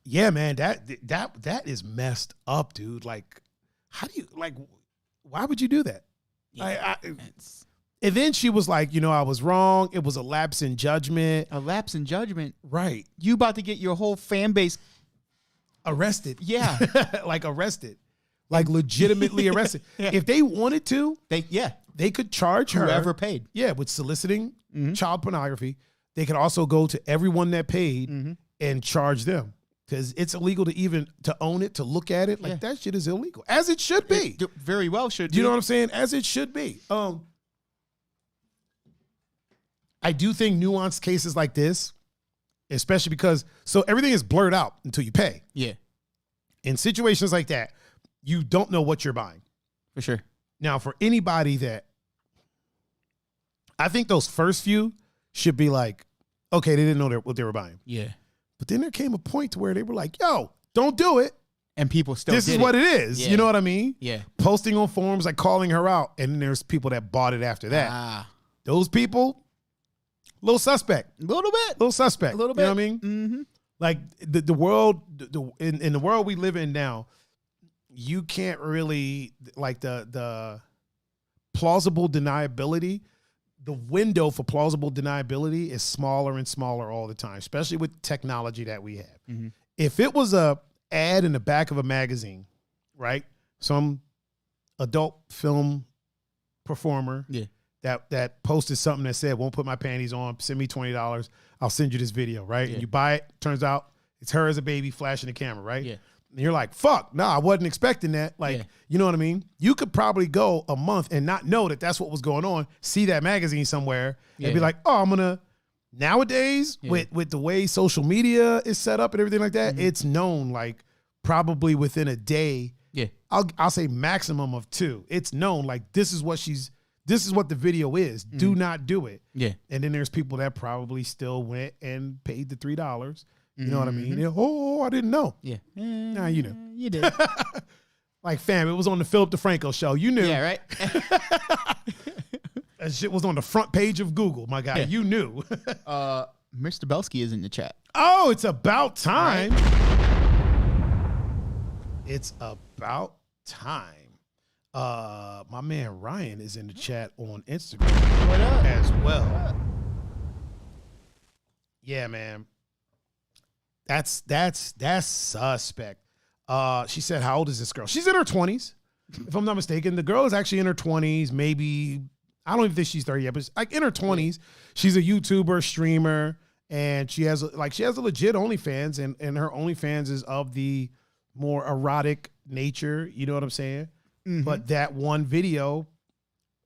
Yeah, man, that is messed up, dude. Like, how do you like? Why would you do that? Yeah, and then she was like, you know, I was wrong. It was a lapse in judgment. A lapse in judgment, right? You about to get your whole fan base arrested? Yeah, like arrested, like legitimately arrested. If they wanted to, they could charge whoever paid. Yeah, with soliciting child pornography. They could also go to everyone that paid and charge them because it's illegal to own it, to look at it. Like that shit is illegal, as it should be. It very well should be. You know what I'm saying? As it should be. I do think nuanced cases like this, especially because everything is blurred out until you pay. Yeah. In situations like that, you don't know what you're buying. For sure. Now, for anybody that, I think those first few should be like, okay, they didn't know what they were buying. Yeah. But then there came a point to where they were like, yo, don't do it. And people still This is what it is. Yeah. You know what I mean? Yeah. Posting on forums, like calling her out. And then there's people that bought it after that. Those people, little suspect. Little suspect. A little bit. You know what I mean? Mm-hmm. Like the world, in the world we live in now, you can't really, like the plausible deniability, the window for plausible deniability is smaller and smaller all the time, especially with technology that we have. If it was a ad in the back of a magazine, right? Some adult film performer that posted something that said, won't put my panties on, send me $20, I'll send you this video, right? And you buy it, turns out it's her as a baby flashing the camera, right? Yeah. And you're like, fuck, no, I wasn't expecting that. Like, you know what I mean? You could probably go a month and not know that that's what was going on, see that magazine somewhere and be like, oh, I'm going to, nowadays with the way social media is set up and everything like that, it's known like probably within a day. Yeah. I'll say maximum of 2. It's known like this is what the video is. Do not do it. Yeah. And then there's people that probably still went and paid the $3. You know what I mean? I didn't know. Yeah. Nah, you knew. You did. Like, fam, it was on the Philip DeFranco show. You knew. Yeah, right? That shit was on the front page of Google, my guy. Yeah. You knew. Mr. Belsky is in the chat. Oh, it's about time. Right. It's about time. My man Ryan is in the chat on Instagram as well. Yeah, man. That's suspect. She said, how old is this girl? She's in her 20s, if I'm not mistaken. The girl is actually in her 20s, maybe, I don't even think she's 30 yet, but like in her 20s. She's a YouTuber, streamer, and she has a legit OnlyFans, and her OnlyFans is of the more erotic nature, you know what I'm saying? But that one video,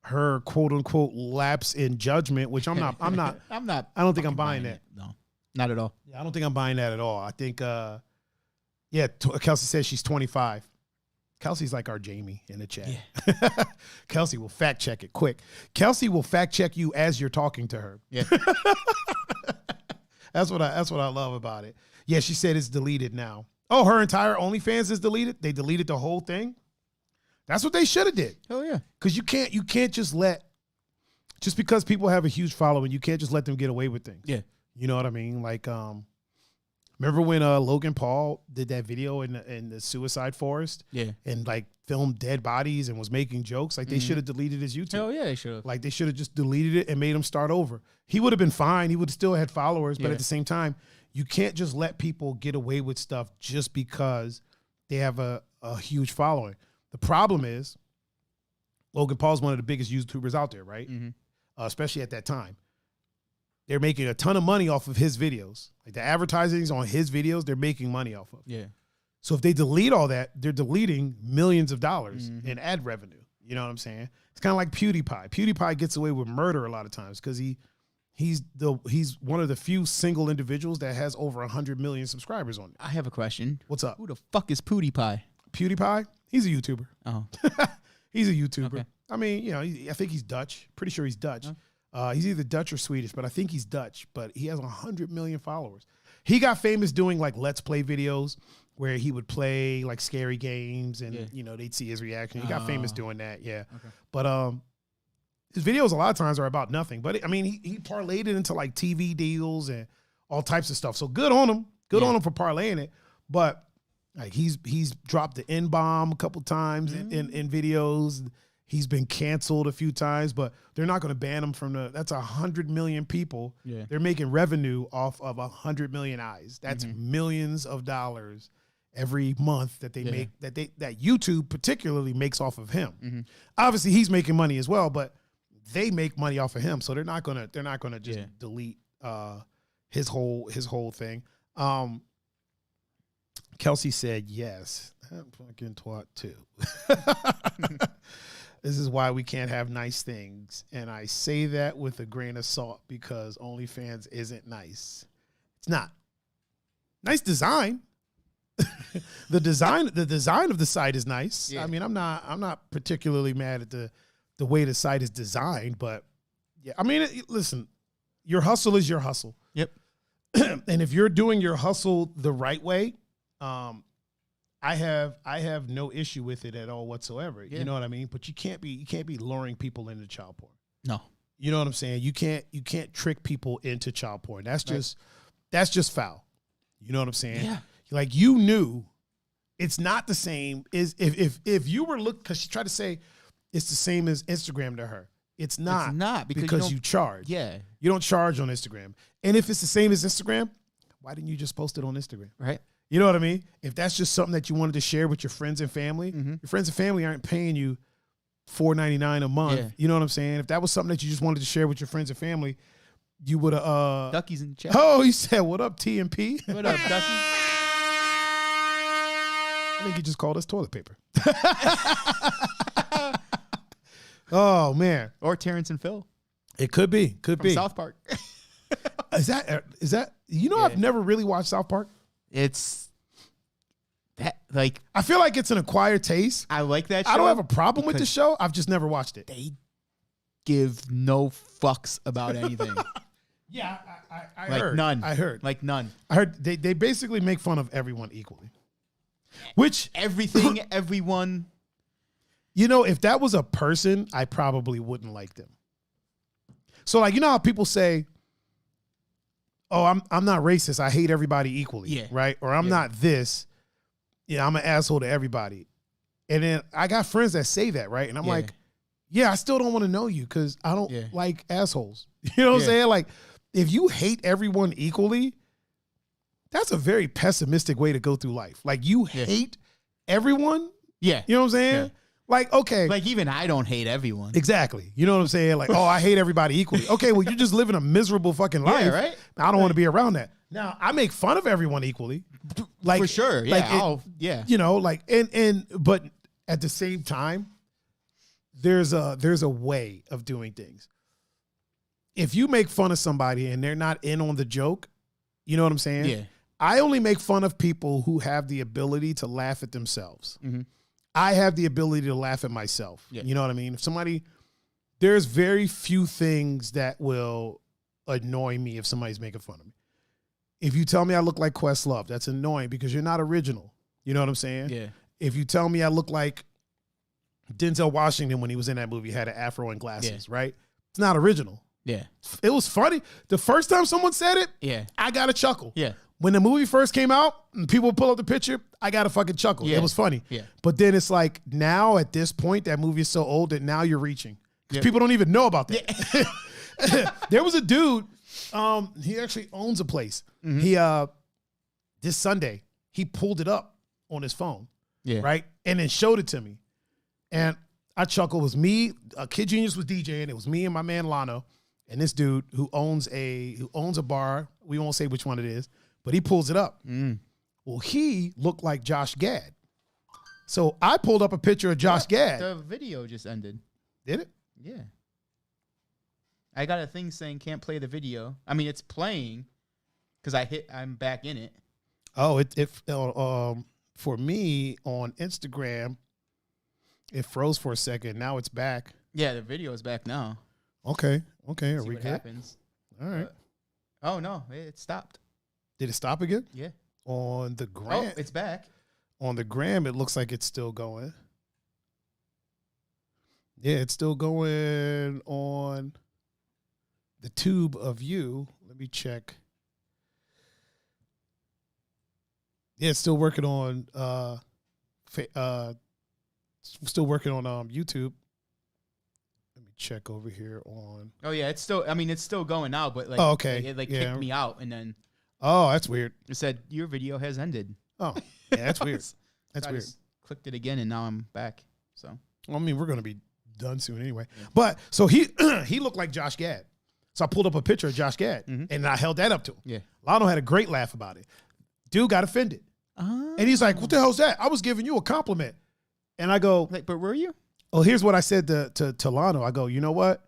her quote unquote lapse in judgment, which I don't think I'm buying that. No, not at all. Yeah, I don't think I'm buying that at all. I think, Kelsey says she's 25. Kelsey's like our Jamie in the chat. Yeah. Kelsey will fact check it quick. Kelsey will fact check you as you're talking to her. Yeah. That's what I love about it. Yeah, she said it's deleted now. Oh, her entire OnlyFans is deleted? They deleted the whole thing? That's what they should have did. Oh yeah. Because you can't just because people have a huge following, you can't just let them get away with things. Yeah. You know what I mean? Like, remember when Logan Paul did that video in the suicide forest? Yeah. And like filmed dead bodies and was making jokes? Like they should have deleted his YouTube. Oh yeah, they should have. Like they should have just deleted it and made him start over. He would have been fine. He would have still had followers, but at the same time, you can't just let people get away with stuff just because they have a huge following. The problem is Logan Paul's one of the biggest YouTubers out there, right? Mm-hmm. Especially at that time. They're making a ton of money off of his videos. Like the advertising's on his videos, they're making money off of. Yeah. So if they delete all that, they're deleting millions of dollars in ad revenue. You know what I'm saying? It's kind of like PewDiePie. PewDiePie gets away with murder a lot of times because he's one of the few single individuals that has over 100 million subscribers on it. I have a question. What's up? Who the fuck is PewDiePie? PewDiePie? He's a YouTuber. Oh. He's a YouTuber. Okay. I mean, you know, I think he's Dutch. Pretty sure he's Dutch. He's either Dutch or Swedish, but I think he's Dutch. But he has 100 million followers. He got famous doing like Let's Play videos where he would play like scary games and, you know, they'd see his reaction. He got famous doing that, yeah. Okay. But his videos a lot of times are about nothing. But, I mean, he parlayed it into like TV deals and all types of stuff. So good on him. Good on him for parlaying it. But like he's dropped the N-bomb a couple times in videos. He's been canceled a few times, but they're not going to ban him from that's 100 million people. Yeah. They're making revenue off of 100 million eyes. That's millions of dollars every month that they make, that YouTube particularly makes off of him. Obviously he's making money as well, but they make money off of him. So they're not going to just delete his whole thing. Kelsey said, yes, I'm fucking twat too. This is why we can't have nice things. And I say that with a grain of salt because OnlyFans isn't nice. It's not. Nice design. The design of the site is nice. Yeah. I mean, I'm not particularly mad at the way the site is designed, but yeah, I mean, listen, your hustle is your hustle. Yep. And if you're doing your hustle the right way, I have no issue with it at all whatsoever. Yeah. You know what I mean? But you can't be luring people into child porn. No. You know what I'm saying? You can't trick people into child porn. That's just foul. You know what I'm saying? Yeah. Like you knew it's not the same as if you were because she tried to say it's the same as Instagram to her. It's not. It's not because you charge. Yeah. You don't charge on Instagram. And if it's the same as Instagram, why didn't you just post it on Instagram? Right. You know what I mean? If that's just something that you wanted to share with your friends and family, your friends and family aren't paying you $4.99 a month. Yeah. You know what I'm saying? If that was something that you just wanted to share with your friends and family, you would have. Ducky's in the chat. Oh, he said, "What up, TMP?" What up, Ducky? I think he just called us toilet paper. Oh man, or Terrence and Phil. It could be. Could be South Park. Is that? You know, I've never really watched South Park. It's that like I feel like it's an acquired taste. I like that show. I don't have a problem with the show. I've just never watched it. They give no fucks about anything. Yeah, I like heard. None. I heard. Like none. I heard they basically make fun of everyone equally. Which everything, everyone. You know, if that was a person, I probably wouldn't like them. So like, you know how people say, oh, I'm not racist. I hate everybody equally. Yeah. Right. Or I'm not this. Yeah, I'm an asshole to everybody. And then I got friends that say that, right? And I'm like, yeah, I still don't want to know you because I don't like assholes. You know what I'm saying? Like, if you hate everyone equally, that's a very pessimistic way to go through life. Like, you hate everyone. Yeah. You know what I'm saying? Yeah. Like, okay. Like, even I don't hate everyone. Exactly. You know what I'm saying? Like, oh, I hate everybody equally. Okay, well, you're just living a miserable fucking life. Yeah, right? I don't want to be around that. Now, I make fun of everyone equally. Like, for sure. Yeah. Like you know, like, but at the same time, there's a way of doing things. If you make fun of somebody and they're not in on the joke, you know what I'm saying? Yeah. I only make fun of people who have the ability to laugh at themselves. Mm-hmm. I have the ability to laugh at myself. Yeah. You know what I mean? If somebody, there's very few things that will annoy me if somebody's making fun of me. If you tell me I look like Questlove, that's annoying because you're not original. You know what I'm saying? Yeah. If you tell me I look like Denzel Washington when he was in that movie, had an afro and glasses, right? It's not original. Yeah. It was funny. The first time someone said it, Yeah. I got a chuckle. Yeah. When the movie first came out and people would pull up the picture, I got a fucking chuckle. Yeah. It was funny. Yeah. But then it's like now at this point, that movie is so old that now you're reaching. Because people don't even know about that. Yeah. There was a dude, he actually owns a place. Mm-hmm. He this Sunday, he pulled it up on his phone. Yeah. Right? And then showed it to me. And I chuckled. It was me, Kid Genius was DJing. It was me and my man Lano. And this dude who owns a bar. We won't say which one it is, but he pulls it up. Mm. Well, he looked like Josh Gad. So I pulled up a picture of Josh Gad. The video just ended. Did it? Yeah. I got a thing saying can't play the video. I mean, it's playing because I'm back in it. Oh, for me on Instagram, it froze for a second. Now it's back. Yeah, the video is back now. Okay. Are See we what good? happens. All right. Oh no, it stopped. Did it stop again? Yeah. On the gram. Oh, it's back. On the gram, it looks like it's still going. Yeah, it's still going on the tube of you. Let me check. Yeah, it's still working on YouTube. Let me check over here on. Oh yeah, it's still going out, but like okay. it kicked me out and then Oh, that's weird. it said your video has ended. Oh, yeah, that's weird. That's I weird. just clicked it again and now I'm back. So Well, I mean, we're going to be done soon anyway. Yeah. But so he looked like Josh Gad. So I pulled up a picture of Josh Gad and I held that up to him. Yeah. Lano had a great laugh about it. Dude got offended. And he's like, what the hell's that? I was giving you a compliment. And I go, like, but were you? Oh, here's what I said to Lano. I go, you know what?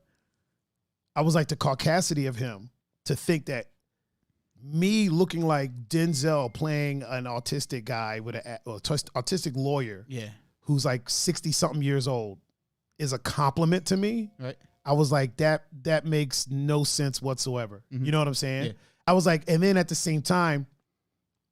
I was like the caucasity of him to think that me looking like Denzel playing an autistic guy with an autistic lawyer who's like 60 something years old is a compliment to me. Right. I was like, that makes no sense whatsoever. Mm-hmm. You know what I'm saying? Yeah. I was like, and then at the same time,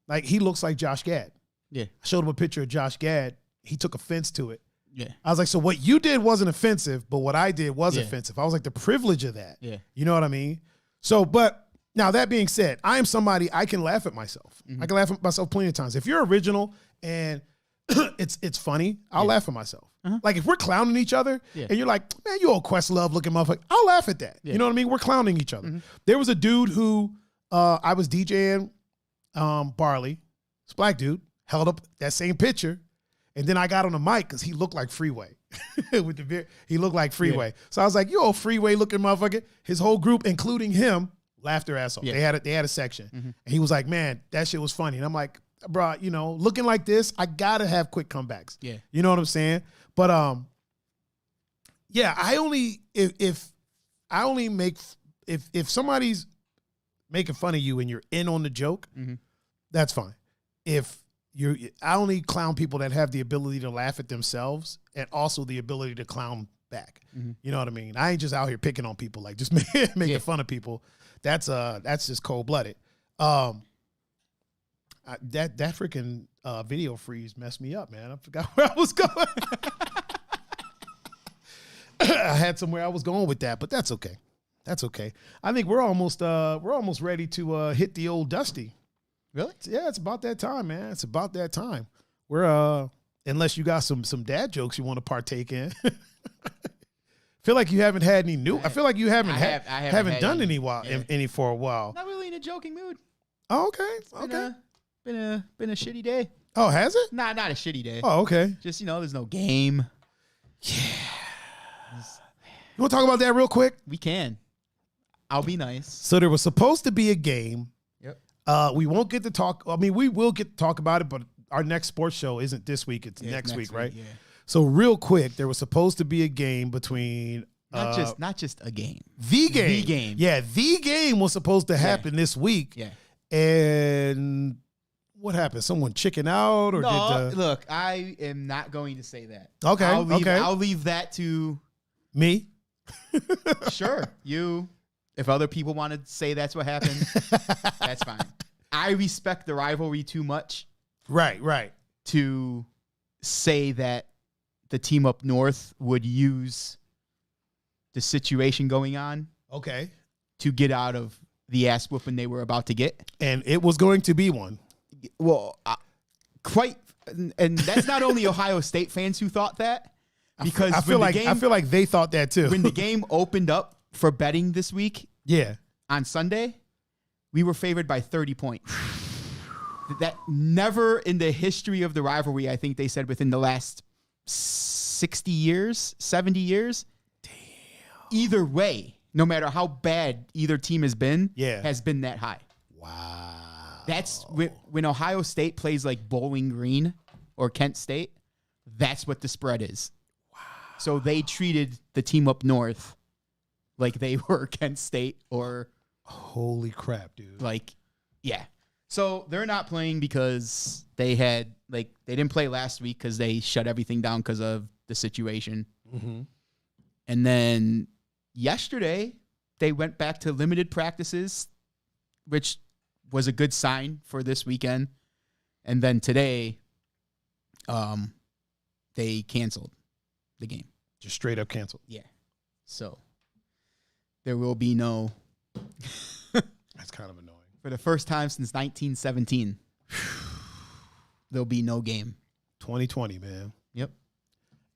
like he looks like Josh Gad. Yeah. I showed him a picture of Josh Gad. He took offense to it. Yeah. I was like, so what you did wasn't offensive, but what I did was offensive. I was like, the privilege of that. Yeah. You know what I mean? So, but now that being said, I am somebody, I can laugh at myself. Mm-hmm. I can laugh at myself plenty of times. If you're original and it's funny, I'll laugh at myself. Uh-huh. Like if we're clowning each other and you're like, man, you old Questlove looking motherfucker, I'll laugh at that. Yeah. You know what I mean? We're clowning each other. Mm-hmm. There was a dude who I was DJing Barley, this black dude, held up that same picture. And then I got on the mic because he looked like Freeway. He looked like Freeway. Yeah. So I was like, you old Freeway looking motherfucker. His whole group, including him, laughed their ass off. Yeah. They had a section. Mm-hmm. And he was like, man, that shit was funny. And I'm like, bro, you know, looking like this, I gotta have quick comebacks. Yeah. You know what I'm saying? But yeah, I only if somebody's making fun of you and you're in on the joke, that's fine. I only clown people that have the ability to laugh at themselves and also the ability to clown back. Mm-hmm. You know what I mean? I ain't just out here picking on people, like just making fun of people. That's just cold-blooded. That freaking video freeze messed me up, man. I forgot where I was going. I had somewhere I was going with that, but that's okay. That's okay. I think we're almost ready to hit the old Dusty. Really? Yeah, it's about that time, man. It's about that time. We're unless you got some dad jokes you want to partake in. Feel like you haven't had any new. I feel like you haven't done any for a while. Not really in a joking mood. Oh, okay. Okay. Been a shitty day. Oh, has it? Nah, not a shitty day. Oh, okay. Just there's no game. Yeah. You want to talk about that real quick? We can. I'll be nice. So there was supposed to be a game. We won't get to talk. I mean, we will get to talk about it, but our next sports show isn't this week. It's next week, right? Yeah. So real quick, there was supposed to be a game between not just a game. The game. Yeah, the game was supposed to happen this week. Yeah. And What happened? Someone chicken out, or No, did look, I am not going to say that. Okay, I'll leave that to me? Sure, you. If other people want to say that's what happened, that's fine. I respect the rivalry too much. Right. To say that the team up north would use the situation going on. Okay. To get out of the ass whooping they were about to get. And it was going to be one. Well, and that's not only Ohio State fans who thought that, because I feel like they thought that too. When the game opened up for betting this week, on Sunday, we were favored by 30 points. That never in the history of the rivalry, I think they said within the last 60 years, 70 years. Damn. Either way, no matter how bad either team has been, has been that high. Wow. That's when Ohio State plays like Bowling Green or Kent State. That's what the spread is. Wow. So they treated the team up north like they were Kent State or. Holy crap, dude. So they're not playing because they didn't play last week because they shut everything down because of the situation. Mm-hmm. And then yesterday they went back to limited practices, which was a good sign for this weekend. And then today, they canceled the game. Just straight up canceled. Yeah. So there will be no. That's kind of annoying. For the first time since 1917, there'll be no game. 2020, man. Yep.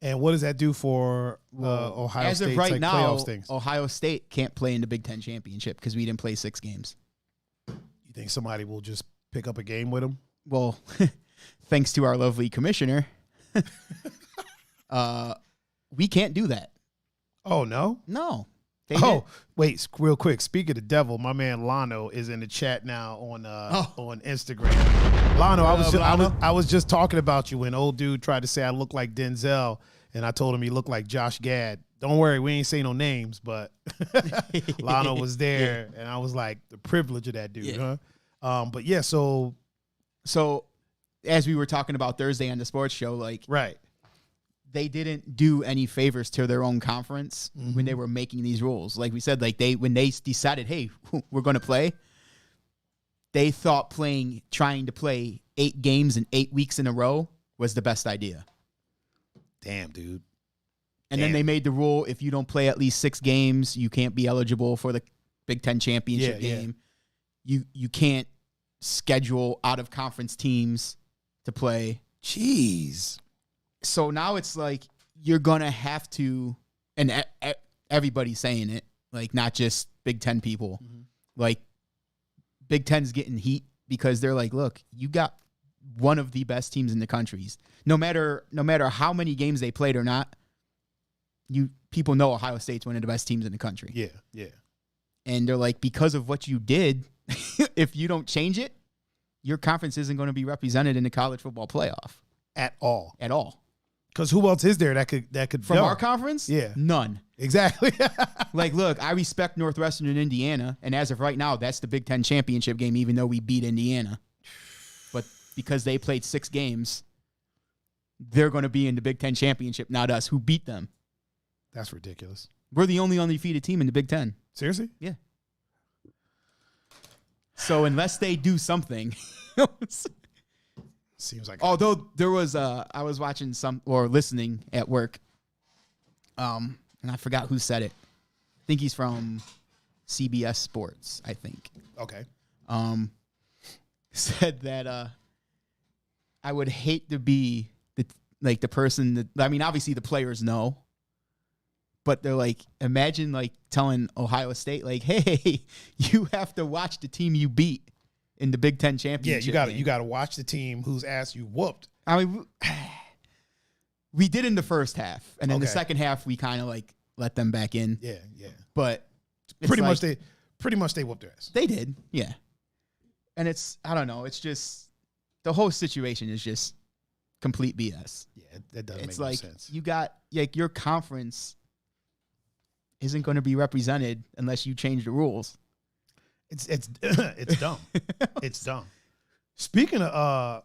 And what does that do for Ohio As State's of right now, things? Ohio State can't play in the Big Ten championship because we didn't play 6 games. You think somebody will just pick up a game with them? Well, thanks to our lovely commissioner, we can't do that. Oh, no? No. Wait, real quick. Speaking of the devil, my man Lano is in the chat now on Instagram. Lano, I was just talking about you when old dude tried to say I look like Denzel, and I told him he looked like Josh Gad. Don't worry, we ain't saying no names, but Lano was there, and I was like, the privilege of that dude, huh? But yeah, so as we were talking about Thursday on the sports show, right. They didn't do any favors to their own conference when they were making these rules. Like we said, when they decided, hey, we're going to play, they thought trying to play 8 games in 8 weeks in a row was the best idea. Damn, dude. And then they made the rule, if you don't play at least 6 games, you can't be eligible for the Big Ten championship game. You can't schedule out-of-conference teams to play. Jeez. So now it's like you're going to have to, and everybody's saying it, not just Big Ten people. Mm-hmm. Big Ten's getting heat because they're like, look, you got one of the best teams in the countries. No matter how many games they played or not, people know Ohio State's one of the best teams in the country. Yeah. And they're like, because of what you did, if you don't change it, your conference isn't going to be represented in the college football playoff. At all. Because who else is there that could from our conference? Yeah, none. Exactly. Look, I respect Northwestern and Indiana, and as of right now, that's the Big Ten championship game. Even though we beat Indiana, but because they played 6 games, they're going to be in the Big Ten championship, not us, who beat them. That's ridiculous. We're the only undefeated team in the Big Ten. Seriously? Yeah. So unless they do something. Seems like. Although there was, I was watching listening at work, and I forgot who said it. I think he's from CBS Sports. I think. Okay. Said that I would hate to be the person that, I mean, obviously the players know, but they're like, imagine telling Ohio State hey, you have to watch the team you beat in the Big Ten championship. Yeah, you got to watch the team whose ass you whooped. I mean, we did in the first half, and then the second half we kind of let them back in. Yeah. But pretty much they whooped their ass. They did, yeah. And I don't know. It's just the whole situation is just complete BS. Yeah, that doesn't make no sense. You got your conference isn't going to be represented unless you change the rules. It's dumb. It's dumb. Speaking of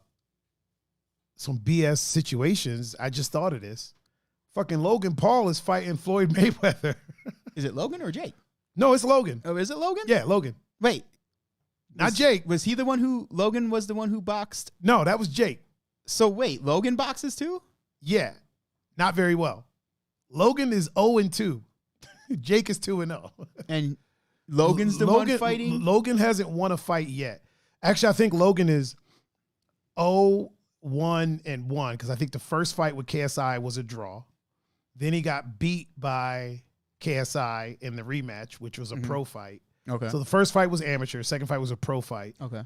some BS situations, I just thought of this. Fucking Logan Paul is fighting Floyd Mayweather. Is it Logan or Jake? No, it's Logan. Oh, is it Logan? Yeah, Logan. Wait. Not Jake. Was he the one who, Logan was the one who boxed? No, that was Jake. So wait, Logan boxes too? Yeah. Not very well. Logan is 0-2. Jake is 2-0. And Logan's the one fighting? Logan hasn't won a fight yet. Actually, I think Logan is 0-1-1 because I think the first fight with KSI was a draw. Then he got beat by KSI in the rematch, which was a pro fight. Okay. So the first fight was amateur. Second fight was a pro fight. Okay.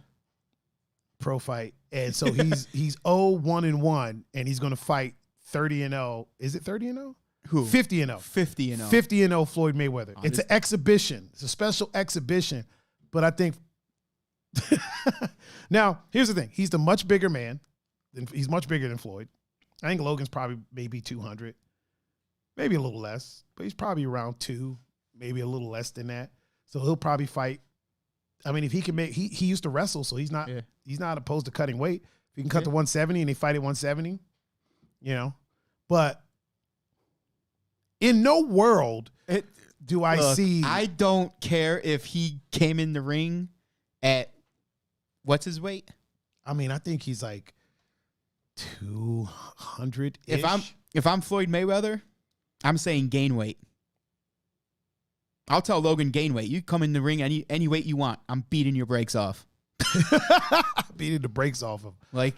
Pro fight. And so he's 0-1-1, and he's going to fight 30-0. Is it 30-0? Who? 50-0. 50-0. 50-0 Floyd Mayweather. Oh, it's an exhibition. It's a special exhibition. But I think now, here's the thing. He's the much bigger man. He's much bigger than Floyd. I think Logan's probably maybe 200. Maybe a little less. But he's probably around 2, maybe a little less than that. So he'll probably fight. I mean, if he can make he used to wrestle, so he's not opposed to cutting weight. If he can cut to 170 and they fight at 170, you know. But in no world do I see. I don't care if he came in the ring at what's his weight? I mean, I think he's like 200-ish. If I'm Floyd Mayweather, I'm saying gain weight. I'll tell Logan gain weight. You come in the ring any weight you want. I'm beating your brakes off. Beating the brakes off him. Like,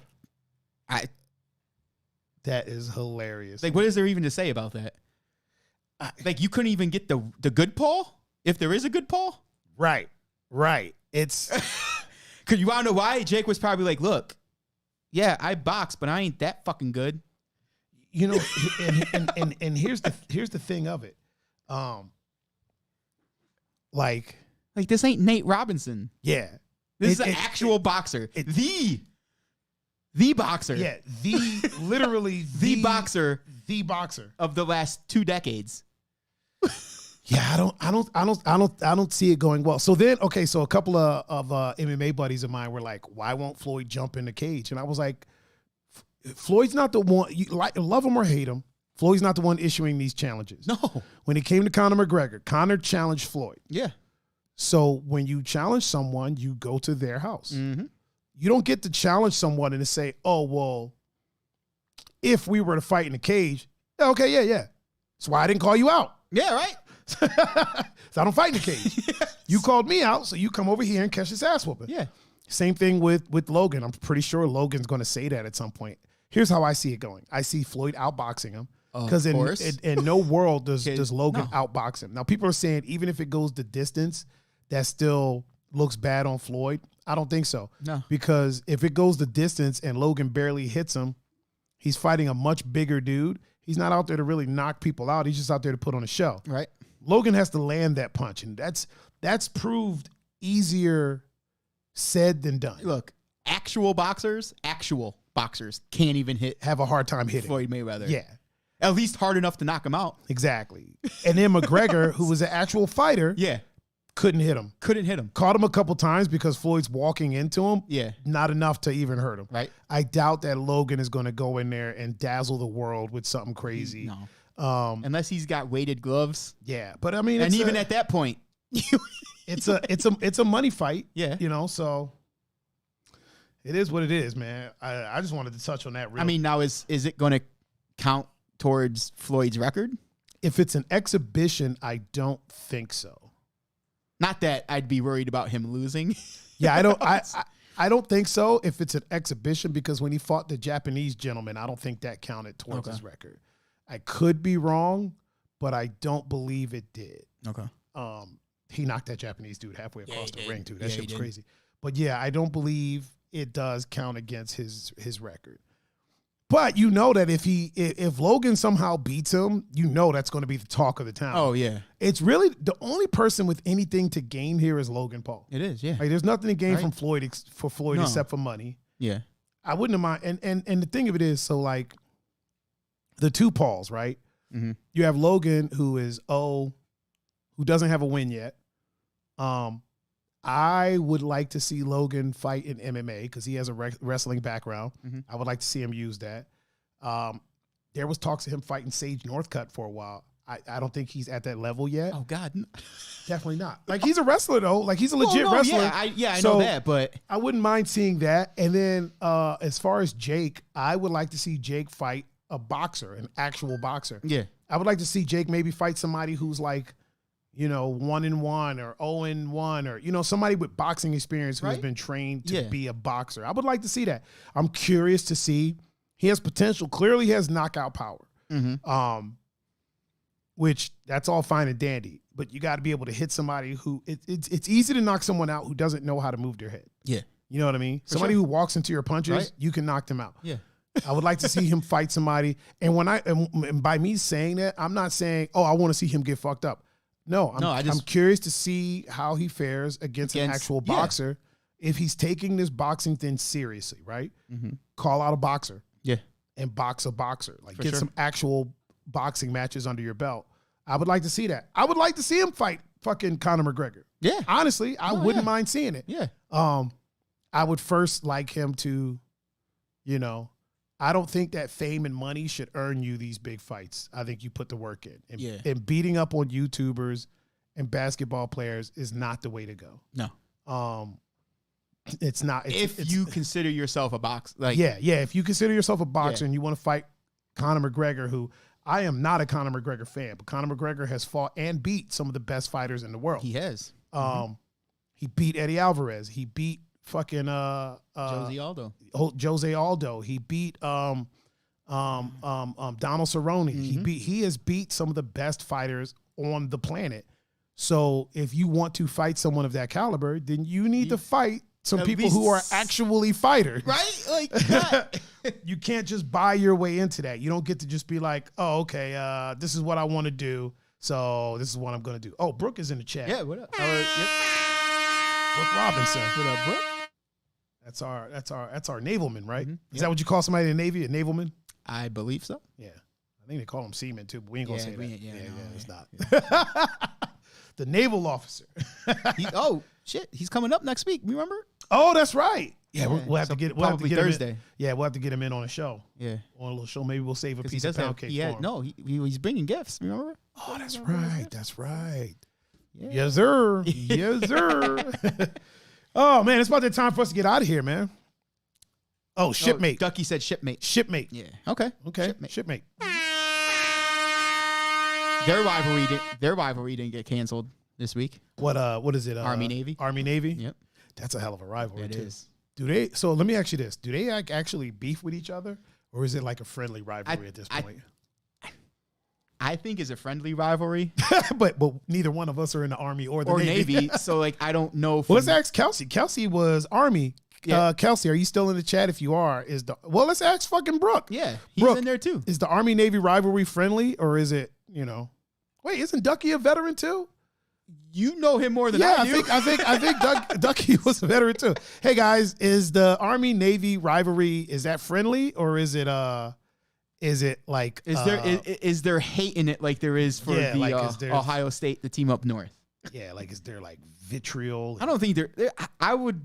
that is hilarious. Like, what is there even to say about that? Like, you couldn't even get the good Paul? If there is a good Paul? Right. It's because you want to know why? Jake was probably like, look, yeah, I box, but I ain't that fucking good. You know, and here's the thing of it. Like this ain't Nate Robinson. Yeah. This is an actual boxer. The boxer. Yeah, literally the boxer. The boxer of the last 2 decades. Yeah, I don't see it going well. So then, okay, so a couple of MMA buddies of mine were like, "Why won't Floyd jump in the cage?" And I was like, "Floyd's not the one. You love him or hate him. Floyd's not the one issuing these challenges. No. When it came to Conor McGregor, Conor challenged Floyd. Yeah. So when you challenge someone, you go to their house. Mm-hmm. You don't get to challenge someone and to say, "Oh, well, if we were to fight in the cage, okay, yeah. That's why I didn't call you out." Yeah, right. So I don't fight in the cage. Yes. You called me out, so you come over here and catch this ass whooping. Yeah. Same thing with Logan. I'm pretty sure Logan's going to say that at some point. Here's how I see it going. I see Floyd outboxing him. Because in no world does Logan outbox him. Now, people are saying even if it goes the distance, that still looks bad on Floyd. I don't think so. No. Because if it goes the distance and Logan barely hits him, he's fighting a much bigger dude. He's not out there to really knock people out. He's just out there to put on a show. Right. Logan has to land that punch, and that's proved easier said than done. Look, actual boxers can't even have a hard time hitting Floyd Mayweather. Yeah. At least hard enough to knock him out. Exactly. And then McGregor, who was an actual fighter, couldn't hit him. Caught him a couple times because Floyd's walking into him. Yeah. Not enough to even hurt him. Right. I doubt that Logan is going to go in there and dazzle the world with something crazy. No. Unless he's got weighted gloves. Yeah. But I mean, and even at that point, it's a money fight. Yeah. You know, so it is what it is, man. I just wanted to touch on that. I mean, now is it going to count towards Floyd's record? If it's an exhibition, I don't think so. Not that I'd be worried about him losing. Yeah, I don't think so if it's an exhibition, because when he fought the Japanese gentleman, I don't think that counted towards his record. I could be wrong, but I don't believe it did. Okay. He knocked that Japanese dude halfway across the ring too. That shit was crazy. But yeah, I don't believe it does count against his record. But you know that if Logan somehow beats him, you know that's going to be the talk of the town. Oh, yeah. It's really the only person with anything to gain here is Logan Paul. It is, yeah. Like, there's nothing to gain from Floyd except for money. Yeah. I wouldn't have mind. And the thing of it is, so like the two Pauls, right? Mm-hmm. You have Logan, who is who doesn't have a win yet. I would like to see Logan fight in MMA because he has a wrestling background. Mm-hmm. I would like to see him use that. There was talks of him fighting Sage Northcutt for a while. I don't think he's at that level yet. Oh, God. Definitely not. Like, he's a wrestler, though. Like, he's a legit wrestler. I know that, but... I wouldn't mind seeing that. And then as far as Jake, I would like to see Jake fight a boxer, an actual boxer. Yeah. I would like to see Jake maybe fight somebody who's like, 1-1 or 0-1 or, somebody with boxing experience who's been trained to be a boxer. I would like to see that. I'm curious to see. He has potential. Clearly he has knockout power. Mm-hmm. Which that's all fine and dandy, but you got to be able to hit somebody who it's easy to knock someone out who doesn't know how to move their head. Yeah. You know what I mean? Somebody who walks into your punches, you can knock them out. Yeah. I would like to see him fight somebody. And and by me saying that, I'm not saying, I want to see him get fucked up. No, I'm curious to see how he fares against an actual boxer. If he's taking this boxing thing seriously, right? Mm-hmm. Call out a boxer. Yeah. And box a boxer. Like get some actual boxing matches under your belt. I would like to see that. I would like to see him fight fucking Conor McGregor. Yeah. Honestly, I wouldn't mind seeing it. Yeah. I would first like him to, I don't think that fame and money should earn you these big fights. I think you put the work in. And beating up on YouTubers and basketball players is not the way to go. No. It's not. If you consider yourself a boxer. If you consider yourself a boxer and you want to fight Conor McGregor, who I am not a Conor McGregor fan, but Conor McGregor has fought and beat some of the best fighters in the world. He has. He beat Eddie Alvarez. He beat fucking Jose Aldo. Jose Aldo. He beat Donald Cerrone. He has beat some of the best fighters on the planet. So if you want to fight someone of that caliber, then you need to fight some people who are actually fighters. Right? Like you can't just buy your way into that. You don't get to just be like, okay, this is what I want to do, so this is what I'm going to do. Oh, Brooke is in the chat. Yeah, what up? Brooke Robinson. What up, Brooke? That's our navalman, right? Is that what you call somebody in the Navy, a navalman? I believe so. Yeah. I think they call them seamen too, but we ain't going to say that. It's not. The naval officer. Shit. He's coming up next week. Remember? Oh, that's right. Yeah, we'll have to get. We'll probably have to get Thursday. we'll have to get him in on a show. Yeah, on a little show. Maybe we'll save a piece of pound cake for him. No, he's bringing gifts. Remember? Oh, that's right. That's right. Yeah. Yes, sir. Yes, sir. Oh man, it's about that time for us to get out of here, man. Oh, shipmate. Ducky said shipmate. Shipmate. Yeah. Okay. Shipmate. Their rivalry didn't get canceled this week. What is it? Army Navy. Army Navy. Yep. That's a hell of a rivalry. It too. is. So let me ask you this: do they actually beef with each other, or is it like a friendly rivalry at this point? I think it's a friendly rivalry, but neither one of us are in the Army or the Navy. So like I don't know. Let's ask Kelsey. Kelsey was Army. Yeah. Kelsey, are you still in the chat? If you are, let's ask fucking Brooke. Yeah, he's in there too. Is the Army Navy rivalry friendly, or is it Wait, isn't Ducky a veteran too? You know him more than I do. I think Ducky was a veteran too. Hey guys, is the Army Navy rivalry, is that friendly, or is it like is there hate in it like there is for the Ohio State, the team up north? Yeah, like is there like vitriol? I don't think there. I would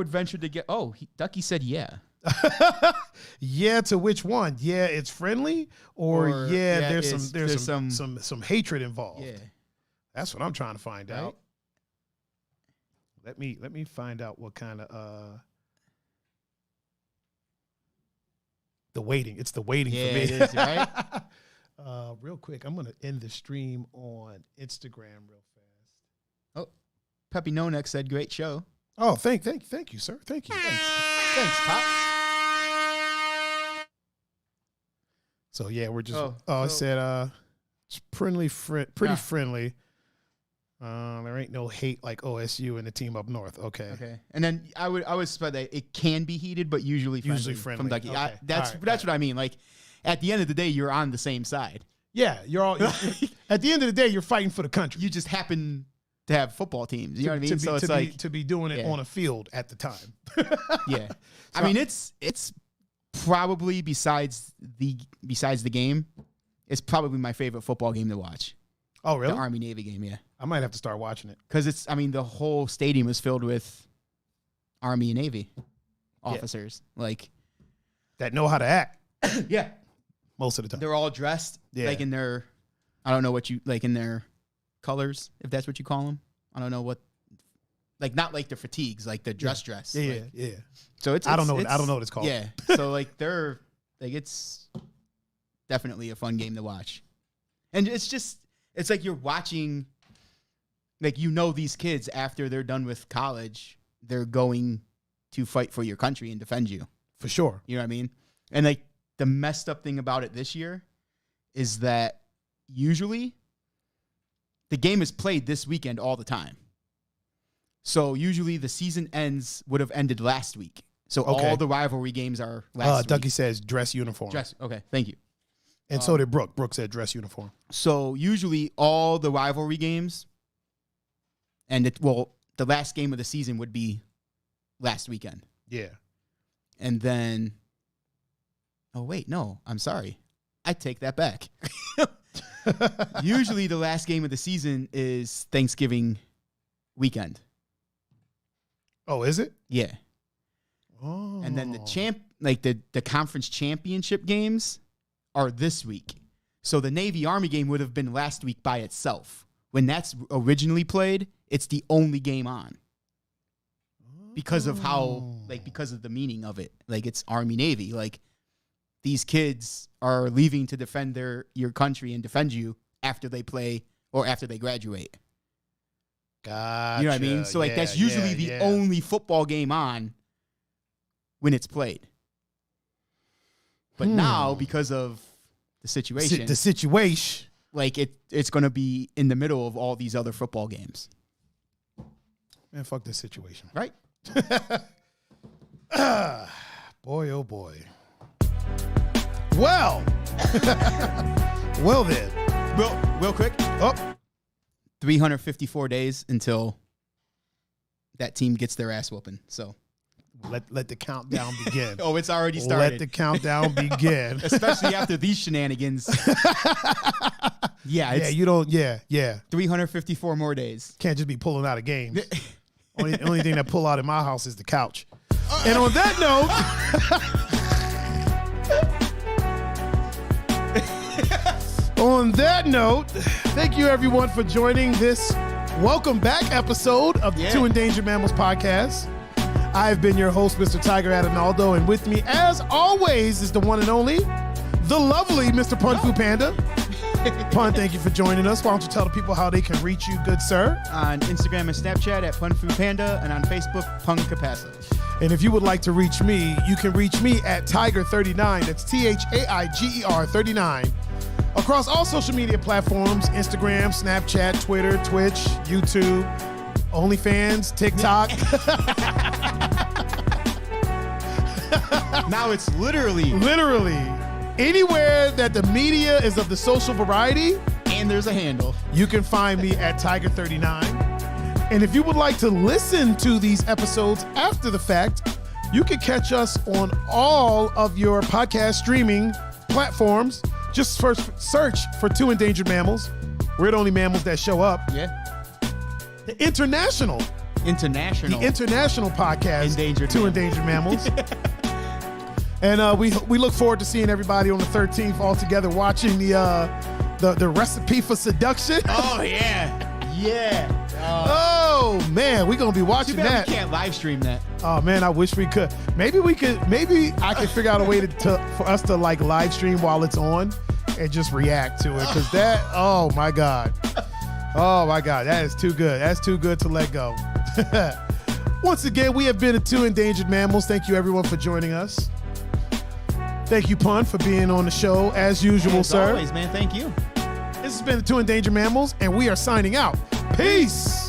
venture to get. Ducky said yeah. Yeah, to which one? Yeah, it's friendly, or there's some hatred involved. Yeah. That's what I'm trying to find out. Let me find out what kind of the waiting. It's the waiting for me. It is, right? Real quick, I'm gonna end the stream on Instagram real fast. Oh, Peppy Nonek said great show. Oh, thank you, sir. Thank you. Thanks, Pop. So yeah, we're just it said it's pretty friendly. There ain't no hate like OSU and the team up north. Okay. And then I would suspect that it can be heated, but usually friendly. From Ducky. Okay. That's what I mean. Like at the end of the day, you're on the same side. Yeah, you're all. At the end of the day, you're fighting for the country. You just happen to have football teams. You know what I mean? So it's to be doing it on a field at the time. Yeah. I mean, it's probably besides the game, it's probably my favorite football game to watch. Oh, really? The Army Navy game, yeah. I might have to start watching it. Because the whole stadium is filled with Army and Navy officers. Like, that know how to act. Yeah. Most of the time. They're all dressed like in their, I don't know what you, like in their colors, if that's what you call them. I don't know what, like not like the fatigues, like the dress. Yeah, like, yeah. So it's I don't know what it's called. Yeah. So like they're like, it's definitely a fun game to watch. And it's like you're watching, like, these kids after they're done with college, they're going to fight for your country and defend you. For sure. You know what I mean? And like the messed up thing about it this year is that usually the game is played this weekend all the time. So usually the season would have ended last week. So all the rivalry games are last week. Ducky says dress uniform. Okay, thank you. And so did Brooke. Brooke said dress uniform. So usually all the rivalry games, and the last game of the season would be last weekend. Yeah. And then, oh wait, no, I'm sorry. I take that back. Usually the last game of the season is Thanksgiving weekend. Oh, is it? Yeah. Oh. And then the conference championship games are this week. So the Navy Army game would have been last week by itself. When that's originally played, it's the only game on. Because of because of the meaning of it. Like, it's Army Navy. Like, these kids are leaving to defend your country and defend you after they play or after they graduate. Gotcha. You know what I mean? So like that's usually the only football game on when it's played. But now, because of the situation, like it's going to be in the middle of all these other football games. Man, fuck this situation. Right? Boy, oh boy. Well, well then. Real quick. Oh, 354 days until that team gets their ass whooping. So let the countdown begin. Oh, it's already started. Let the countdown begin. Especially after these shenanigans. You don't. 354 more days. Can't just be pulling out of games. only thing that pull out in my house is the couch. And on that note, thank you everyone for joining this welcome back episode of the Two Endangered Mammals podcast. I've been your host, Mr. Tiger Adinaldo, and with me, as always, is the one and only, the lovely Mr. Pun Fu Panda. Pun, thank you for joining us. Why don't you tell the people how they can reach you, good sir? On Instagram and Snapchat at Pun Fu Panda, and on Facebook, Pun Capasso. And if you would like to reach me, you can reach me at Tiger39. That's THAIGER 39. Across all social media platforms, Instagram, Snapchat, Twitter, Twitch, YouTube, OnlyFans, TikTok. Now it's literally anywhere that the media is of the social variety. And there's a handle. You can find me at Tiger39. And if you would like to listen to these episodes after the fact, you can catch us on all of your podcast streaming platforms. Just first search for Two Endangered Mammals. We're the only mammals that show up. Yeah. The international podcast, Two Endangered Mammals. And we look forward to seeing everybody on the 13th all together watching the recipe for seduction. Oh yeah, yeah. Oh man, we're gonna be watching that. We can't live stream that. Oh man, I wish we could. Maybe I could figure out a way for us to like live stream while it's on and just react to it. Cause that, oh my God, that is too good. That's too good to let go. Once again, we have been the Two Endangered Mammals. Thank you everyone for joining us. Thank you, Pun, for being on the show as usual, sir. As always, man. Thank you. This has been the Two Endangered Mammals, and we are signing out. Peace.